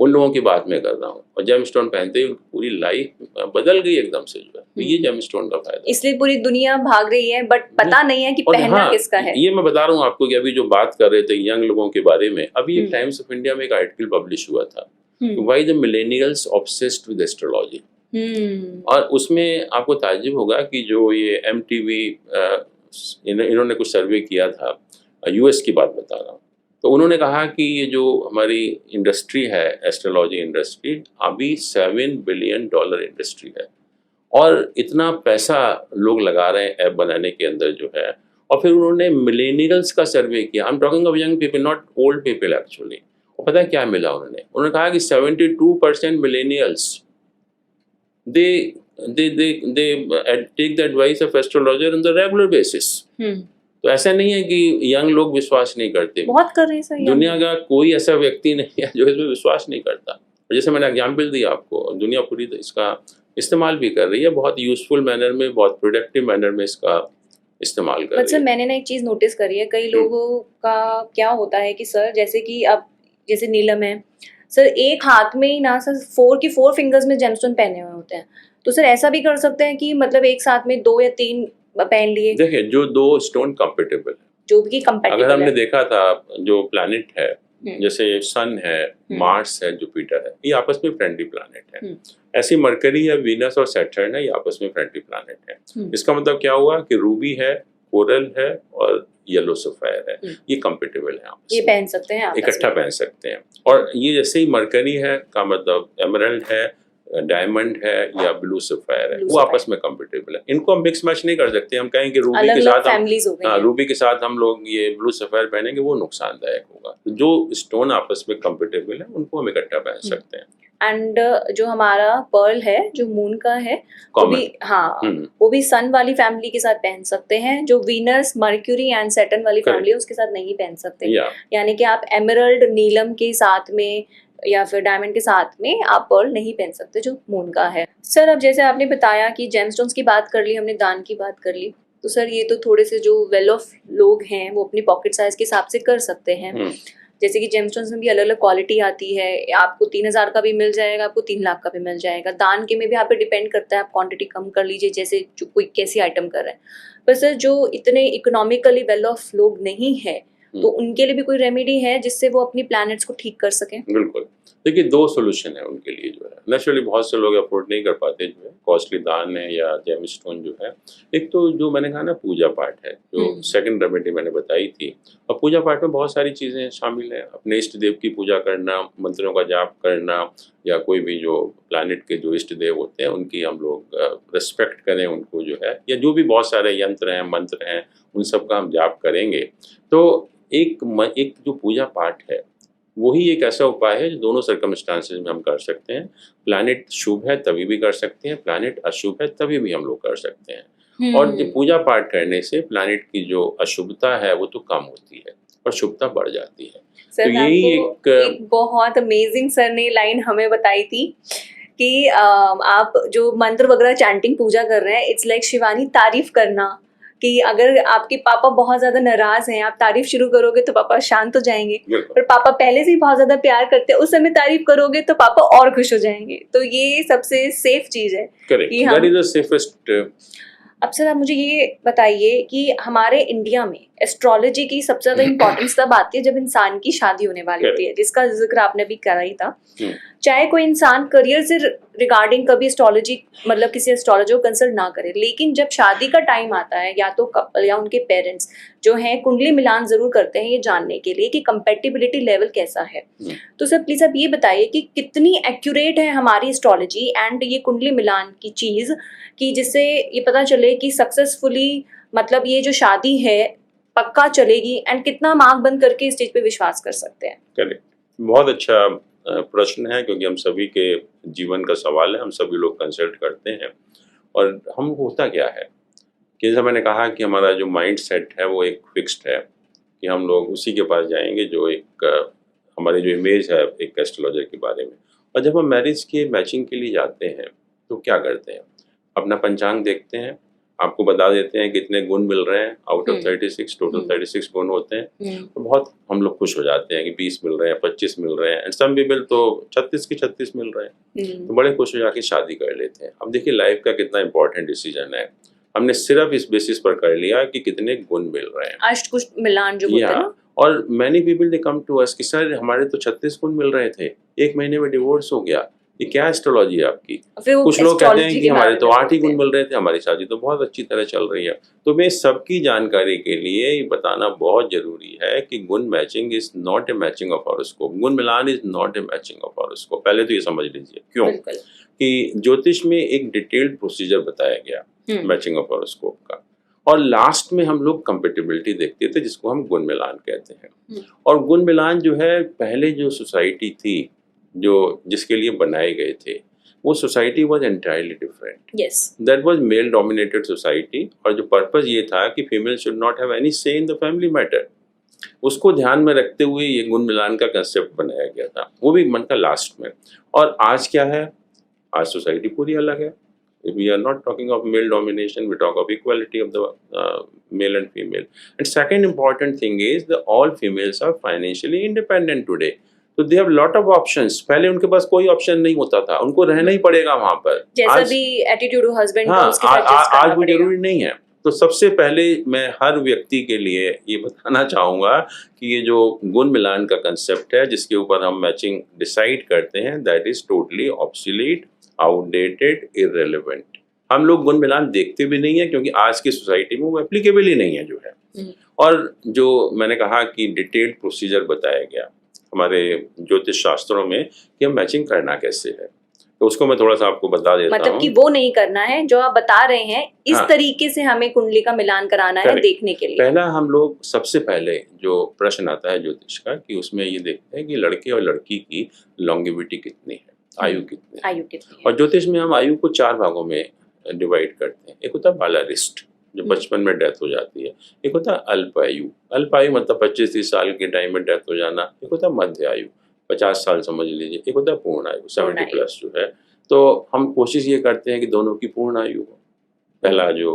उन लोगों की बात मैं कर रहा हूँ, और जेमस्टोन पहनते ही पूरी लाइफ बदल गई एकदम से जो है। तो ये जेमस्टोन का फायदा, इसलिए पूरी दुनिया भाग रही है, बट पता नहीं है कि पहनना किसका है। ये मैं बता रहा हूँ आपको कि अभी जो बात कर रहे थे यंग लोगों के बारे में, अभी एक टाइम्स ऑफ इंडिया में एक आर्टिकल पब्लिश हुआ था, why the millennials obsessed with astrology, और उसमें आपको ताज्जुब होगा कि जो ये MTV इन्होंने कुछ सर्वे किया था, US की बात बता रहा हूँ, तो उन्होंने कहा कि ये जो हमारी इंडस्ट्री है, एस्ट्रोलॉजी इंडस्ट्री, अभी $7 बिलियन इंडस्ट्री है, और इतना पैसा लोग लगा रहे हैं ऐप बनाने के अंदर जो है, और फिर उन्होंने मिलेनियल्स का सर्वे किया। I am talking of young people, not old people actually. और पता है क्या मिला उन्होंने कहा कि 72% millennials they take the advice of astrologer on the regular basis। तो ऐसा नहीं है कि यंग लोग विश्वास नहीं करते, बहुत कर रहे हैं सर। दुनिया का कोई ऐसा व्यक्ति नहीं है जो इसमें विश्वास नहीं करता। और जैसे मैंने एग्जाम्पल दिया आपको, दुनिया पूरी इसका इस्तेमाल भी कर रही है, बहुत यूजफुल मैनर में, बहुत प्रोडक्टिव मैनर में इसका इस्तेमाल कर रही है। मैंने ना एक चीज नोटिस करी है, कई लोगों का क्या होता है कि सर जैसे कि अब जैसे नीलम है सर, एक हाथ में ही ना सर 4 फिंगर्स में जेमस्टोन पहने हुए होते हैं, तो सर ऐसा भी कर सकते हैं कि मतलब एक साथ में 2 या 3 पहन लिए। देखिए, जो 2 स्टोन कंपेटेबल है, जो भी कंपेटेबल अगर हमने है। देखा था जो प्लैनेट है, जैसे सन है, मार्स है, जुपिटर है, ये आपस में फ्रेंडली प्लैनेट है। ऐसी मरकरी है, वीनस और सैटर्न है, ये आपस में फ्रेंडली प्लैनेट है। इसका मतलब क्या हुआ कि रूबी है, कोरल है और येलो सफायर है, ये कंपेटेबल है, ये पहन सकते हैं, इकट्ठा पहन सकते हैं। और ये जैसे ही मरकरी है का मतलब एमरल्ड है, डायमंड है या ब्लू सफायर है, वो आपस में कंपेटेबल है। इनको हम मिक्स मैच नहीं कर सकते। हम कहें कि रूबी के साथ रूबी के साथ हम लोग ये ब्लू सफायर पहनेंगे, वो नुकसानदायक होगा। जो स्टोन आपस में कंपेटेबल है उनको हम इकट्ठा पहन सकते हैं। एंड जो हमारा पर्ल है, जो मून का है, वो भी वो भी सन वाली फैमिली के साथ पहन सकते हैं। जो वीनस, मर्क्यूरी एंड सैटर्न वाली फैमिली है उसके साथ नहीं पहन सकते। यानी कि आप एमरल्ड, नीलम के साथ में या फिर डायमंड के साथ में आप पर्ल नहीं पहन सकते जो मून का है। सर अब जैसे आपने बताया कि जेमस्टोन्स की बात कर ली हमने, दान की बात कर ली, तो सर ये तो थोड़े से जो वेल ऑफ लोग हैं वो अपनी पॉकेट साइज के हिसाब से कर सकते हैं। जैसे कि जेमस्टोन्स में भी अलग अलग क्वालिटी आती है, आपको 3000 का भी मिल जाएगा, आपको 3 लाख का भी मिल जाएगा। दान के में भी यहाँ पे डिपेंड करता है, आप क्वांटिटी कम कर लीजिए, जैसे जो कोई कैसी आइटम कर रहे हैं। पर सर जो इतने इकोनॉमिकली वेल ऑफ लोग नहीं है, तो उनके लिए भी कोई रेमेडी है जिससे वो अपनी प्लैनेट्स को ठीक कर सकें? बिल्कुल, देखिए 2 सोल्यूशन है उनके लिए जो है। नेचुरली बहुत से लोग अफोर्ड नहीं कर पाते जो है कॉस्टली दान है या जेमस्टोन जो है। एक तो जो मैंने कहा ना पूजा पाठ है, जो सेकंड रेमेडी मैंने बताई थी। और पूजा पाठ में बहुत सारी चीज़ें शामिल हैं, अपने इष्ट देव की पूजा करना, मंत्रों का जाप करना, या कोई भी जो प्लैनेट के जो इष्ट देव होते हैं उनकी हम लोग रिस्पेक्ट करें उनको जो है, या जो भी बहुत सारे यंत्र हैं, मंत्र हैं, उन सब का हम जाप करेंगे। तो एक जो पूजा पाठ है वही एक ऐसा उपाय है जो दोनों सर्कमस्टांसेस में हम कर सकते हैं। प्लैनेट शुभ है तभी भी कर सकते हैं, प्लैनेट अशुभ है तभी भी हम लोग कर सकते हैं। और जो पूजा पाठ करने से प्लैनेट की जो अशुभता है वो तो कम होती है और शुभता बढ़ जाती है। सर, तो यही एक बहुत अमेजिंग सर ने लाइन हमें बताई थी कि आप जो मंत्र वगैरह चैंटिंग पूजा कर रहे हैं, इट्स लाइक शिवानी तारीफ करना, कि अगर आपके पापा बहुत ज्यादा नाराज हैं, आप तारीफ शुरू करोगे तो पापा शांत हो जाएंगे, पर पापा पहले से ही बहुत ज्यादा प्यार करते हैं, उस समय तारीफ करोगे तो पापा और खुश हो जाएंगे। तो ये सबसे सेफ चीज है। अब सर आप मुझे ये बताइए कि हमारे इंडिया में एस्ट्रोलॉजी की सबसे ज्यादा इंपॉर्टेंस तब आती है जब इंसान की शादी होने वाली होती है, जिसका जिक्र आपने भी करा ही था। चाहे कोई इंसान करियर से रिगार्डिंग कभी एस्ट्रोलॉजी मतलब किसी एस्ट्रोलॉजर को कंसल्ट ना करे, लेकिन जब शादी का टाइम आता है या तो कपल या उनके पेरेंट्स जो हैं कुंडली मिलान जरूर करते हैं ये जानने के लिए कि कंपैटिबिलिटी लेवल कैसा है। तो सर प्लीज आप ये बताइए कि कितनी एक्यूरेट है हमारी एस्ट्रोलॉजी एंड ये कुंडली मिलान की चीज, कि जिससे ये पता चले कि सक्सेसफुली मतलब ये जो शादी है पक्का चलेगी, एंड कितना हम आंख बंद करके इस चीज पे विश्वास कर सकते हैं? करेक्ट, बहुत अच्छा प्रश्न है, क्योंकि हम सभी के जीवन का सवाल है, हम सभी लोग कंसल्ट करते हैं। और हम होता क्या है कि जैसा मैंने कहा कि हमारा जो माइंड सेट है वो एक फिक्स्ड है, कि हम लोग उसी के पास जाएंगे जो एक हमारी जो इमेज है एक एस्ट्रोलॉजर के बारे में। और जब हम मैरिज के मैचिंग के लिए जाते हैं तो क्या करते हैं, अपना पंचांग देखते हैं, आपको बता देते हैं कितने गुण मिल रहे हैं आउट ऑफ 36, टोटल 36 गुण होते हैं। तो बहुत हम लोग खुश हो जाते हैं कि 20 मिल रहे हैं, 25 मिल रहे हैं, एंड सम पीपल तो 36 के 36 मिल रहे हैं। तो बड़े खुश हो जाके शादी कर लेते हैं। अब देखिए लाइफ का कितना इंपॉर्टेंट डिसीजन है, हमने सिर्फ इस बेसिस पर कर लिया कि कितने गुण मिल रहे हैं, अष्टकुश मिलान जो होता है ना। और many people they come to us कि सर हमारे तो 36 गुण मिल रहे थे, 1 महीने में डिवोर्स हो गया, ये क्या एस्ट्रोलॉजी है आपकी? कुछ लोग कहते हैं कि हमारे तो 8 ही गुण मिल रहे थे, हमारी शादी तो बहुत अच्छी तरह चल रही है। तो मैं सबकी जानकारी के लिए ये बताना बहुत जरूरी है कि gun matching is not a matching of horoscope, gun milan is not a matching of horoscope. पहले तो ये समझ लीजिए क्यों कि ज्योतिष में एक डिटेल्ड प्रोसीजर बताया गया मैचिंग ऑफ हॉरोस्कोप का, और लास्ट में हम लोग कंपेटिबिलिटी देखते थे, जिसको हम गुण मिलान कहते हैं। और गुण मिलान जो है, पहले जो सोसाइटी थी, जो जिसके लिए बनाए गए थे, वो society was entirely different. Yes, that was male dominated society, और जो पर्पस ये था कि female should not have any से इन द फैमिली मैटर, उसको ध्यान में रखते हुए ये गुण मिलान का कंसेप्ट बनाया गया था, वो भी मन का लास्ट में। और आज क्या है, आज सोसाइटी पूरी अलग है। We are not talking of male domination, we talk of equality of the male and female. And second important thing is that all females are financially independent today. So they have lot of options. पहले उनके पास कोई option नहीं होता था, उनको रहना ही पड़ेगा वहाँ पर। जैसा भी एटीट्यूड हो हस्बैंड का, हाँ, उसके साथ adjust करना आज वो पड़ेगा। जरूरी नहीं है। तो सबसे पहले मैं हर व्यक्ति के लिए ये बताना चाहूँगा कि ये जो गुण मिलान का कंसेप्ट है, जिसके ऊपर हम मैचिंग डिसाइड करते हैं, that is totally obsolete, outdated, irrelevant. हम लोग गुण मिलान देखते भी नहीं है, क्योंकि आज की सोसाइटी में वो एप्लीकेबल ही नहीं है जो है। और जो मैंने कहा कि डिटेल्ड प्रोसीजर बताया गया हमारे ज्योतिष शास्त्रों में कि हम मैचिंग करना कैसे है, तो उसको मैं थोड़ा सा आपको बता देता हूँ। मतलब कि वो नहीं करना है जो आप बता रहे हैं, इस हाँ, तरीके से हमें कुंडली का मिलान कराना है Correct. देखने के लिए। पहला हम लोग सबसे पहले जो प्रश्न आता है ज्योतिष का, कि उसमें ये देखते हैं कि लड़के और लड़की की लॉन्गेविटी कितनी है, आयु कितनी है। आयु कितनी है? और ज्योतिष में हम आयु को 4 भागों में डिवाइड करते हैं। एक होता है बालारिस्ट, जो बचपन में डेथ हो जाती है। एक होता है अल्पायु, अल्पायु मतलब 25-30 साल के टाइम में डेथ हो जाना। एक होता है मध्य आयु, 50 साल समझ लीजिए। एक होता है पूर्ण आयु, 70 प्लस जो है। तो हम कोशिश ये करते हैं कि दोनों की पूर्ण आयु हो, पहला जो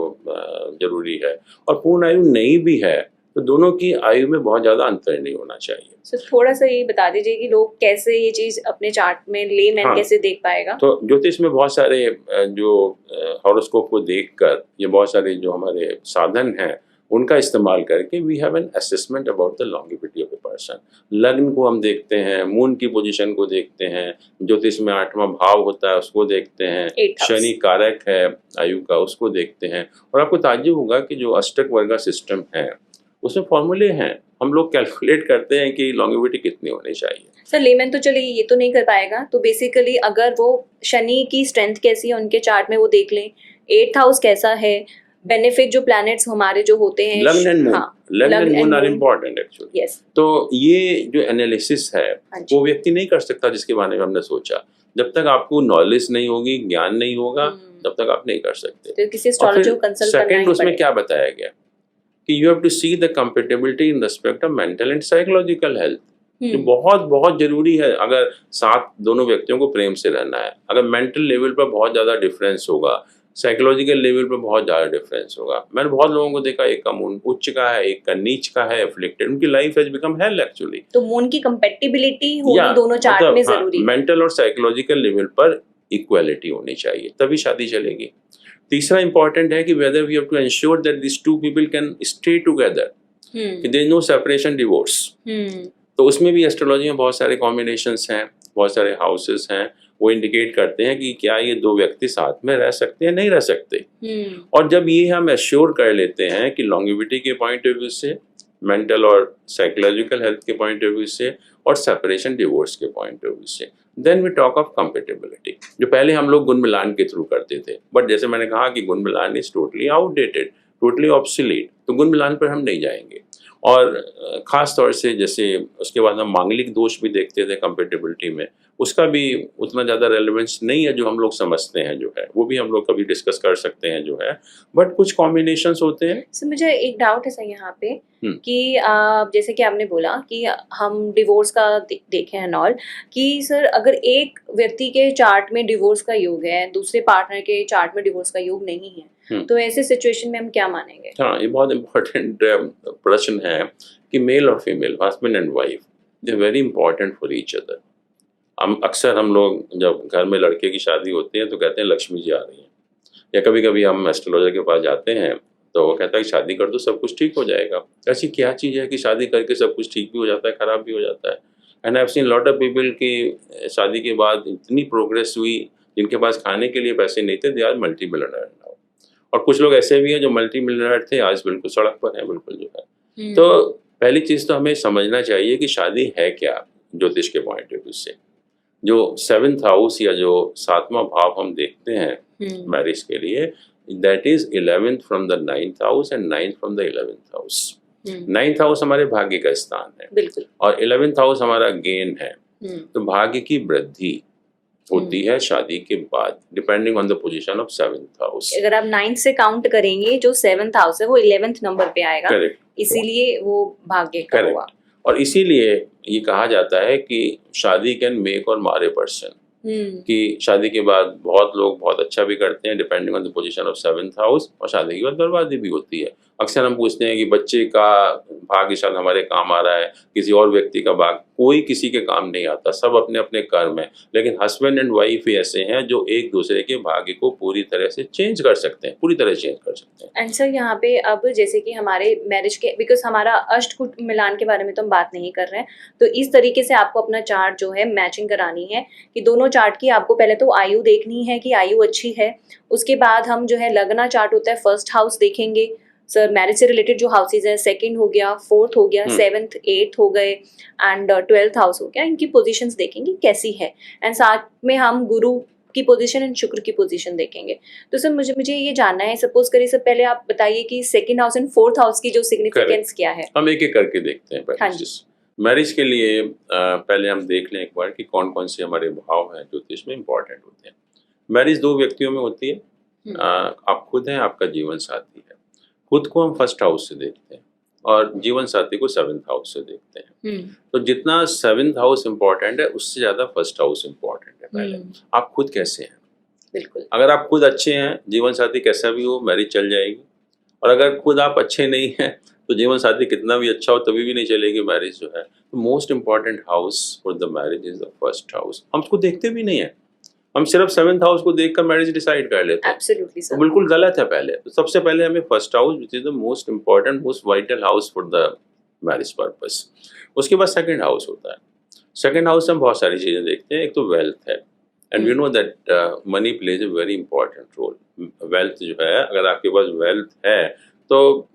जरूरी है। और पूर्ण आयु नहीं भी है तो दोनों की आयु में बहुत ज़्यादा अंतर नहीं होना चाहिए। So, थोड़ा सा ये बता दीजिए कि लोग कैसे ये चीज अपने चार्ट में लेमैन हाँ, कैसे देख पाएगा? तो ज्योतिष में बहुत सारे जो हॉरोस्कोप को देखकर, ये बहुत सारे जो हमारे साधन हैं उनका इस्तेमाल करके we have an assessment about the longevity of a person. लग्न को हम देखते हैं, मून की पोजीशन को देखते हैं, ज्योतिष में 8वां भाव होता है उसको देखते हैं, 8th house। शनि कारक है आयु का, उसको देखते हैं। और आपको ताज्जुब होगा कि जो अष्टक वर्गा सिस्टम है उसमें फॉर्मूले हैं, हम लोग कैलकुलेट करते हैं कि लॉन्गेविटी कितनी होनी चाहिए। सर लेमैन तो चलिए ये तो नहीं कर पाएगा, तो बेसिकली अगर वो शनि की स्ट्रेंथ कैसी है उनके चार्ट में वो देख लें, 8th हाउस कैसा है, बेनिफिट जो प्लैनेट्स हमारे जो होते हैं, लग्न एंड मून, हाँ, लग्न and moon are moon। Important actually. Yes, तो ये जो एनालिसिस है हाँ जी। वो व्यक्ति नहीं कर सकता जिसके बारे में हमने सोचा। जब तक आपको नॉलेज नहीं होगी, ज्ञान नहीं होगा, तब तक आप नहीं कर सकते। तो किसी एस्ट्रोलॉजर को कंसल्ट करना ही सेकंड उसमें पड़ेगा। क्या बताया गया कि you have to see the compatibility in respect of mental and psychological health, जो बहुत बहुत जरूरी है। अगर साथ दोनों व्यक्तियों को प्रेम से रहना है, अगर मेंटल लेवल पर बहुत ज्यादा डिफरेंस होगा, साइकोलॉजिकल लेवल पर बहुत ज्यादा डिफरेंस होगा। मैंने बहुत लोगों को देखा, एक का मून उच्च का है, एक का नीच का है, एफ्लिक्टेड, उनकी life has become hello actually. तो मून की कंपेटिबिलिटी होनी दोनों चार्ट में जरूरी है। मेंटल और साइकोलॉजिकल लेवल पर इक्वालिटी होनी चाहिए, तभी शादी चलेगी। तीसरा इंपॉर्टेंट है कि whether we have to ensure that this two people can stay together, कि there is no separation, divorce. तो उसमें भी एस्ट्रोलॉजी में बहुत सारे कॉम्बिनेशंस हैं, बहुत सारे हाउसेस हैं, वो इंडिकेट करते हैं कि क्या ये दो व्यक्ति साथ में रह सकते हैं, नहीं रह सकते। और जब ये हम एश्योर कर लेते हैं कि लॉन्गेविटी के पॉइंट ऑफ व्यू से, मेंटल और साइकोलॉजिकल हेल्थ के पॉइंट ऑफ व्यू से, और सेपरेशन डिवोर्स के पॉइंट ऑफ व्यू से, then we talk of compatibility, जो पहले हम लोग गुण मिलान के थ्रू करते थे। बट जैसे मैंने कहा कि gun milan is totally outdated, totally obsolete, तो गुण मिलान पर हम नहीं जाएंगे। और ख़ास तौर से जैसे उसके बाद हम मांगलिक दोष भी देखते थे कंपेटेबिलिटी में, उसका भी उतना ज़्यादा रेलेवेंस नहीं है जो हम लोग समझते हैं, जो है वो भी हम लोग कभी डिस्कस कर सकते हैं जो है, बट कुछ कॉम्बिनेशंस होते हैं। सर मुझे एक डाउट है सर यहाँ पे कि जैसे कि आपने बोला कि हम डिवोर्स का देखें एंड ऑल, कि सर अगर एक व्यक्ति के चार्ट में डिवोर्स का योग है, दूसरे पार्टनर के चार्ट में डिवोर्स का योग नहीं है, तो ऐसे सिचुएशन में हम क्या मानेंगे? हाँ, ये बहुत इम्पोर्टेंट प्रश्न है कि मेल और female, husband and wife, they very important for each other. हम लोग जब घर में लड़के की शादी होती है तो कहते हैं लक्ष्मी जी आ रही हैं, या कभी कभी हम एस्ट्रोलॉजर के पास जाते हैं तो वो कहता है कि शादी कर दो सब कुछ ठीक हो जाएगा। ऐसी क्या चीज़ है कि शादी करके सब कुछ ठीक भी हो जाता है, ख़राब भी हो जाता है? And I have seen lot of people की शादी के बाद इतनी प्रोग्रेस हुई, जिनके पास खाने के लिए पैसे नहीं थे, they are multi millionaire now. और कुछ लोग ऐसे भी हैं जो मल्टी मिलियनेयर थे, आज बिल्कुल सड़क पर हैं, बिल्कुल जो है। तो पहली चीज़ तो हमें समझना चाहिए कि शादी है क्या ज्योतिष के पॉइंट ऑफ व्यू से। जो 7th हाउस या जो 7वां भाव हम देखते हैं मैरिज के लिए, that is 11th from the 9th house and 9th from the 11th house. 9th house हमारे भाग्य का स्थान है, बिल्कुल, और 11th हाउस हमारा गेन है। हम्म, तो भाग्य की वृद्धि होती है शादी के बाद, depending on the position of 7th house. अगर आप 9th से काउंट करेंगे, जो 7th हाउस है वो 11th नंबर पे आएगा, करेक्ट, इसीलिए वो भाग्य का हुआ। करेक्ट। और इसीलिए ये कहा जाता है कि शादी कैन मेक और मार ए पर्सन, कि शादी के बाद बहुत लोग बहुत अच्छा भी करते हैं depending on the position of 7th house, और शादी के बाद बर्बादी भी होती है। अक्सर हम पूछते हैं कि बच्चे का भाग्य शायद हमारे काम आ रहा है, किसी और व्यक्ति का भाग्य, कोई किसी के काम नहीं आता, सब अपने अपने कर्म है। लेकिन हस्बैंड एंड वाइफ ही ऐसे हैं जो एक दूसरे के भाग्य को पूरी तरह से चेंज कर सकते हैं, पूरी तरह चेंज कर सकते हैं। एंड सर यहाँ पे अब जैसे कि हमारे मैरिज के, बिकॉज हमारा अष्टकूट मिलान के बारे में तो हम बात नहीं कर रहे हैं, तो इस तरीके से आपको अपना चार्ट जो है मैचिंग करानी है कि दोनों चार्ट की आपको पहले तो आयु देखनी है कि आयु अच्छी है। उसके बाद हम जो है लगना चार्ट होता है, फर्स्ट हाउस देखेंगे सर, मैरिज से रिलेटेड जो हाउसेज हैं, सेकंड हो गया, फोर्थ हो गया, 7th 8th हो गए, एंड 12th हाउस हो गया, इनकी पोजीशंस देखेंगे कैसी है। एंड साथ में हम गुरु की पोजीशन एंड शुक्र की पोजीशन देखेंगे। तो सर मुझे ये जानना है, सपोज करिए सर, पहले आप बताइए कि 2nd house and 4th house की जो सिग्निफिकेंस क्या है। हम एक एक करके देखते हैं। हाँ जी। मैरिज के लिए पहले हम देख लें एक बार कि कौन कौन से हमारे भाव हैं ज्योतिष में इंपॉर्टेंट होते हैं। मैरिज दो व्यक्तियों में होती है, आप खुद हैं, आपका जीवन साथी है। खुद को हम फर्स्ट हाउस से देखते हैं और जीवन साथी को 7th हाउस से देखते हैं। तो जितना 7th हाउस इम्पोर्टेंट है, उससे ज्यादा फर्स्ट हाउस इम्पोर्टेंट है। पहले आप खुद कैसे हैं, बिल्कुल, अगर अगर आप खुद अच्छे हैं, जीवन साथी कैसा भी हो मैरिज चल जाएगी। और अगर खुद आप अच्छे नहीं हैं तो जीवन साथी कितना भी अच्छा हो तभी भी नहीं चलेगी मैरिज जो है। तो most important house for the marriage is the first house. हम उसको देखते भी नहीं है, हम सिर्फ 7th हाउस को देखकर मैरिज डिसाइड कर लेते हैं। एब्सोल्युटली तो सर, बिल्कुल गलत है। पहले तो सबसे पहले हमें first house which is the most important, most vital house for the marriage purpose. उसके बाद 2nd हाउस होता है। 2nd हाउस में हम बहुत सारी चीजें देखते हैं। एक तो वेल्थ है, and we know that money plays a very important role. Wealth जो है, अगर आपके पास वेल्थ है तो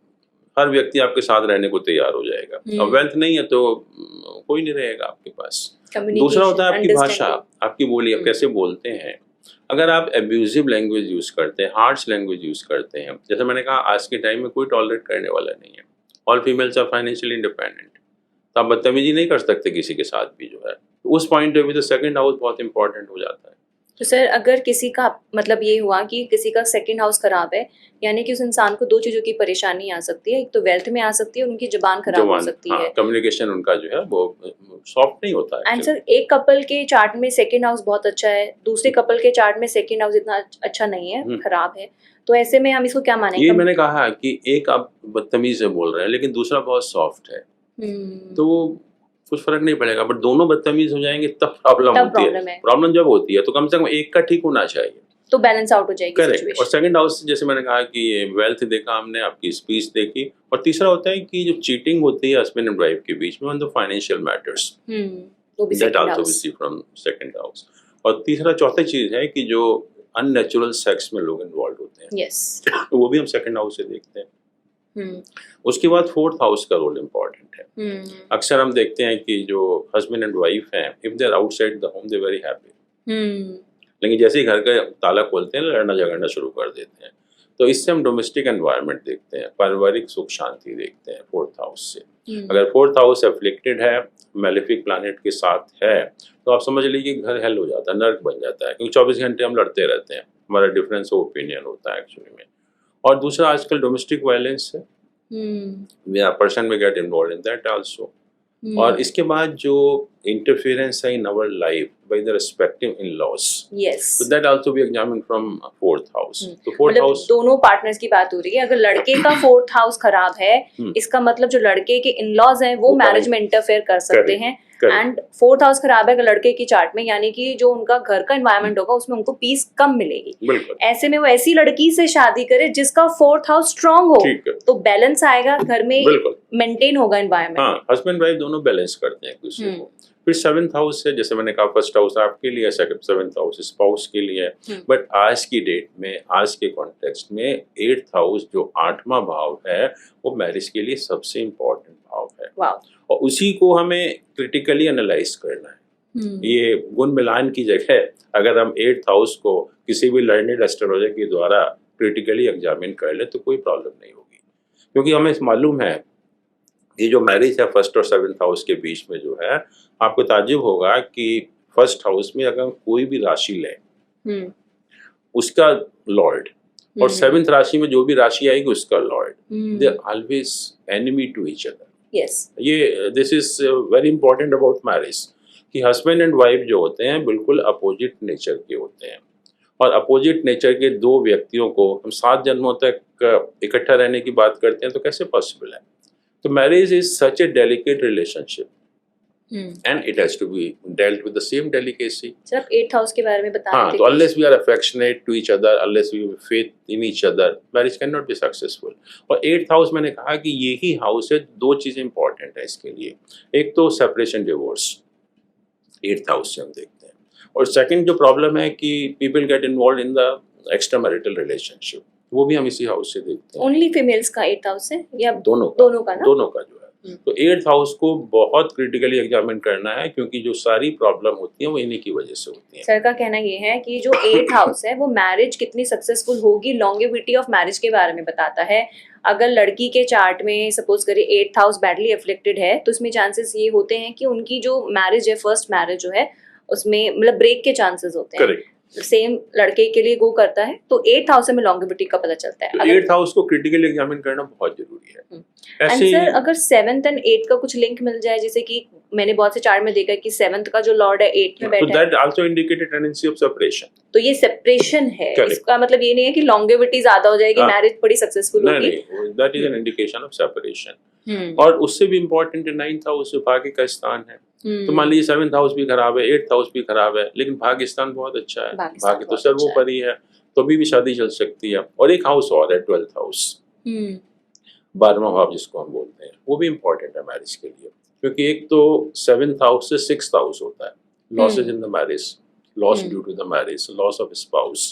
हर व्यक्ति आपके साथ रहने को तैयार हो जाएगा। अब वेल्थ नहीं है तो कोई नहीं रहेगा आपके पास। दूसरा होता है आपकी भाषा, आपकी बोली, आप कैसे बोलते हैं। अगर आप एब्यूजिव लैंग्वेज यूज करते हैं, हार्श लैंग्वेज यूज करते हैं, जैसे मैंने कहा आज के टाइम में कोई टॉलरेट करने वाला नहीं है। All females are financially independent, तो आप बदतमीजी नहीं कर सकते किसी के साथ भी जो है। तो उस पॉइंट ऑफ व्यू तो 2nd हाउस बहुत इंपॉर्टेंट हो जाता है। तो सर अगर किसी का मतलब ये हुआ कि किसी का 2nd हाउस खराब है, यानी कि उस इंसान को दो चीजों की परेशानी आ सकती है, एक तो वेल्थ में आ सकती है, उनकी जुबान खराब हो सकती है, कम्युनिकेशन उनका जो है वो सॉफ्ट नहीं होता है। एंड सर एक कपल के चार्ट में 2nd हाउस बहुत अच्छा है, दूसरे कपल के चार्ट में 2nd हाउस इतना अच्छा नहीं है, खराब है, तो ऐसे में हम इसको क्या मानेंगे? ये मैंने कहा कि एक आप बदतमीज से बोल रहे हैं लेकिन दूसरा बहुत सॉफ्ट है, तो कुछ फर्क नहीं पड़ेगा। बट दोनों बदतमीज हो जाएंगे तब प्रॉब्लम होती है। प्रॉब्लम जब होती है तो कम से कम एक का ठीक होना चाहिए, तो बैलेंस आउट हो जाएगी। करेक्ट। और 2nd हाउस जैसे मैंने कहा कि ये वेल्थ देखा हमने, आपकी स्पीच देखी, और तीसरा होता है कि जो चीटिंग होती है हस्बैंड एंड वाइफ के बीच में on the financial matters, that also we see from 2nd house. और तीसरा चौथा चीज है कि जो अननेचुरल सेक्स में लोग इन्वॉल्व होते हैं, यस, वो भी हम 2nd हाउस से देखते हैं। उसके बाद 4th हाउस का रोल इम्पोर्टेंट है। अक्सर हम देखते हैं कि जो हस्बैंड एंड वाइफ हैं, if they are outside the home they very happy, लेकिन जैसे ही घर का ताला खोलते हैं लड़ना झगड़ना शुरू कर देते हैं। तो इससे हम डोमेस्टिक एनवायरनमेंट देखते हैं, पारिवारिक सुख शांति देखते हैं 4th हाउस से। अगर 4th हाउस एफ्लिक्टेड है, मेलेफिक प्लैनेट के साथ है, तो आप समझ लीजिए घर हेल हो जाता है, नर्क बन जाता है, क्योंकि 24 घंटे हम लड़ते रहते हैं, हमारा डिफरेंस ऑफ ओपिनियन होता है एक्चुअली में। और दूसरा आजकल डोमेस्टिक वायलेंस है, पर्सन में get involve in that also. और इसके बाद जो इंटरफेरेंस है in our life by the respective in-laws, so that also be examined from 4th house. तो 4th हाउस, दोनों पार्टनर्स की बात हो रही है, अगर लड़के का 4th हाउस खराब है, इसका मतलब जो लड़के के इन-लॉज हैं वो मैरिज में इंटरफेयर कर सकते हैं। एंड 4th हाउस खराब है अगर लड़के की चार्ट में, यानी कि जो उनका घर का एनवायरनमेंट होगा उसमें उनको पीस कम मिलेगी। ऐसे में वो ऐसी लड़की से शादी करे जिसका 4th हाउस स्ट्रांग हो, तो बैलेंस आएगा घर में, मेंटेन होगा एनवायरनमेंट। हाँ, हस्बैंड वाइफ दोनों बैलेंस करते हैं एक दूसरे को। फिर 7th हाउस है, जैसे मैंने कहा फर्स्ट हाउस आपके लिए, 7th हाउस स्पाउस के लिए। बट आज की डेट में, आज के कॉन्टेक्स्ट में 8th हाउस जो 8वां भाव है वो मैरिज के लिए सबसे इम्पोर्टेंट भाव है। और उसी को हमें क्रिटिकली एनालाइज करना है। ये गुण मिलान की जगह अगर हम 8th हाउस को किसी भी लर्नेड एस्ट्रोलॉजर के द्वारा क्रिटिकली एग्जामिन कर ले तो कोई प्रॉब्लम नहीं होगी, क्योंकि हमें मालूम है कि जो मैरिज है फर्स्ट और सेवन्थ हाउस के बीच में जो है, आपको ताज्जुब होगा कि फर्स्ट हाउस में अगर कोई भी राशि ले हम्म उसका लॉर्ड, और सेवन्थ राशि में जो भी राशि आएगी उसका lord, they are always enemy to each other. Yes, ये this is very important about marriage कि हस्बैंड एंड वाइफ जो होते हैं बिल्कुल अपोजिट नेचर के होते हैं, और अपोजिट नेचर के दो व्यक्तियों को हम 7 जन्मों तक इकट्ठा रहने की बात करते हैं तो कैसे पॉसिबल है। तो marriage is such a delicate relationship and it has to be dealt with the same delicacy. Sir आप 8th हाउस के बारे में बता रहे हाँ, थे तो unless we are affectionate to each other, unless we faith in each other, marriage can not be successful. और 8th हाउस मैंने कहा कि यही हाउस है, 2 चीजें इंपॉर्टेंट है इसके लिए। एक तो सेपरेशन डिवोर्स 8th हाउस से हम देखते हैं, और सेकंड जो प्रॉब्लम है कि people get involve in the extra marital relationship, वो भी हम इसी हाउस से देखते हैं। ओनली फीमेल्स का 8th हाउस है या दोनों का ना? दोनों का जो है। तो 8th हाउस को बहुत क्रिटिकली एग्जामिन करना है, क्योंकि जो सारी प्रॉब्लम होती है वो इन्हीं की वजह से होती है। सर का कहना ये है कि जो 8th हाउस है वो मैरिज कितनी सक्सेसफुल होगी, लॉन्गेविटी ऑफ मैरिज के बारे में बताता है। अगर लड़की के चार्ट में सपोज करिए 8th हाउस बैडली अफ्लिक्टेड है तो उसमें चांसेस ये होते हैं कि उनकी जो मैरिज है, फर्स्ट मैरिज जो है, उसमें मतलब ब्रेक के चांसेस होते हैं। करेक्ट, सेम लड़के के लिए गो करता है, तो 8th हाउस में लॉन्गेविटी का पता चलता है। तो 8th हाउस को क्रिटिकली एग्जामिन करना बहुत जरूरी है। एंड ऐसे सर अगर 7th एंड 8th का कुछ लिंक मिल जाए, जैसे कि मैंने बहुत से चार्ट में देखा कि 7th का जो लॉर्ड है 8th में तो बैठा है, that also indicated tendency of separation. तो ये सेपरेशन है। Correct. इसका मतलब ये नहीं है कि लॉन्गेविटी ज्यादा हो जाएगी, हाँ। मैरिज बड़ी सक्सेसफुल होगी। नहीं, that is an indication of separation. और उससे भी इम्पोर्टेंट 9th हाउस भाग्य का स्थान है। तो मान लीजिए 7th हाउस भी खराब है, 8th हाउस भी खराब है, लेकिन भाग्यस्थान बहुत अच्छा है, भाग्य तो सर्वोपरि है, तो अभी भी शादी चल सकती है। और एक हाउस और है 12th हाउस, 12वां भाव जिसको हम बोलते हैं, वो भी इम्पोर्टेंट है मैरिज के लिए, क्योंकि एक तो 7th हाउस से 6th हाउस होता है, losses in the marriage, loss due to the marriage, loss of spouse,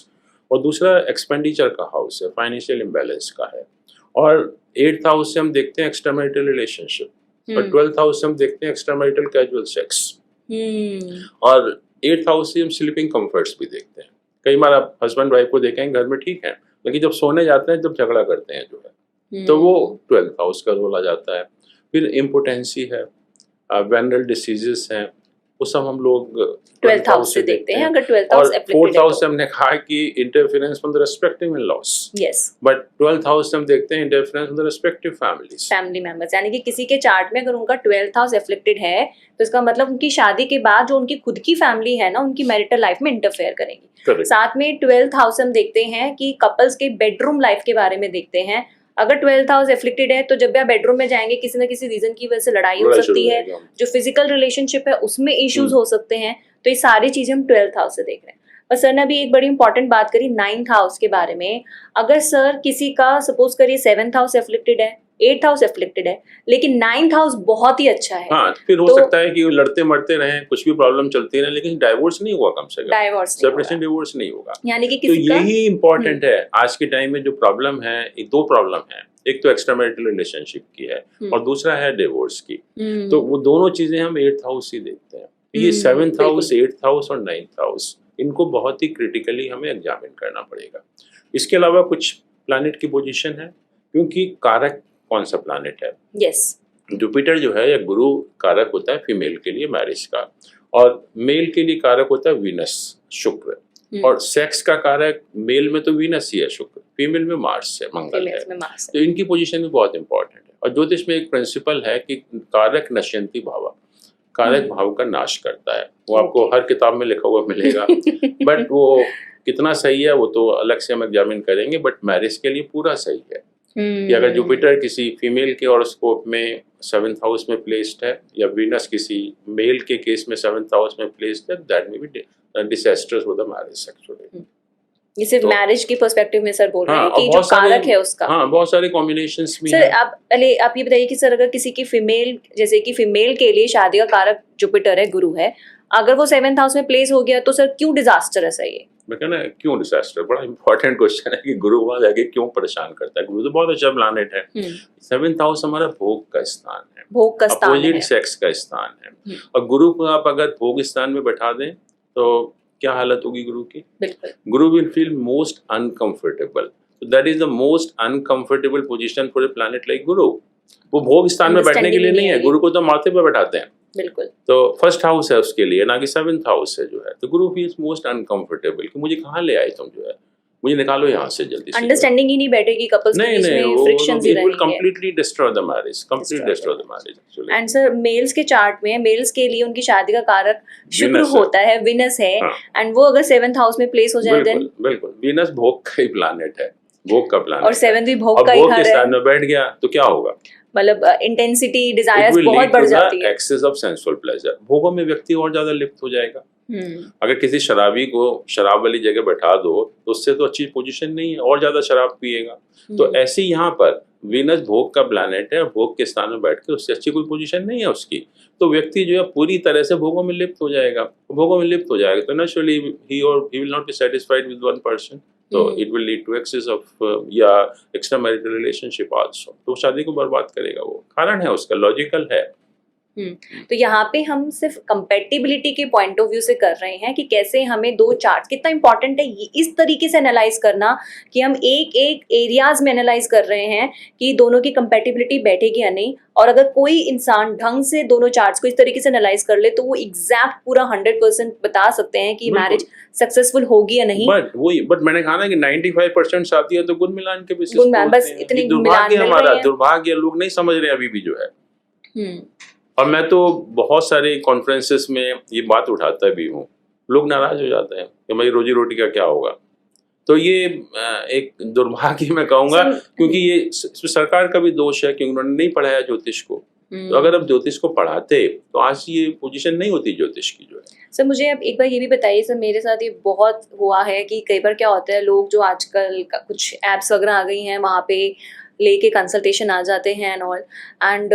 और दूसरा एक्सपेंडिचर का हाउस है, फाइनेंशियल इम्बैलेंस का है। और 8th हाउस से हम देखते हैं एक्स्ट्रा मैरिटल रिलेशनशिप, और 12th हाउस से हम देखते हैं एक्स्ट्रा मैरिटल कैजुअल सेक्स, और 8th हाउस से हम स्लीपिंग कंफर्ट्स भी देखते हैं। कई बार आप हस्बैंड वाइफ को देखेंगे घर में ठीक है, लेकिन जब सोने जाते हैं जब झगड़ा करते हैं जो है, तो वो 12th हाउस का रोल आ जाता है। फिर इम्पोटेंसी है, वेनरल डिसीजेस हैं, वो सब हम लोग 12th हाउस से देखते हैं। अगर 12th हाउस और 4th हाउस से हमने कहा कि interference from the respective in loss, yes, but 12th house से हम देखते हैं interference from the respective families, family members. यानी कि किसी के चार्ट में अगर उनका 12th हाउस एफ्लिक्टेड है तो इसका मतलब उनकी शादी के बाद जो उनकी खुद की फैमिली है ना, उनकी मैरिटल लाइफ में इंटरफेयर करेगी। Correct. साथ में 12th हाउस हम देखते हैं कि कपल्स के बेडरूम लाइफ के बारे में देखते हैं। अगर 12th हाउस एफ्लिक्टेड है तो जब भी आप बेडरूम में जाएंगे किसी ना किसी रीजन की वजह से लड़ाई हो सकती है, जो फिजिकल रिलेशनशिप है उसमें इश्यूज हो सकते हैं। तो ये सारी चीजें हम 12th हाउस से देख रहे हैं। और सर ने अभी एक बड़ी इंपॉर्टेंट बात करी 9th हाउस के बारे में। अगर सर किसी का सपोज करिए 7th हाउस एफ्लिक्टेड है, 8th हाउस एफ्लिक्टेड है, लेकिन 9th हाउस बहुत ही अच्छा है, हाँ, फिर हो सकता है कि वो लड़ते मरते रहें, कुछ भी प्रॉब्लम चलती रहे, लेकिन डाइवोर्स नहीं हुआ, कम से कम डाइवोर्स सेपरेशन डिवोर्स नहीं होगा। यानी कि तो किसी का यही इम्पोर्टेंट है आज के टाइम में। जो प्रॉब्लम है, 2 प्रॉब्लम है, एक तो एक्स्ट्रा मैरिटल रिलेशनशिप की है और दूसरा है डिवोर्स की। तो वो दोनों चीजें हम 8th हाउस ही देखते हैं। ये 7th हाउस, 8th हाउस और 9th हाउस, इनको बहुत ही क्रिटिकली हमें एग्जामिन करना पड़ेगा। इसके अलावा कुछ प्लैनेट की पोजीशन है, क्योंकि कारक कौन सा प्लैनेट है? यस, जुपिटर जो है या गुरु कारक होता है फीमेल के लिए मैरिज का, और मेल के लिए कारक होता है वीनस, शुक्र। और सेक्स का कारक मेल में तो वीनस ही है, शुक्र, फीमेल में मार्स है, मंगल है। तो इनकी पोजीशन भी बहुत इंपॉर्टेंट है। और ज्योतिष में एक प्रिंसिपल है कि कारक नश्यंती भावा, कारक भाव का नाश करता है। वो आपको हर किताब में लिखा हुआ मिलेगा, बट वो कितना सही है वो तो अलग से हम एग्जामिन करेंगे। बट मैरिज के लिए पूरा सही है कि अगर जुपिटर किसी फीमेल के हॉरोस्कोप में 7th हाउस में प्लेस्ड है, या वीनस किसी मेल के केस में 7th हाउस में प्लेस्ड है, that may be disasters for the marriage actually. ये सिर्फ मैरिज की पर्सपेक्टिव में सर बोल रहे हैं कि जो बहुत सारे कारक है उसका। हाँ, बहुत सारे कॉम्बिनेशंस भी सर हैं। आप ये बताइए कि सर अगर किसी की फीमेल, जैसे कि फीमेल के लिए शादी का कारक जुपिटर है, गुरु है, अगर वो 7th हाउस में प्लेस हो गया तो सर क्यों डिजास्टर है? सर ये मैं कहना क्यों डिजास्टर, बड़ा इंपॉर्टेंट क्वेश्चन है कि गुरु वहां जाके क्यों परेशान करता है। गुरु तो बहुत अच्छा प्लैनेट है। 7th हाउस हमारा भोग का स्थान है, भोग का स्थान है, अपोजिट सेक्स का स्थान है। और गुरु को आप अगर भोग स्थान में बैठा दें तो क्या हालत होगी गुरु की? बिल्कुल, गुरु विल फील मोस्ट अनकंफर्टेबल। तो that is the most uncomfortable position for a planet like गुरु। वो भोग स्थान में बैठने के लिए नहीं है, गुरु को तो माथे पर बैठाते हैं। बिल्कुल। तो फर्स्ट हाउस है उसके लिए, ना कि 7th हाउस है जो है। तो गुरु फील्स मोस्ट अनकंफर्टेबल कि मुझे कहाँ ले आए तुम, जो है मुझे निकालो यहाँ से जल्दी से। अंडरस्टैंडिंग ही नहीं बैठेगी कपल्स के बीच में, फ्रिक्शंस ही इट विल रहेंगे। Completely destroy the marriage, completely destroy the marriage actually. And sir males के चार्ट में मेल्स के लिए उनकी शादी का कारक शुक्र होता है, विनस है, एंड वो अगर 7th हाउस में प्लेस हो जाए देन बिल्कुल विनस भोग का ही प्लैनेट है, भोग का प्लैनेट, और 7th भी भोग का ही घर है। स्थान में बैठ गया तो क्या होगा, मतलब इंटेंसिटी, डिजायर्स बहुत बढ़ जाती है, एक्सेस ऑफ सेंसुअल प्लेजर। भोगों में व्यक्ति और ज्यादा लिप्त हो जाएगा। अगर किसी शराबी को शराब वाली जगह बैठा दो तो उससे तो अच्छी पोजीशन नहीं है, और ज्यादा शराब पिएगा। तो ऐसे यहाँ पर वीनस भोग का प्लैनेट है, भोग के स्थान में बैठ के उससे अच्छी कोई पोजीशन नहीं है उसकी, तो व्यक्ति जो है पूरी तरह से भोगों में लिप्त हो जाएगा। भोगों में लिप्त हो जाएगा तो naturally he will not be satisfied with one person, तो it will lead to excess of या एक्स्ट्रा मैरिटल रिलेशनशिप आल्सो। तो शादी को बर्बाद करेगा, वो कारण है उसका, लॉजिकल है। तो यहाँ पे हम सिर्फ कंपेटिबिलिटी के पॉइंट ऑफ व्यू से कर रहे हैं कि कैसे हमें दो चार्ट्स, कितना इंपॉर्टेंट है इस तरीके से एनालाइज करना कि हम एक एक एरियाज में एनालाइज कर रहे हैं कि दोनों की कंपेटिबिलिटी बैठेगी या नहीं। और अगर कोई इंसान ढंग से दोनों चार्ट्स को इस तरीके से एनालाइज कर ले तो वो एग्जैक्ट पूरा 100% बता सकते हैं कि मैरिज सक्सेसफुल होगी या नहीं। बट मैंने कहा ना कि 95% शादियां तो गुण मिलान के बेसिस पे, बस इतनी दुर्भाग्य हमारा, दुर्भाग्य लोग नहीं समझ रहे अभी भी जो है। और मैं तो बहुत सारे कॉन्फ्रेंसेस में ये बात उठाता भी हूँ, लोग नाराज हो जाते हैं कि भाई रोजी रोटी का क्या होगा। तो ये एक दुर्भाग्य मैं कहूँगा, क्योंकि ये सरकार का भी दोष है कि उन्होंने नहीं पढ़ाया ज्योतिष को। तो अगर अब ज्योतिष को पढ़ाते तो आज ये पोजीशन नहीं होती ज्योतिष की जो है। सर मुझे अब एक बार ये भी बताइए सर, मेरे साथ ये बहुत हुआ है कि कई बार क्या होता है, लोग जो आजकल कुछ एप्स वगैरह आ गई हैं वहाँ पे लेके कंसल्टेशन आ जाते हैं एंड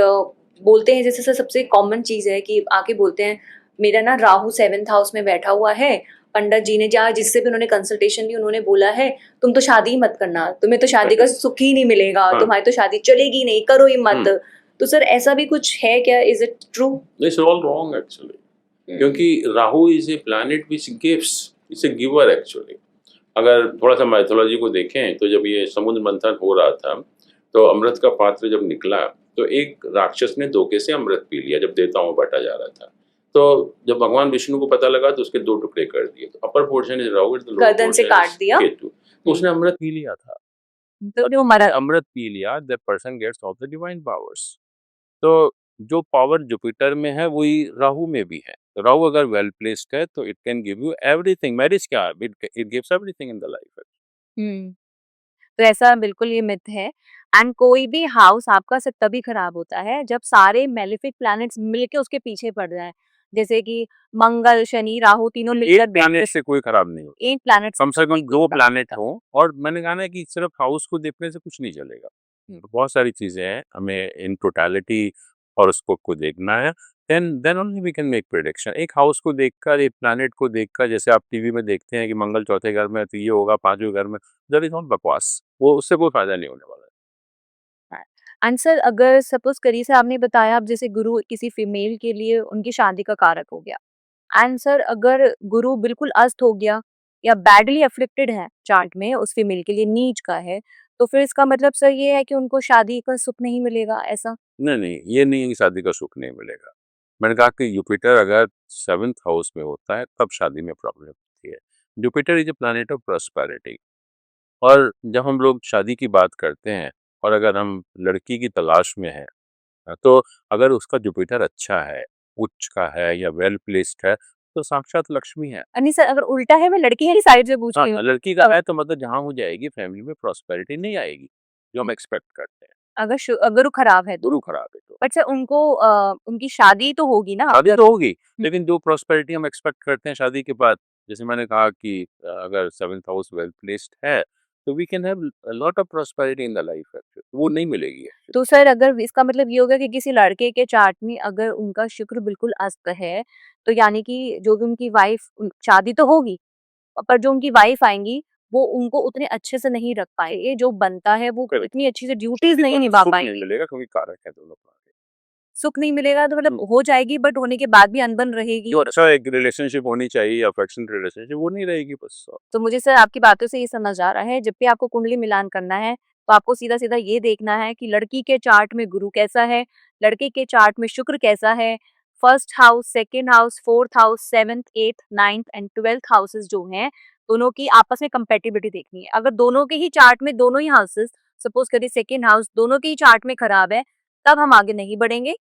बोलते हैं, जैसे सर सबसे कॉमन चीज़ है कि आके बोलते हैं मेरा ना राहु 7th हाउस में बैठा हुआ है, पंडित जी ने जहाँ जिससे भी उन्होंने कंसल्टेशन ली उन्होंने बोला है तुम तो शादी मत करना, तुम्हें तो शादी का सुख ही नहीं मिलेगा, तुम्हारी तो शादी चलेगी नहीं, करो ही मत। तो सर ऐसा भी कुछ है क्या, is it true? It's all wrong actually, क्योंकि Rahu is a planet which gives, it's a giver actually. अगर थोड़ा सा माइथोलॉजी को देखें तो जब ये समुद्र मंथन हो रहा था तो अमृत का पात्र जब निकला तो एक राक्षस ने धोखे से अमृत पी लिया जब देवताओं में बांटा जा रहा था। तो जब भगवान विष्णु को पता लगा तो उसके 2 टुकड़े कर दिए, तो अपर पोर्शन इज राहु, गर्दन से काट दिया, तो उसने अमृत पी लिया था। तो अमृत पी लिया, that person gets all the divine powers. तो जो पावर जुपिटर में है वही राहु में भी है। तो राहु अगर वेल प्लेस्ड है तो it can give you everything. Marriage क्या है, it gives everything in the life. तो ऐसा बिल्कुल ये मिथ है। एंड कोई भी हाउस आपका सिर्फ तभी खराब होता है जब सारे मेलेफिक प्लैनेट्स मिलके उसके पीछे पड़ जाएं, जैसे कि मंगल, शनि, राहु तीनों मिलकर। एक प्लैनेट से कोई खराब नहीं होता, एक प्लैनेट कम से कम 2 प्लैनेट हो। और मैंने कहा ना कि सिर्फ हाउस को देखने से कुछ नहीं चलेगा, बहुत सारी चीजें हैं, हमें इन टोटलिटी हॉरोस्कोप को देखना है। then only we can make prediction। एक हाउस को देखकर, एक प्लैनेट को देखकर, जैसे आप टीवी में देखते हैं कि मंगल 4थे घर में तो ये होगा, 5वें घर में, दैट इज नॉट बकवास, वो उससे कोई फायदा नहीं होने वाला है। आंसर अगर सपोज करिए सर, आपने बताया अब जैसे गुरु किसी फीमेल के लिए उनकी शादी का कारक हो गया, आंसर अगर गुरु बिल्कुल अस्त हो गया या बैडली अफ्लिक्टेड है चार्ट में, उस फीमेल के लिए नीच का है, तो फिर इसका मतलब सर ये है कि उनको शादी का सुख नहीं मिलेगा, ऐसा? नहीं, ये नहीं है कि शादी का सुख नहीं मिलेगा। मैंने कहा कि जुपिटर अगर 7th हाउस में होता है तब शादी में प्रॉब्लम होती है। Jupiter is a planet of prosperity. और जब हम लोग शादी की बात करते हैं और अगर हम लड़की की तलाश में हैं, तो अगर उसका जुपिटर अच्छा है, उच्च का है या वेल प्लेस्ड है, तो साक्षात लक्ष्मी है। नहीं सर, अगर उल्टा है, मैं लड़की की साइड से पूछ रही हूँ। लड़की का है तो मतलब जहाँ हो जाएगी फैमिली में प्रॉस्पेरिटी नहीं आएगी जो हम एक्सपेक्ट करते हैं। अगर गुरु खराब है तो? गुरु खराब है तो बट सर उनको उनकी शादी तो होगी ना? शादी तो होगी, लेकिन जो प्रॉस्पेरिटी हम एक्सपेक्ट करते हैं शादी के बाद, जैसे मैंने कहा कि अगर 7th हाउस वेल प्लेस्ड है तो we can have a lot of prosperity in the life, वो नहीं मिलेगी। तो सर अगर इसका मतलब ये होगा कि किसी लड़के के चार्ट में अगर उनका शुक्र बिल्कुल अस्त है, तो यानी कि जो भी उनकी वाइफ, शादी तो होगी पर जो उनकी वाइफ आएंगी वो उनको उतने अच्छे से नहीं रख पाएंगे, जो बनता है वो इतनी अच्छी से ड्यूटीज नहीं निभा पाएंगे। मिलेगा क्योंकि कारक है दोनों। सुख नहीं मिलेगा तो मतलब हो जाएगी, बट होने के बाद भी अनबन रहेगी। जो अच्छा एक रिलेशनशिप होनी चाहिए, अफेक्शन रिलेशनशिप, वो नहीं रहेगी बस। तो मुझे सर आपकी बातों से ये समझ आ रहा है, जब भी आपको कुंडली मिलान करना है तो आपको सीधा-सीधा ये देखना है कि लड़की के चार्ट में गुरु कैसा है, लड़के के चार्ट में शुक्र कैसा है, first house, second house, fourth house, seventh, eighth, ninth and 12th houses जो हैं, दोनों की आपस में कंपैटिबिलिटी देखनी है। अगर दोनों के ही चार्ट में दोनों ही हाउसेस, सपोज करिए सेकंड हाउस दोनों के ही चार्ट में खराब है, तब हम आगे नहीं बढ़ेंगे।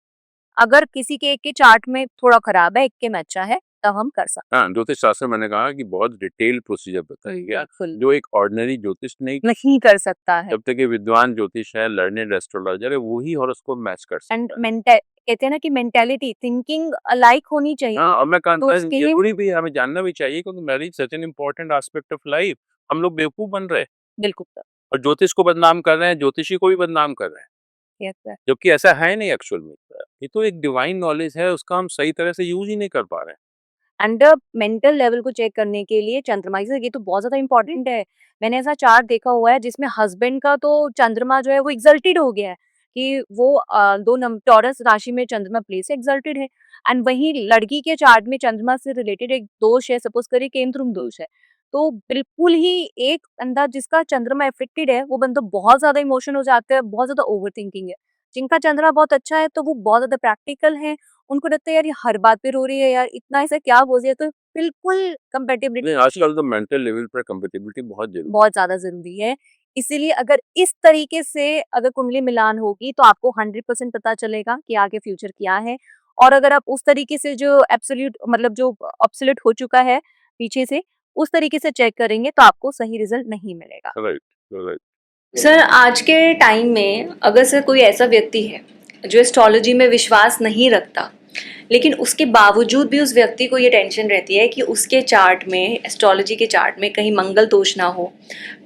अगर किसी के एक के चार्ट में थोड़ा खराब है, एक के में अच्छा है, तब हम कर सकते हाँ, ज्योतिष शास्त्र में मैंने कहा कि बहुत डिटेल प्रोसीजर बताया हैं। गया, बिल्कुल, जो एक ऑर्डिनरी ज्योतिष नहीं कर सकता है। जब तक ये विद्वान ज्योतिष है, लर्नेड एस्ट्रोलॉजर है, वो ही हॉरोस्कोप मैच कर एंड सकता है। कहते हैं ना कि मेंटालिटी, थिंकिंग अलाइक होनी चाहिए। हाँ, और मैं तो कहता उसके लिए जरूरी भी है, हमें जानना भी चाहिए, क्योंकि marriage such an important aspect of life. हम लोग बेवकूफ बन रहे हैं बिल्कुल सर, और ज्योतिष को बदनाम कर रहे हैं, ज्योतिषी को भी बदनाम कर रहे हैं, यस सर। जबकि ऐसा है नहीं एक्चुअल में। ये तो एक डिवाइन नॉलेज है, उसका हम सही तरह से यूज ही नहीं कर पा रहे हैं। एंड मेंटल लेवल को चेक करने के लिए चंद्रमा से ये तो बहुत ज्यादा इंपॉर्टेंट है। मैंने ऐसा चार्ट देखा हुआ है जिसमें हस्बैंड का तो चंद्रमा जो है वो एग्जल्टेड हो गया है कि वो दो नंबर टॉरस राशि में चंद्रमा प्लेस एग्जल्टेड है। एंड वहीं लड़की के चार्ट में चंद्रमा से रिलेटेड एक दोष है, सपोज करिए केंद्रुम दोष है, तो बिल्कुल ही एक बंदा जिसका चंद्रमा अफेक्टेड है वो बंदा बहुत ज्यादा इमोशन हो जाता है, बहुत ज्यादा ओवर थिंकिंग है। जिनका चंद्रमा बहुत अच्छा है तो वो बहुत ज्यादा प्रैक्टिकल है, उनको लगता है यार ये हर बात पे रो रही है, यार इतना ऐसा क्या बोल रही है, तो बिल्कुल कंपेटिबिलिटी नहीं, आजकल तो मेंटल लेवल पर कंपेटिबिलिटी बहुत जरूरी बहुत ज्यादा जरूरी है। इसीलिए अगर इस तरीके से अगर कुंडली मिलान होगी तो आपको 100% पता चलेगा कि आगे फ्यूचर क्या है। और अगर आप उस तरीके से जो एब्सोल्यूट मतलब जो ऑब्सोल्यूट हो चुका है पीछे से, उस तरीके से चेक करेंगे तो आपको सही रिजल्ट नहीं मिलेगा। Right, right. सर आज के टाइम में अगर सर कोई ऐसा व्यक्ति है जो एस्ट्रोलॉजी में विश्वास नहीं रखता, लेकिन उसके बावजूद भी उस व्यक्ति को ये टेंशन रहती है कि उसके चार्ट में, एस्ट्रोलॉजी के चार्ट में कहीं मंगल दोष ना हो,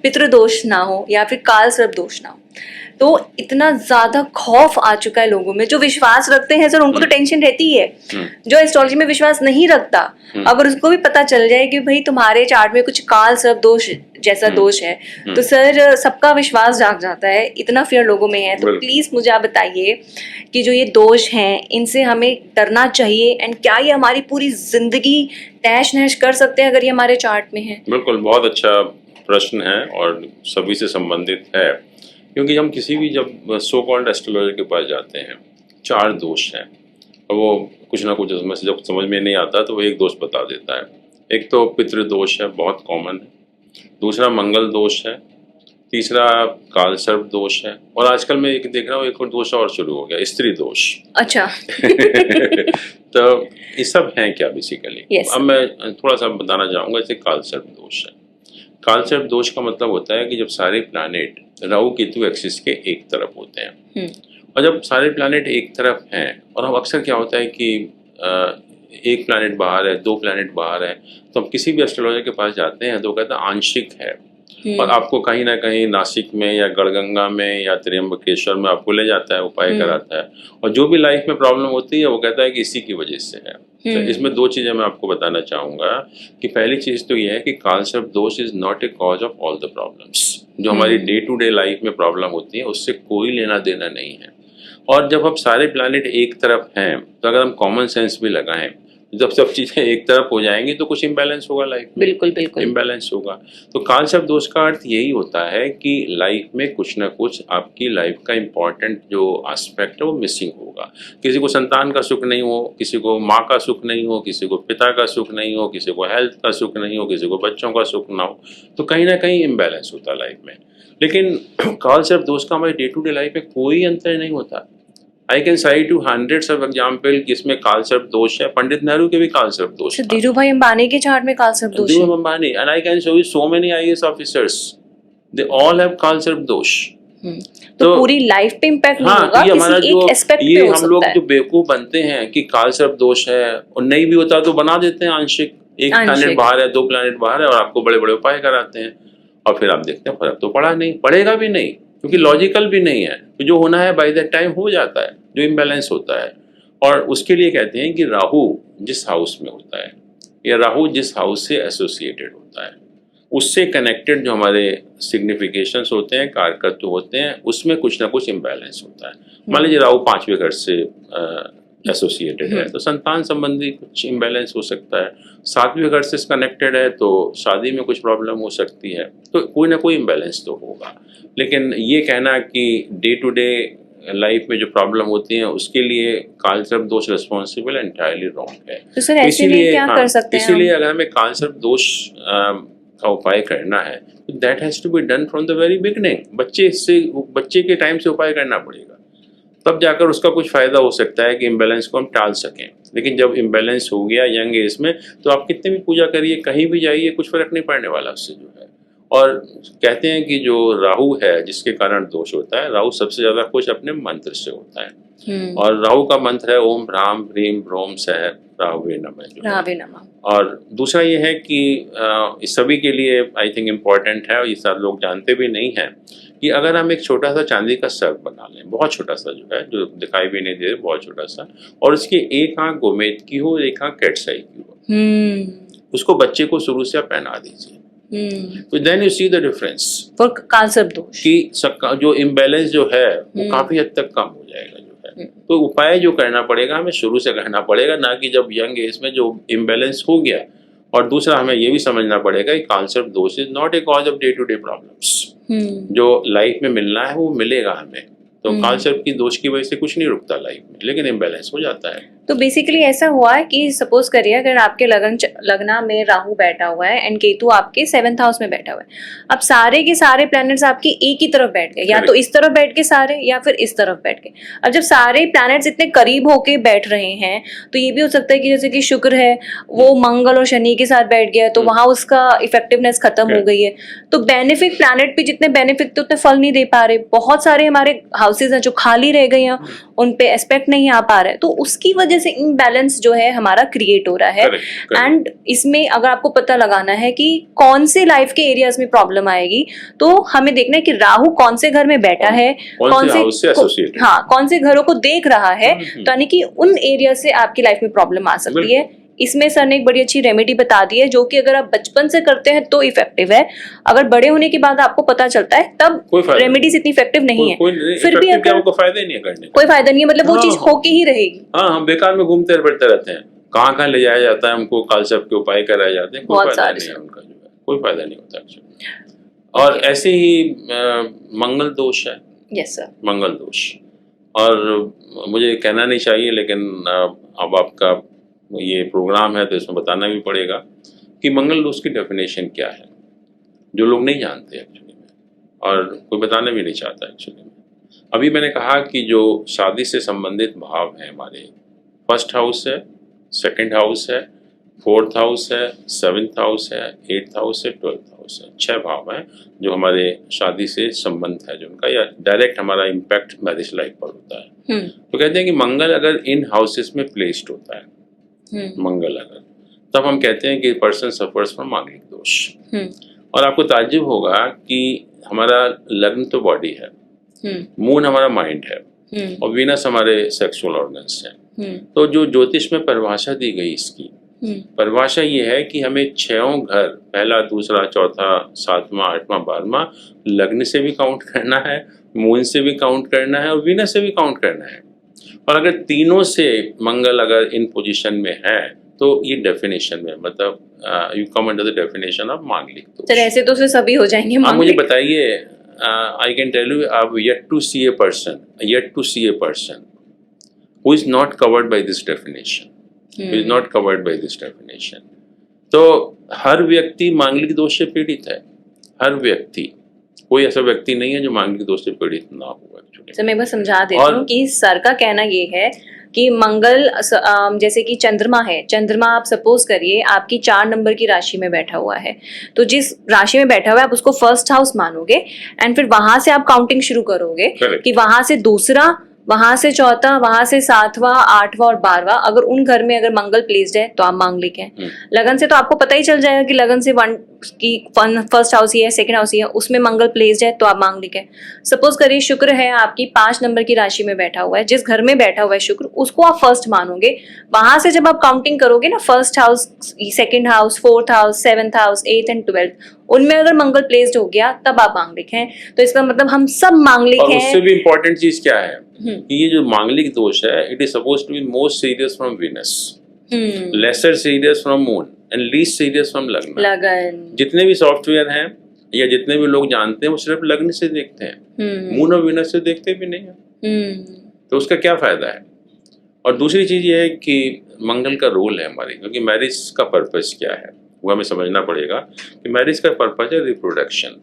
पितृदोष ना हो या फिर काल सर्प दोष ना हो, तो इतना ज़्यादा खौफ आ चुका है लोगों में। जो विश्वास रखते हैं सर उनको तो टेंशन रहती ही है, जो एस्ट्रोलॉजी में विश्वास नहीं रखता अगर उसको भी पता चल जाए कि भाई तुम्हारे चार्ट में कुछ काल सर्प दोष जैसा दोष है, तो सर सबका विश्वास जाग जाता है, इतना फियर लोगों में है। तो प्लीज मुझे आप बताइए कि जो ये दोष हैं इनसे हमें डरना चाहिए एंड क्या ये हमारी पूरी जिंदगी तहस नहस कर सकते हैं अगर ये हमारे चार्ट में है? बिल्कुल, बहुत अच्छा प्रश्न है और सभी से संबंधित है, क्योंकि हम किसी भी जब सो कॉल्ड एस्ट्रोलॉजर के पास जाते हैं, 4 दोष हैं और वो कुछ ना कुछ उसमें से जब समझ में नहीं आता तो वो एक दोष बता देता है। एक तो पितृदोष है, बहुत कॉमन है। दूसरा मंगल दोष है। तीसरा काल सर्प दोष है। और आजकल मैं एक देख रहा हूँ एक और दोष और शुरू हो गया, स्त्री दोष। अच्छा तो ये सब हैं क्या बेसिकली? Yes. अब मैं थोड़ा सा बताना चाहूँगा। जैसे काल सर्प दोष है। काल सर्प दोष का मतलब होता है कि जब सारे प्लैनेट राहु केतु एक्सिस के एक तरफ होते हैं, और जब सारे प्लैनेट एक तरफ हैं, और हम अक्सर क्या होता है कि एक प्लैनेट बाहर है, 2 प्लैनेट बाहर है, तो हम किसी भी एस्ट्रोलॉजर के पास जाते हैं तो कहता है आंशिक है, और आपको कहीं ना कहीं नासिक में या गढ़गंगा में या त्र्यंबकेश्वर में आपको ले जाता है, उपाय कराता है, और जो भी लाइफ में प्रॉब्लम होती है वो कहता है कि इसी की वजह से है। तो इसमें 2 चीज़ें मैं आपको बताना चाहूँगा कि पहली चीज़ तो ये है कि काल सर्प दोष is not a cause of all the problems. जो हमारी डे टू डे लाइफ में प्रॉब्लम होती है उससे कोई लेना देना नहीं है। और जब हम सारे प्लैनेट एक तरफ हैं तो अगर हम कॉमन सेंस भी लगाएं, जब सब चीज़ें एक तरफ हो जाएंगी तो कुछ इम्बैलेंस होगा लाइफ में। बिल्कुल बिल्कुल इम्बैलेंस होगा। तो काल सर्प दोष का अर्थ यही होता है कि लाइफ में कुछ ना कुछ आपकी लाइफ का इम्पॉर्टेंट जो एस्पेक्ट है वो मिसिंग होगा। किसी को संतान का सुख नहीं हो, किसी को माँ का सुख नहीं हो, किसी को पिता का सुख नहीं हो, किसी को हेल्थ का सुख नहीं हो, किसी को बच्चों का सुख ना हो, तो कहीं ना कहीं इम्बैलेंस होता है लाइफ में। लेकिन काल सर्प दोष का हमारी डे टू डे लाइफ में कोई अंतर नहीं होता। I can cite to hundreds of example जिसमें काल सर्प दोष है। पंडित नेहरू के भी काल सर्प दोष था। धीरू भाई अंबानी के चार्ट में काल सर्प दोष है। Dhiru Ambani, and I can show you so many IAS officers, they all have काल सर्प दोष। तो पूरी लाइफ पे इम्पैक्ट नहीं होगा, ये हमारा किसी एक एस्पेक्ट पे ये हो हम लोग सकता है। जो बेवकूफ बनते हैं कि काल सर्प दोष है और नहीं भी होता तो बना देते हैं आंशिक, एक प्लैनेट बाहर है, 2 प्लैनेट बाहर है, और आपको बड़े बड़े उपाय कराते हैं, और फिर आप देखते हैं फर्क तो पड़ा नहीं, पड़ेगा भी नहीं, क्योंकि लॉजिकल भी नहीं है। तो जो होना है बाय दैट टाइम हो जाता है, जो इम्बैलेंस होता है। और उसके लिए कहते हैं कि राहु जिस हाउस में होता है या राहु जिस हाउस से एसोसिएटेड होता है उससे कनेक्टेड जो हमारे सिग्निफिकेशंस होते हैं, कारकत्व होते हैं, उसमें कुछ ना कुछ इम्बैलेंस होता है। मान लीजिए राहु 5वें घर से एसोसिएटेड है तो संतान संबंधी कुछ इम्बैलेंस हो सकता है। 7वें घर से कनेक्टेड है तो शादी में कुछ प्रॉब्लम हो सकती है। तो कोई ना कोई इम्बैलेंस तो होगा। लेकिन ये कहना कि डे टू डे लाइफ में जो प्रॉब्लम होती है उसके लिए कालसर्प दोष रिस्पॉन्सिबल एंटायरली रॉन्ग है। तो सर ऐसे में क्या कर सकते हैं इसीलिए अगर हमें कालसर्प दोष का उपाय करना है तो that has to be done from the very beginning. बच्चे के टाइम से उपाय करना पड़ेगा, तब जाकर उसका कुछ फ़ायदा हो सकता है कि इम्बैलेंस को हम टाल सकें। लेकिन जब इम्बैलेंस हो गया यंग एज में तो आप कितने भी पूजा करिए, कहीं भी जाइए, कुछ फ़र्क नहीं पड़ने वाला उससे जो है। और कहते हैं कि जो राहु है जिसके कारण दोष होता है, राहु सबसे ज़्यादा खुश अपने मंत्र से होता है। और राहु का मंत्र है ओम ह्राम ह्रीम ह्रोम सह राहुवे नमः जो है। राहुवे नमः। और दूसरा ये है कि इस सभी के लिए आई थिंक इम्पॉर्टेंट है और ये सारे लोग जानते भी नहीं हैं कि अगर हम एक छोटा सा चांदी का सर्प बना लें, बहुत छोटा सा जो है, जो दिखाई भी नहीं दे, बहुत छोटा सा, और उसकी एक आंख गोमेद की हो, एक आंख कैटसाई की हो, उसको बच्चे को शुरू से आप पहना दीजिए, तो then you see the difference for Kalsarp dosh कि जो इम्बैलेंस जो है वो काफी हद तक कम हो जाएगा जो है। तो उपाय जो करना पड़ेगा हमें शुरू से करना पड़ेगा, ना कि जब यंग एज में जो इम्बैलेंस हो गया। और दूसरा हमें ये भी समझना पड़ेगा कि कालसर्प दोष is not a cause of day to day problems. जो लाइफ में मिलना है वो मिलेगा हमें। तो कालसर्प की दोष की वजह से कुछ नहीं रुकता लाइफ में, लेकिन इम्बैलेंस हो जाता है। तो बेसिकली ऐसा हुआ है कि सपोज करिए अगर आपके लग्न में राहु बैठा हुआ है एंड केतु आपके 7th हाउस में बैठा हुआ है, अब सारे के सारे प्लैनेट्स आपके एक ही तरफ बैठ गए, या तो इस तरफ बैठ के सारे या फिर इस तरफ बैठ गए। अब जब सारे प्लैनेट्स इतने करीब होके बैठ रहे हैं तो ये भी हो सकता है कि जैसे कि शुक्र है वो मंगल और शनि के साथ बैठ गया तो वहां उसका इफेक्टिवनेस खत्म हो गई है। तो बेनिफिक प्लैनेट पे जितने बेनिफिट थे उतने फल नहीं दे पा रहे। बहुत सारे हमारे हाउसेज हैं जो खाली रह गए हैं, उन पे एस्पेक्ट नहीं आ पा रहा है, तो उसकी वजह से इम्बैलेंस जो है हमारा क्रिएट हो रहा है। एंड इसमें अगर आपको पता लगाना है कि कौन से लाइफ के एरियाज में प्रॉब्लम आएगी, तो हमें देखना है कि राहु कौन से घर में बैठा है, कौन से घरों को देख रहा है, तो यानी कि उन एरिया से आपकी लाइफ में प्रॉब्लम आ सकती है। इसमें सर ने एक बड़ी अच्छी रेमेडी बता दी है जो कि अगर आप बचपन से करते हैं तो इफेक्टिव है, अगर बड़े होने के बाद आपको पता चलता है तब रेमेडीज इतनी इफेक्टिव नहीं है। फिर भी अगर फायदा ही नहीं है करने, कोई फायदा नहीं है, मतलब वो चीज होके ही रहेगी। हाँ, हम बेकार में घूमते फिरते रहते हैं, कहाँ ले जाया जाता है हमको, कालसर्प के उपाय कराए जाते हैं, कोई फायदा नहीं है उनका जो है, कोई फायदा नहीं होता एक्चुअली। और ऐसे ही मंगल दोष है। यस सर, मंगल दोष। और मुझे कहना नहीं चाहिए लेकिन अब आपका ये प्रोग्राम है तो इसमें बताना भी पड़ेगा कि मंगल दोष की डेफिनेशन क्या है, जो लोग नहीं जानते एक्चुअली में, और कोई बताना भी नहीं चाहता एक्चुअली में। अभी मैंने कहा कि जो शादी से संबंधित भाव हैं हमारे, 1st हाउस है, 2nd हाउस है, 4th हाउस है, 7th हाउस है, 8th हाउस है, 12th हाउस है, 6 भाव हैं जो हमारे शादी से संबंध है, जो उनका या डायरेक्ट हमारा इम्पैक्ट मैरिज लाइफ पर होता है। तो कहते हैं कि मंगल अगर इन हाउसेस में प्लेस्ड होता है, मंगल अगर, तब हम कहते हैं कि पर्सन सफर्स फ्रॉम मांगलिक दोष। और आपको ताज्जुब होगा कि हमारा लग्न तो बॉडी है, मून हमारा माइंड है, और वीनस हमारे सेक्सुअल ऑर्गन्स हैं। तो जो ज्योतिष में परिभाषा दी गई इसकी परिभाषा ये है कि हमें 6 घर, पहला, दूसरा, चौथा, 7वां, 8वां, 12वां, लग्न से भी काउंट करना है, मून से भी काउंट करना है, और वीनस से भी काउंट करना है। और अगर तीनों से मंगल अगर इन पोजीशन में है तो ये डेफिनेशन में, मतलब you come under the definition of मांगलिक दोष। सर ऐसे तो सभी हो जाएंगे मांगलिक। आप मुझे बताइए, आई कैन टेल यू, आप yet to see a person who is not covered by this definition, who is not covered by this definition। तो हर व्यक्ति मांगलिक दोष से पीड़ित है, हर व्यक्ति, कोई ऐसा व्यक्ति नहीं है जो मांगलिक दोष से पीड़ित ना हो। तो मैं बस समझा देती हूँ कि सर का कहना ये है कि मंगल जैसे कि चंद्रमा है, चंद्रमा आप सपोज करिए आपकी 4 नंबर की राशि में बैठा हुआ है, तो जिस राशि में बैठा हुआ है आप उसको 1st हाउस मानोगे, एंड फिर वहां से आप काउंटिंग शुरू करोगे कि वहां से दूसरा, वहां से चौथा, वहां से 7वां, 8वां और 12वां, अगर उन घर में अगर मंगल प्लेस्ड है तो आप मांगलिक हैं। लगन से तो आपको पता ही चल जाएगा कि लगन से की फर्स्ट हाउस ही है, सेकंड हाउस ही है, उसमें मंगल प्लेस्ड है तो आप मांगलिक है। सपोज करिए शुक्र है आपकी 5 नंबर की राशि में बैठा हुआ है, जिस घर में बैठा हुआ है शुक्र उसको आप फर्स्ट मानोगे। वहां से जब आप काउंटिंग करोगे ना, first house, second house, fourth house, seventh house, 8th and 12th, उनमें अगर मंगल प्लेस्ड हो गया तब आप मांगलिक हैं। तो इसका मतलब हम सब मांगलिक और हैं। उससे भी इम्पोर्टेंट चीज क्या है कि ये जो मांगलिक दोष है, it is suppose to be most serious from Venus, lesser serious from moon and least serious from लग्न। लगन। जितने भी सॉफ्टवेयर हैं या जितने भी लोग जानते हैं वो सिर्फ लग्न से देखते हैं, मून और वीनस से देखते भी नहीं है। तो उसका क्या फायदा है? और दूसरी चीज ये है कि मंगल का रोल है हमारी, क्योंकि मैरिज का पर्पस क्या है वो हमें समझना पड़ेगा कि मैरिज का पर्पस है रिप्रोडक्शन,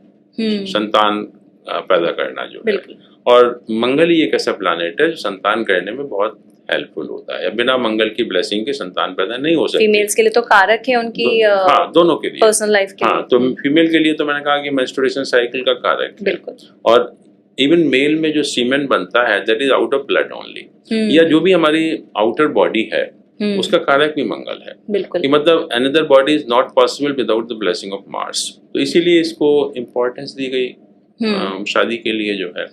संतान पैदा करना जो है। और मंगल ही एक ऐसा प्लैनेट है जो संतान करने में बहुत हेल्पफुल होता है। बिना मंगल की ब्लेसिंग के संतान पैदा नहीं हो सकती। फीमेल्स के लिए तो कारक है उनकी हाँ, दोनों के लिए, पर्सनल लाइफ के लिए। तो फीमेल के लिए तो मैंने कहा कि मेंस्ट्रुएशन साइकिल का कारक है। बिल्कुल। और इवन मेल में जो सीमेन बनता है that is out of blood only, या जो भी हमारी आउटर बॉडी है उसका कारक भी मंगल है। बिल्कुल। कि मतलब another body is not possible without the blessing of Mars. तो इसीलिए इसको इम्पोर्टेंस दी गई शादी के लिए जो है।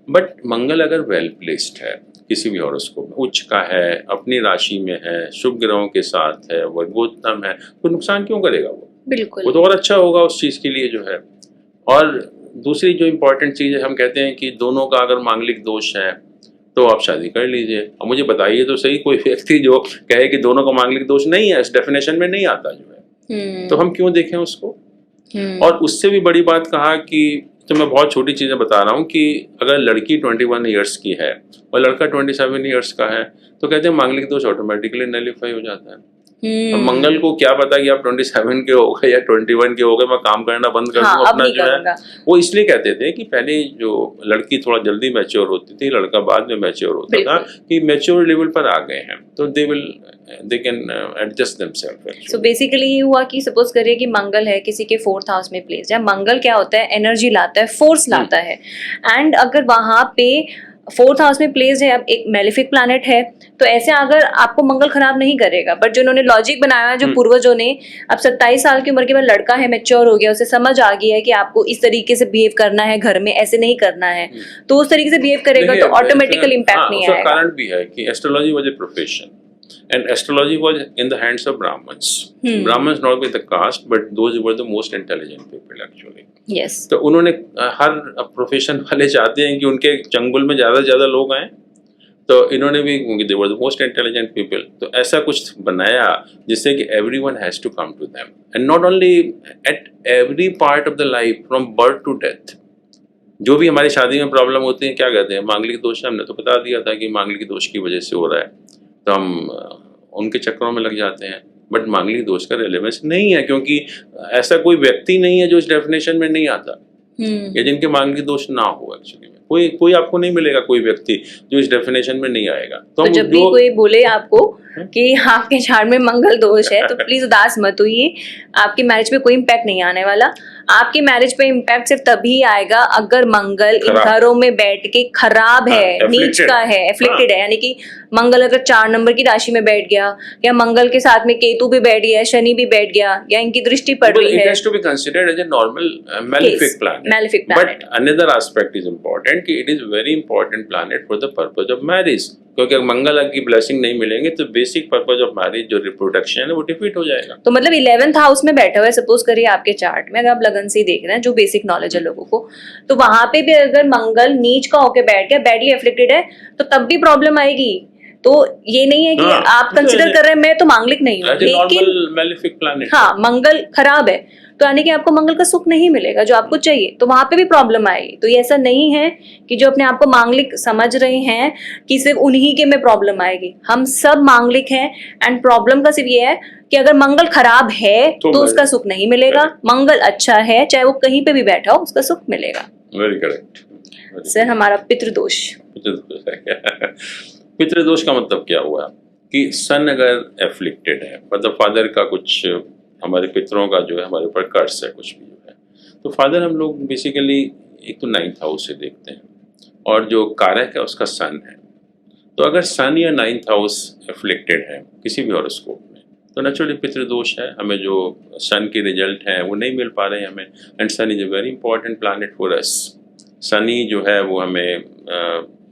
बट मंगल अगर वेल प्लेस्ड है किसी भी हॉरोस्कोप में, उच्च का है, अपनी राशि में है, शुभ ग्रहों के साथ है, वर्गोत्तम है, तो नुकसान क्यों करेगा वो? बिल्कुल। वो तो और अच्छा होगा उस चीज के लिए जो है। और दूसरी जो इम्पोर्टेंट चीज है, हम कहते हैं कि दोनों का अगर मांगलिक दोष है तो आप शादी कर लीजिए। अब मुझे बताइए तो सही, कोई व्यक्ति जो कहे कि दोनों का मांगलिक दोष नहीं है, इस डेफिनेशन में नहीं आता जो है, तो हम क्यों देखें उसको? और उससे भी बड़ी बात कहा कि, तो मैं बहुत छोटी चीजें बता रहा हूँ कि अगर लड़की 21 ईयर्स की है और लड़का 27 ईयर्स का है तो कहते हैं मांगलिक दोष ऑटोमेटिकली नलिफाई हो जाता है। अब मंगल को क्या पता कि आप 27 के हो गए या 21 के हो गए, मैं काम करना बंद कर दूं अपना जो है। वो इसलिए कहते थे कि पहले जो लड़की थोड़ा जल्दी मैच्योर होती थी, लड़का बाद में मैच्योर होता था, कि मैच्योर लेवल पर आ गए हैं तो they can adjust themself. So basically ये हुआ कि सपोज करिए कि मंगल है किसी के 4th हाउस में प्लेस है। मंगल क्या होता है? एनर्जी लाता है, फोर्स लाता है। एंड अगर वहां पे 4th हाउस में प्लेस्ड है, अब एक मेलिफिक प्लैनेट है, तो ऐसे अगर आपको मंगल खराब नहीं करेगा। बट जो उन्होंने लॉजिक बनाया है, जो पूर्वजों ने, अब 27 साल की उम्र के बाद लड़का है, मैच्योर हो गया, उसे समझ आ गया है कि आपको इस तरीके से बिहेव करना है, घर में ऐसे नहीं करना है, तो उस तरीके से बिहेव करेगा तो ऑटोमेटिकल इम्पैक्ट नहीं आएगा। कारण भी है कि astrology was a profession and astrology was in the hands of Brahmins. Brahmins not with the caste, but those were the most intelligent people actually. Yes. तो उन्होंने हर प्रोफेशन वाले चाहते हैं कि उनके चंगुल में ज़्यादा से ज़्यादा लोग आएं, तो इन्होंने भी, they were the most intelligent people, तो ऐसा कुछ बनाया जिससे कि everyone has to come to them, and not only at every part of the life from birth to death. जो भी हमारी शादी में प्रॉब्लम होती है, क्या कहते हैं? मांगलिक दोष है। हमने तो बता दिया था कि मांगलिक दोष की वजह से हो रहा है, तो हम उनके चक्करों में लग जाते हैं। बट मांगलिक दोष का रेलेवेंस नहीं है, क्योंकि ऐसा कोई व्यक्ति नहीं है जो इस डेफिनेशन में नहीं आता, या जिनके मांगलिक दोष ना हो। एक्चुअली कोई आपको नहीं मिलेगा, कोई व्यक्ति जो इस डेफिनेशन में नहीं आएगा। तो जब भी कोई बोले आपको कि आपके चार्ट में मंगल दोष है, तो प्लीज उदास मत होइए, आपकी मैरिज पे कोई इम्पैक्ट नहीं आने वाला। आपकी मैरिज पे इम्पैक्ट सिर्फ तभी आएगा अगर मंगल इन घरों में बैठ के खराब है, नीच का है, एफ्लिक्टेड है। यानी कि मंगल अगर 4 नंबर की राशि में बैठ गया, या मंगल के साथ में केतु भी बैठ गया, शनि भी बैठ गया, या इनकी दृष्टि पड़ रही है, it has to be considered as a normal malefic planet. But another aspect is important कि it is very important planet for the purpose of marriage, क्योंकि अगर मंगल की ब्लेसिंग नहीं मिलेंगे तो बेसिक पर्पस ऑफ मैरिज जो रिप्रोडक्शन है वो डिफीट हो जाएगा। तो मतलब 11th हाउस में बैठा हुआ है, सपोज करिए आपके चार्ट में, अगर आप लगन से ही देख रहे हैं, जो बेसिक नॉलेज है लोगों को, तो वहां पे भी अगर मंगल नीच का होके बैठ गया, बैडली एफ्लिक्टेड है, तो तब भी प्रॉब्लम आएगी। तो ये नहीं है कि आप कंसिडर कर रहे हैं मैं तो मांगलिक नहीं हूँ, लेकिन हाँ मंगल खराब है तो यानी कि आपको मंगल का सुख नहीं मिलेगा जो आपको चाहिए, तो वहां पे भी प्रॉब्लम आएगी। तो ये ऐसा नहीं है कि जो अपने आप को मांगलिक समझ रहे हैं कि सिर्फ उन्हीं के में प्रॉब्लम आएगी, हम सब मांगलिक हैं। एंड प्रॉब्लम का सिर्फ ये है कि अगर मंगल खराब है तो उसका सुख नहीं मिलेगा, मंगल अच्छा है चाहे वो कहीं पे भी बैठा हो उसका सुख मिलेगा। Very correct sir. हमारा पितृदोष, पितृदोष का मतलब क्या हुआ कि सन अगर एफ्लिक्टेड है, मतलब फादर का कुछ, हमारे पितरों का जो है हमारे ऊपर कर्ज है कुछ भी जो है, तो फादर हम लोग बेसिकली एक तो 9th हाउस से देखते हैं, और जो कारक है उसका सन है। तो अगर सन या 9th हाउस एफ्लिक्टेड है किसी भी हॉरोस्कोप में, तो नेचुरली पितृदोष है, हमें जो सन के रिजल्ट हैं वो नहीं मिल पा रहे हैं हमें। And sun is a very important planet for us. शनि जो है वो हमें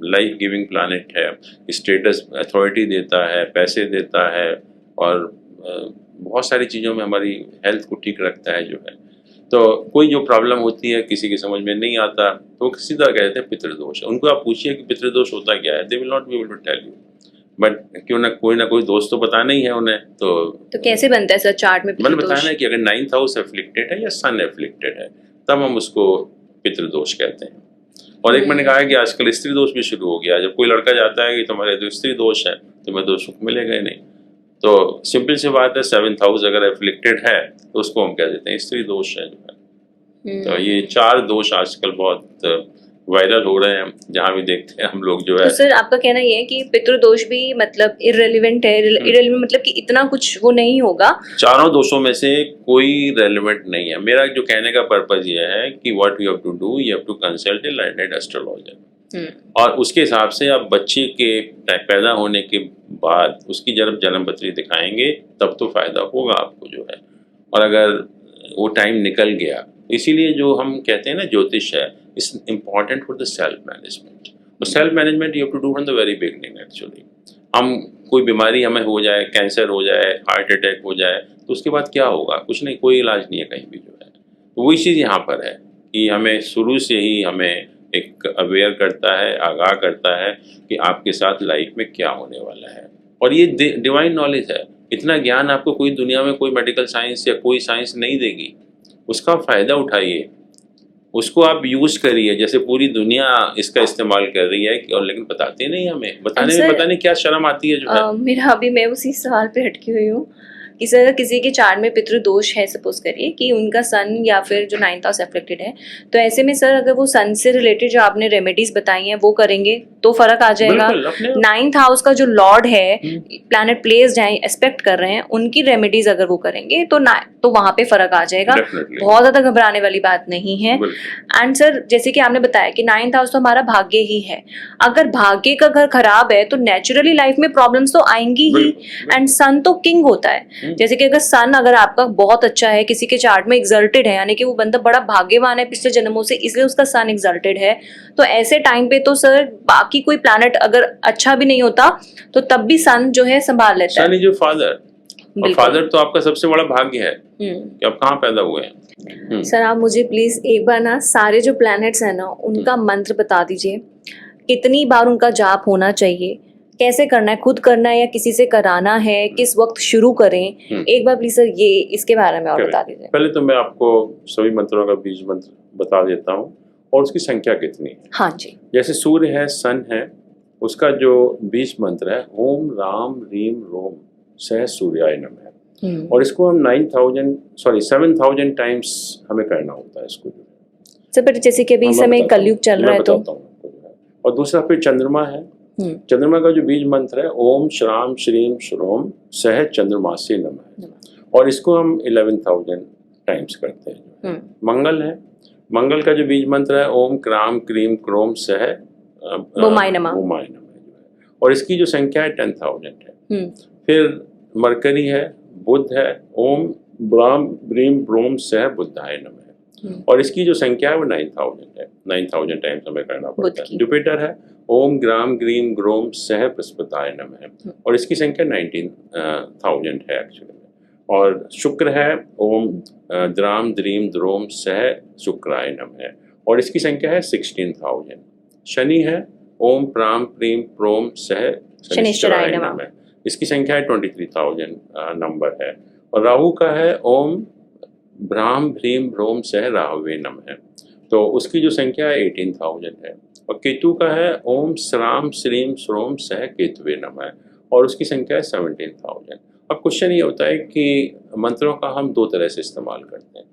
लाइफ गिविंग प्लानट है, स्टेटस अथॉरिटी देता है, पैसे देता है, और बहुत सारी चीज़ों में हमारी हेल्थ को ठीक रखता है जो है। तो कोई जो प्रॉब्लम होती है किसी की समझ में नहीं आता तो वो सीधा कहते हैं पितृदोष है। उनको आप पूछिए कि पितृदोष होता क्या है, they will not be able to tell you, but क्यों ना कोई दोष तो बताना ही है उन्हें। तो कैसे बनता है सर चार्ट में मैंने पितृदोष? बताया ना कि अगर 9th हाउस एफ्लिक्टेड है या सन एफ्लिक्टेड है तब हम उसको पितृदोष कहते हैं। और एक मैंने कहा है कि आजकल स्त्री दोष भी शुरू हो गया। जब कोई लड़का जाता है कि तुम्हारे तो स्त्री दोष है, तुम्हें तो सुख मिलेगा ही नहीं, तो सिंपल सी बात है 7th हाउस अगर एफ्लिक्टेड है तो उसको हम कह देते हैं स्त्री दोष है जो है। तो ये 4 दोष आजकल बहुत वायरल हो रहे हैं, जहाँ भी देखते हैं हम लोग जो है। तो सर आपका कहना ये है कि पितृदोष भी मतलब इररिलेवेंट है, इररिलेवेंट मतलब कि इतना कुछ वो नहीं होगा। चारों दोषों में से कोई रेलिवेंट नहीं है। मेरा जो कहने का पर्पज ये है कि what you have to do, you have to consult a learned astrologer, और उसके हिसाब से आप बच्चे के पैदा होने के बाद उसकी जब जन्म पत्री दिखाएंगे तब तो फायदा होगा आपको जो है। और अगर वो टाइम निकल गया, इसीलिए जो हम कहते हैं ना ज्योतिष है, it's important for the self management. तो self management you have to do from the very beginning. Actually हम कोई बीमारी हमें हो जाए, कैंसर हो जाए, हार्ट अटैक हो जाए, तो उसके बाद क्या होगा? कुछ नहीं, कोई इलाज नहीं है कहीं भी जो है। तो वही चीज़ यहाँ पर है कि हमें शुरू से ही हमें एक अवेयर करता है, आगाह करता है कि आपके साथ लाइफ में क्या होने वाला है। और ये डिवाइन नॉलेज है। इतना ज्ञान आपको कोई दुनिया में कोई मेडिकल साइंस या कोई साइंस नहीं देगी। उसका फ़ायदा उठाइए, उसको आप यूज़ करिए। जैसे पूरी दुनिया इसका इस्तेमाल कर रही है और लेकिन बताते नहीं हमें। बताने में पता नहीं क्या शर्म आती है जो है। मेरा अभी मैं उसी सवाल पे अटकी हुई हूँ कि सर किसी के चार्ट में पितृदोष है, सपोज करिए कि उनका सन या फिर जो 9th हाउस एफ्लिक्टेड है, तो ऐसे में सर अगर वो सन से रिलेटेड जो आपने रेमेडीज बताई हैं वो करेंगे तो फर्क आ जाएगा। बिल्कुल, अपने 9th हाउस का जो लॉर्ड है, प्लैनेट प्लेस्ड है, एस्पेक्ट कर रहे हैं, उनकी रेमेडीज अगर वो करेंगे तो वहां पे फर्क आ जाएगा। Definitely. बहुत ज्यादा घबराने वाली बात नहीं है। बिल्कुल। एंड सर जैसे कि आपने बताया कि 9th हाउस तो हमारा भाग्य ही है। अगर भाग्य का घर खराब है तो नेचुरली लाइफ में प्रॉब्लम्स तो आएंगी ही। एंड सन तो किंग होता है। जैसे कि अगर सन अगर आपका बहुत अच्छा है, किसी के चार्ट में एग्जल्टेड है, यानी कि वो बंदा बड़ा भाग्यवान है पिछले जन्मों से, इसलिए उसका सन एग्जल्टेड है, तो ऐसे टाइम पे तो सर बाकी कोई प्लैनेट अगर अच्छा भी नहीं होता तो तब भी सन जो है संभाल लेता है। सन इज योर फादर, और फादर तो आपका सबसे बड़ा भाग्य है कि आप कहाँ पैदा हुए हैं। सर आप मुझे प्लीज एक बार ना सारे जो प्लैनेट्स हैं ना उनका मंत्र बता दीजिए, कितनी बार उनका जाप होना चाहिए, कैसे करना है, खुद करना है या किसी से कराना है, किस वक्त शुरू करें, एक बार प्लीज सर ये इसके बारे में और बता दीजिए। पहले तो मैं आपको सभी मंत्रों का बीज मंत्र बता देता हूँ और उसकी संख्या कितनी है। हाँ जी। जैसे सूर्य है, सन है, उसका जो बीज मंत्र है ओम राम रीम रोम सह सूर्याय नमः, और इसको हम 7,000 टाइम्स हमें करना होता है इसको। सर पर जैसे कि अभी इस समय कलयुग चल रहा है तो। और दूसरा फिर चंद्रमा है। चंद्रमा का जो बीज मंत्र है ओम श्राम श्रीम श्रोम सह चंद्रमासे नमः, और इसको हम 11,000 टाइम्स करते हैं। मंगल है, मंगल का जो बीज मंत्र है ओम क्राम क्रीम क्रोम सह ओमाय नमः, और इसकी जो संख्या है 10,000 है। फिर मरकरी है, बुध है, ओम ब्राम ब्रीम ब्रोम सह बुद्धाय नमः, और इसकी जो संख्या है वो 9,000 है। 9,000 टाइम्स हमें करना पड़ता है। जुपिटर है ओम ग्राम ग्रीम ग्रोम सह बृहस्पताय नमः, और इसकी संख्या 19,000 है एक्चुअली। और शुक्र है ओम द्राम द्रीम द्रोम सह शुक्राय नमः, और इसकी संख्या है 16,000। शनि है ओम प्राम प्रीम प्रोम सह शनिश्चराय नमः, इसकी संख्या है 23,000 नंबर है। और राहु का है ओम भ्राम भ्रीम भ्रोम सह राहवे नमः, तो उसकी जो संख्या है 18,000 है। और केतु का है ओम श्राम श्रीम श्रोम सह केतुवे नमः, और उसकी संख्या है 17,000। अब क्वेश्चन ये होता है कि मंत्रों का हम 2 तरह से इस्तेमाल करते हैं।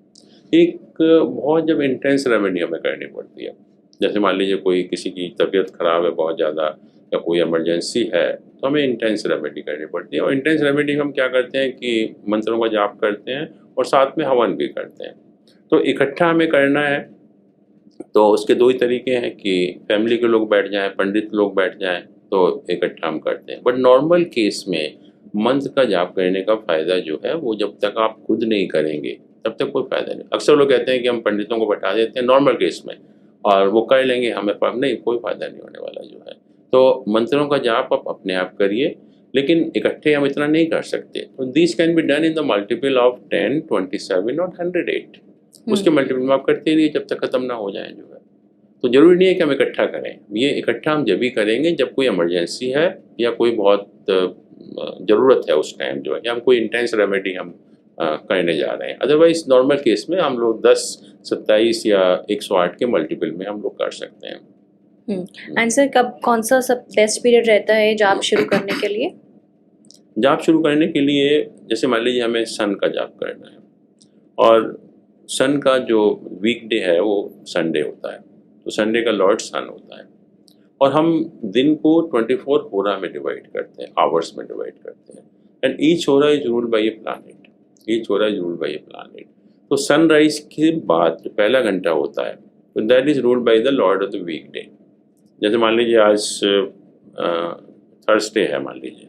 एक बहुत जब इंटेंस रेमेडी हमें करनी पड़ती है, जैसे मान लीजिए कोई किसी की तबीयत खराब है बहुत ज़्यादा या कोई इमरजेंसी है, तो हमें इंटेंस रेमेडी करनी पड़ती है। और इंटेंस रेमेडी हम क्या करते हैं कि मंत्रों का जाप करते हैं और साथ में हवन भी करते हैं। तो इकट्ठा हमें करना है तो उसके 2 ही तरीके हैं कि फैमिली के लोग बैठ जाएं, पंडित लोग बैठ जाएं, तो इकट्ठा हम करते हैं। बट नॉर्मल केस में मंत्र का जाप करने का फ़ायदा जो है वो जब तक आप खुद नहीं करेंगे तब तक कोई फ़ायदा नहीं। अक्सर लोग कहते हैं कि हम पंडितों को बैठा देते हैं नॉर्मल केस में और वो कर लेंगे, हमें नहीं, कोई फ़ायदा नहीं होने वाला जो है। तो मंत्रों का जाप आप अपने आप करिए, लेकिन इकट्ठे हम इतना नहीं कर सकते। तो this can be done in the multiple of 10, 27 और 108। उसके मल्टीपल में आप करते रहिए जब तक ख़त्म ना हो जाए जो है। तो ज़रूरी नहीं है कि हम इकट्ठा करें, ये इकट्ठा हम जब भी करेंगे जब कोई इमरजेंसी है या कोई बहुत ज़रूरत है उस टाइम जो है, या हम कोई इंटेंस रेमेडी हम करने जा रहे हैं। अदरवाइज नॉर्मल केस में हम लोग 10, 27 या 108 के मल्टीपल में हम लोग कर सकते हैं। एंड सर कब कौन सा सब बेस्ट पीरियड रहता है जाप शुरू करने के लिए? जाप शुरू करने के लिए जैसे मान लीजिए हमें सन का जाप करना है और सन का जो वीकडे है वो संडे होता है, तो संडे का लॉर्ड सन होता है और हम दिन को 24 होरा में डिवाइड करते हैं, आवर्स में डिवाइड करते हैं। And each hora is ruled by a planet, each hora is ruled by a planet. तो सनराइज के बाद जो पहला घंटा होता है तो that is ruled by the lord of the weekday. जैसे मान लीजिए आज थर्सडे है मान लीजिए,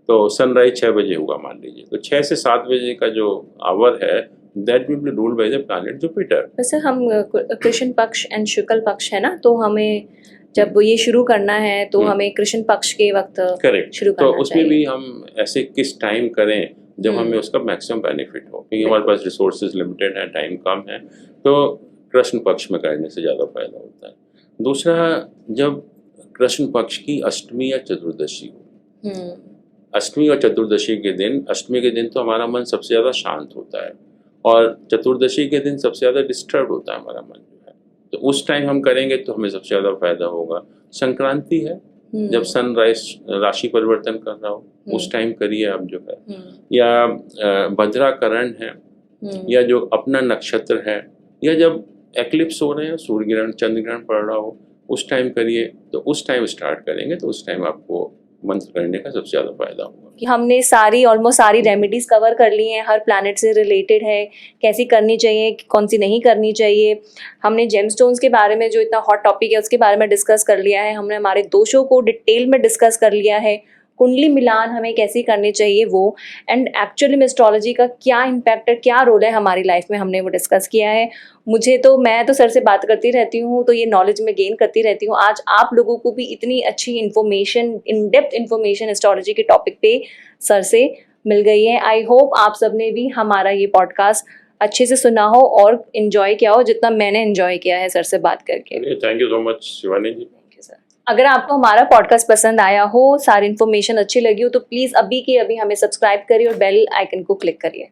तो सनराइज 6 बजे होगा मान लीजिए, तो 6 से 7 बजे का जो आवर है that will be ruled by the planet Jupiter. वैसे हम कृष्ण पक्ष एंड शुक्ल पक्ष है ना, तो हमें जब ये शुरू करना है तो हमें कृष्ण पक्ष के वक्त करेक्ट, शुरू तो करना उसमें चाहिए। भी हम ऐसे किस टाइम करें जब हमें उसका मैक्सिमम बेनिफिट हो, क्योंकि हमारे पास रिसोर्सेज लिमिटेड है, टाइम कम है, तो कृष्ण पक्ष में करने से ज़्यादा फायदा होता है। दूसरा, जब कृष्ण पक्ष की अष्टमी या चतुर्दशी हो, अष्टमी और चतुर्दशी के दिन, अष्टमी के दिन तो हमारा मन सबसे ज़्यादा शांत होता है और चतुर्दशी के दिन सबसे ज़्यादा डिस्टर्ब होता है हमारा मन जो है, तो उस टाइम हम करेंगे तो हमें सबसे ज़्यादा फायदा होगा। संक्रांति है, जब सनराइज राशि परिवर्तन कर रहा हो उस टाइम करिए आप जो है, या भद्राकरण है, या जो अपना नक्षत्र है, या जब एक्लिप्स हो रहे हैं, सूर्य ग्रहण चंद्र ग्रहण पड़ रहा हो उस टाइम करिए। तो उस टाइम स्टार्ट करेंगे तो उस टाइम आपको मंत्र करने का सबसे ज़्यादा फायदा होगा। कि हमने ऑलमोस्ट सारी रेमेडीज कवर कर ली हैं, हर प्लैनेट से रिलेटेड है, कैसी करनी चाहिए, कौन सी नहीं करनी चाहिए। हमने जेमस्टोन्स के बारे में जो इतना हॉट टॉपिक है उसके बारे में डिस्कस कर लिया है, हमने हमारे दोषों को डिटेल में डिस्कस कर लिया है, कुंडली मिलान हमें कैसी करनी चाहिए वो, एंड एक्चुअली में एस्ट्रोलॉजी का क्या इम्पैक्ट है, क्या रोल है हमारी लाइफ में, हमने वो डिस्कस किया है। मैं तो सर से बात करती रहती हूँ तो ये नॉलेज में गेन करती रहती हूँ। आज आप लोगों को भी इतनी अच्छी information, in depth information astrology के टॉपिक पे सर से मिल गई है। आई होप आप सबने भी हमारा ये पॉडकास्ट अच्छे से सुना हो और इन्जॉय किया हो जितना मैंने इन्जॉय किया है सर से बात करके। Thank you so much Shivani ji. अगर आपको हमारा पॉडकास्ट पसंद आया हो, सारी इन्फॉर्मेशन अच्छी लगी हो, तो प्लीज़ अभी के अभी हमें सब्सक्राइब करिए और बेल आइकन को क्लिक करिए।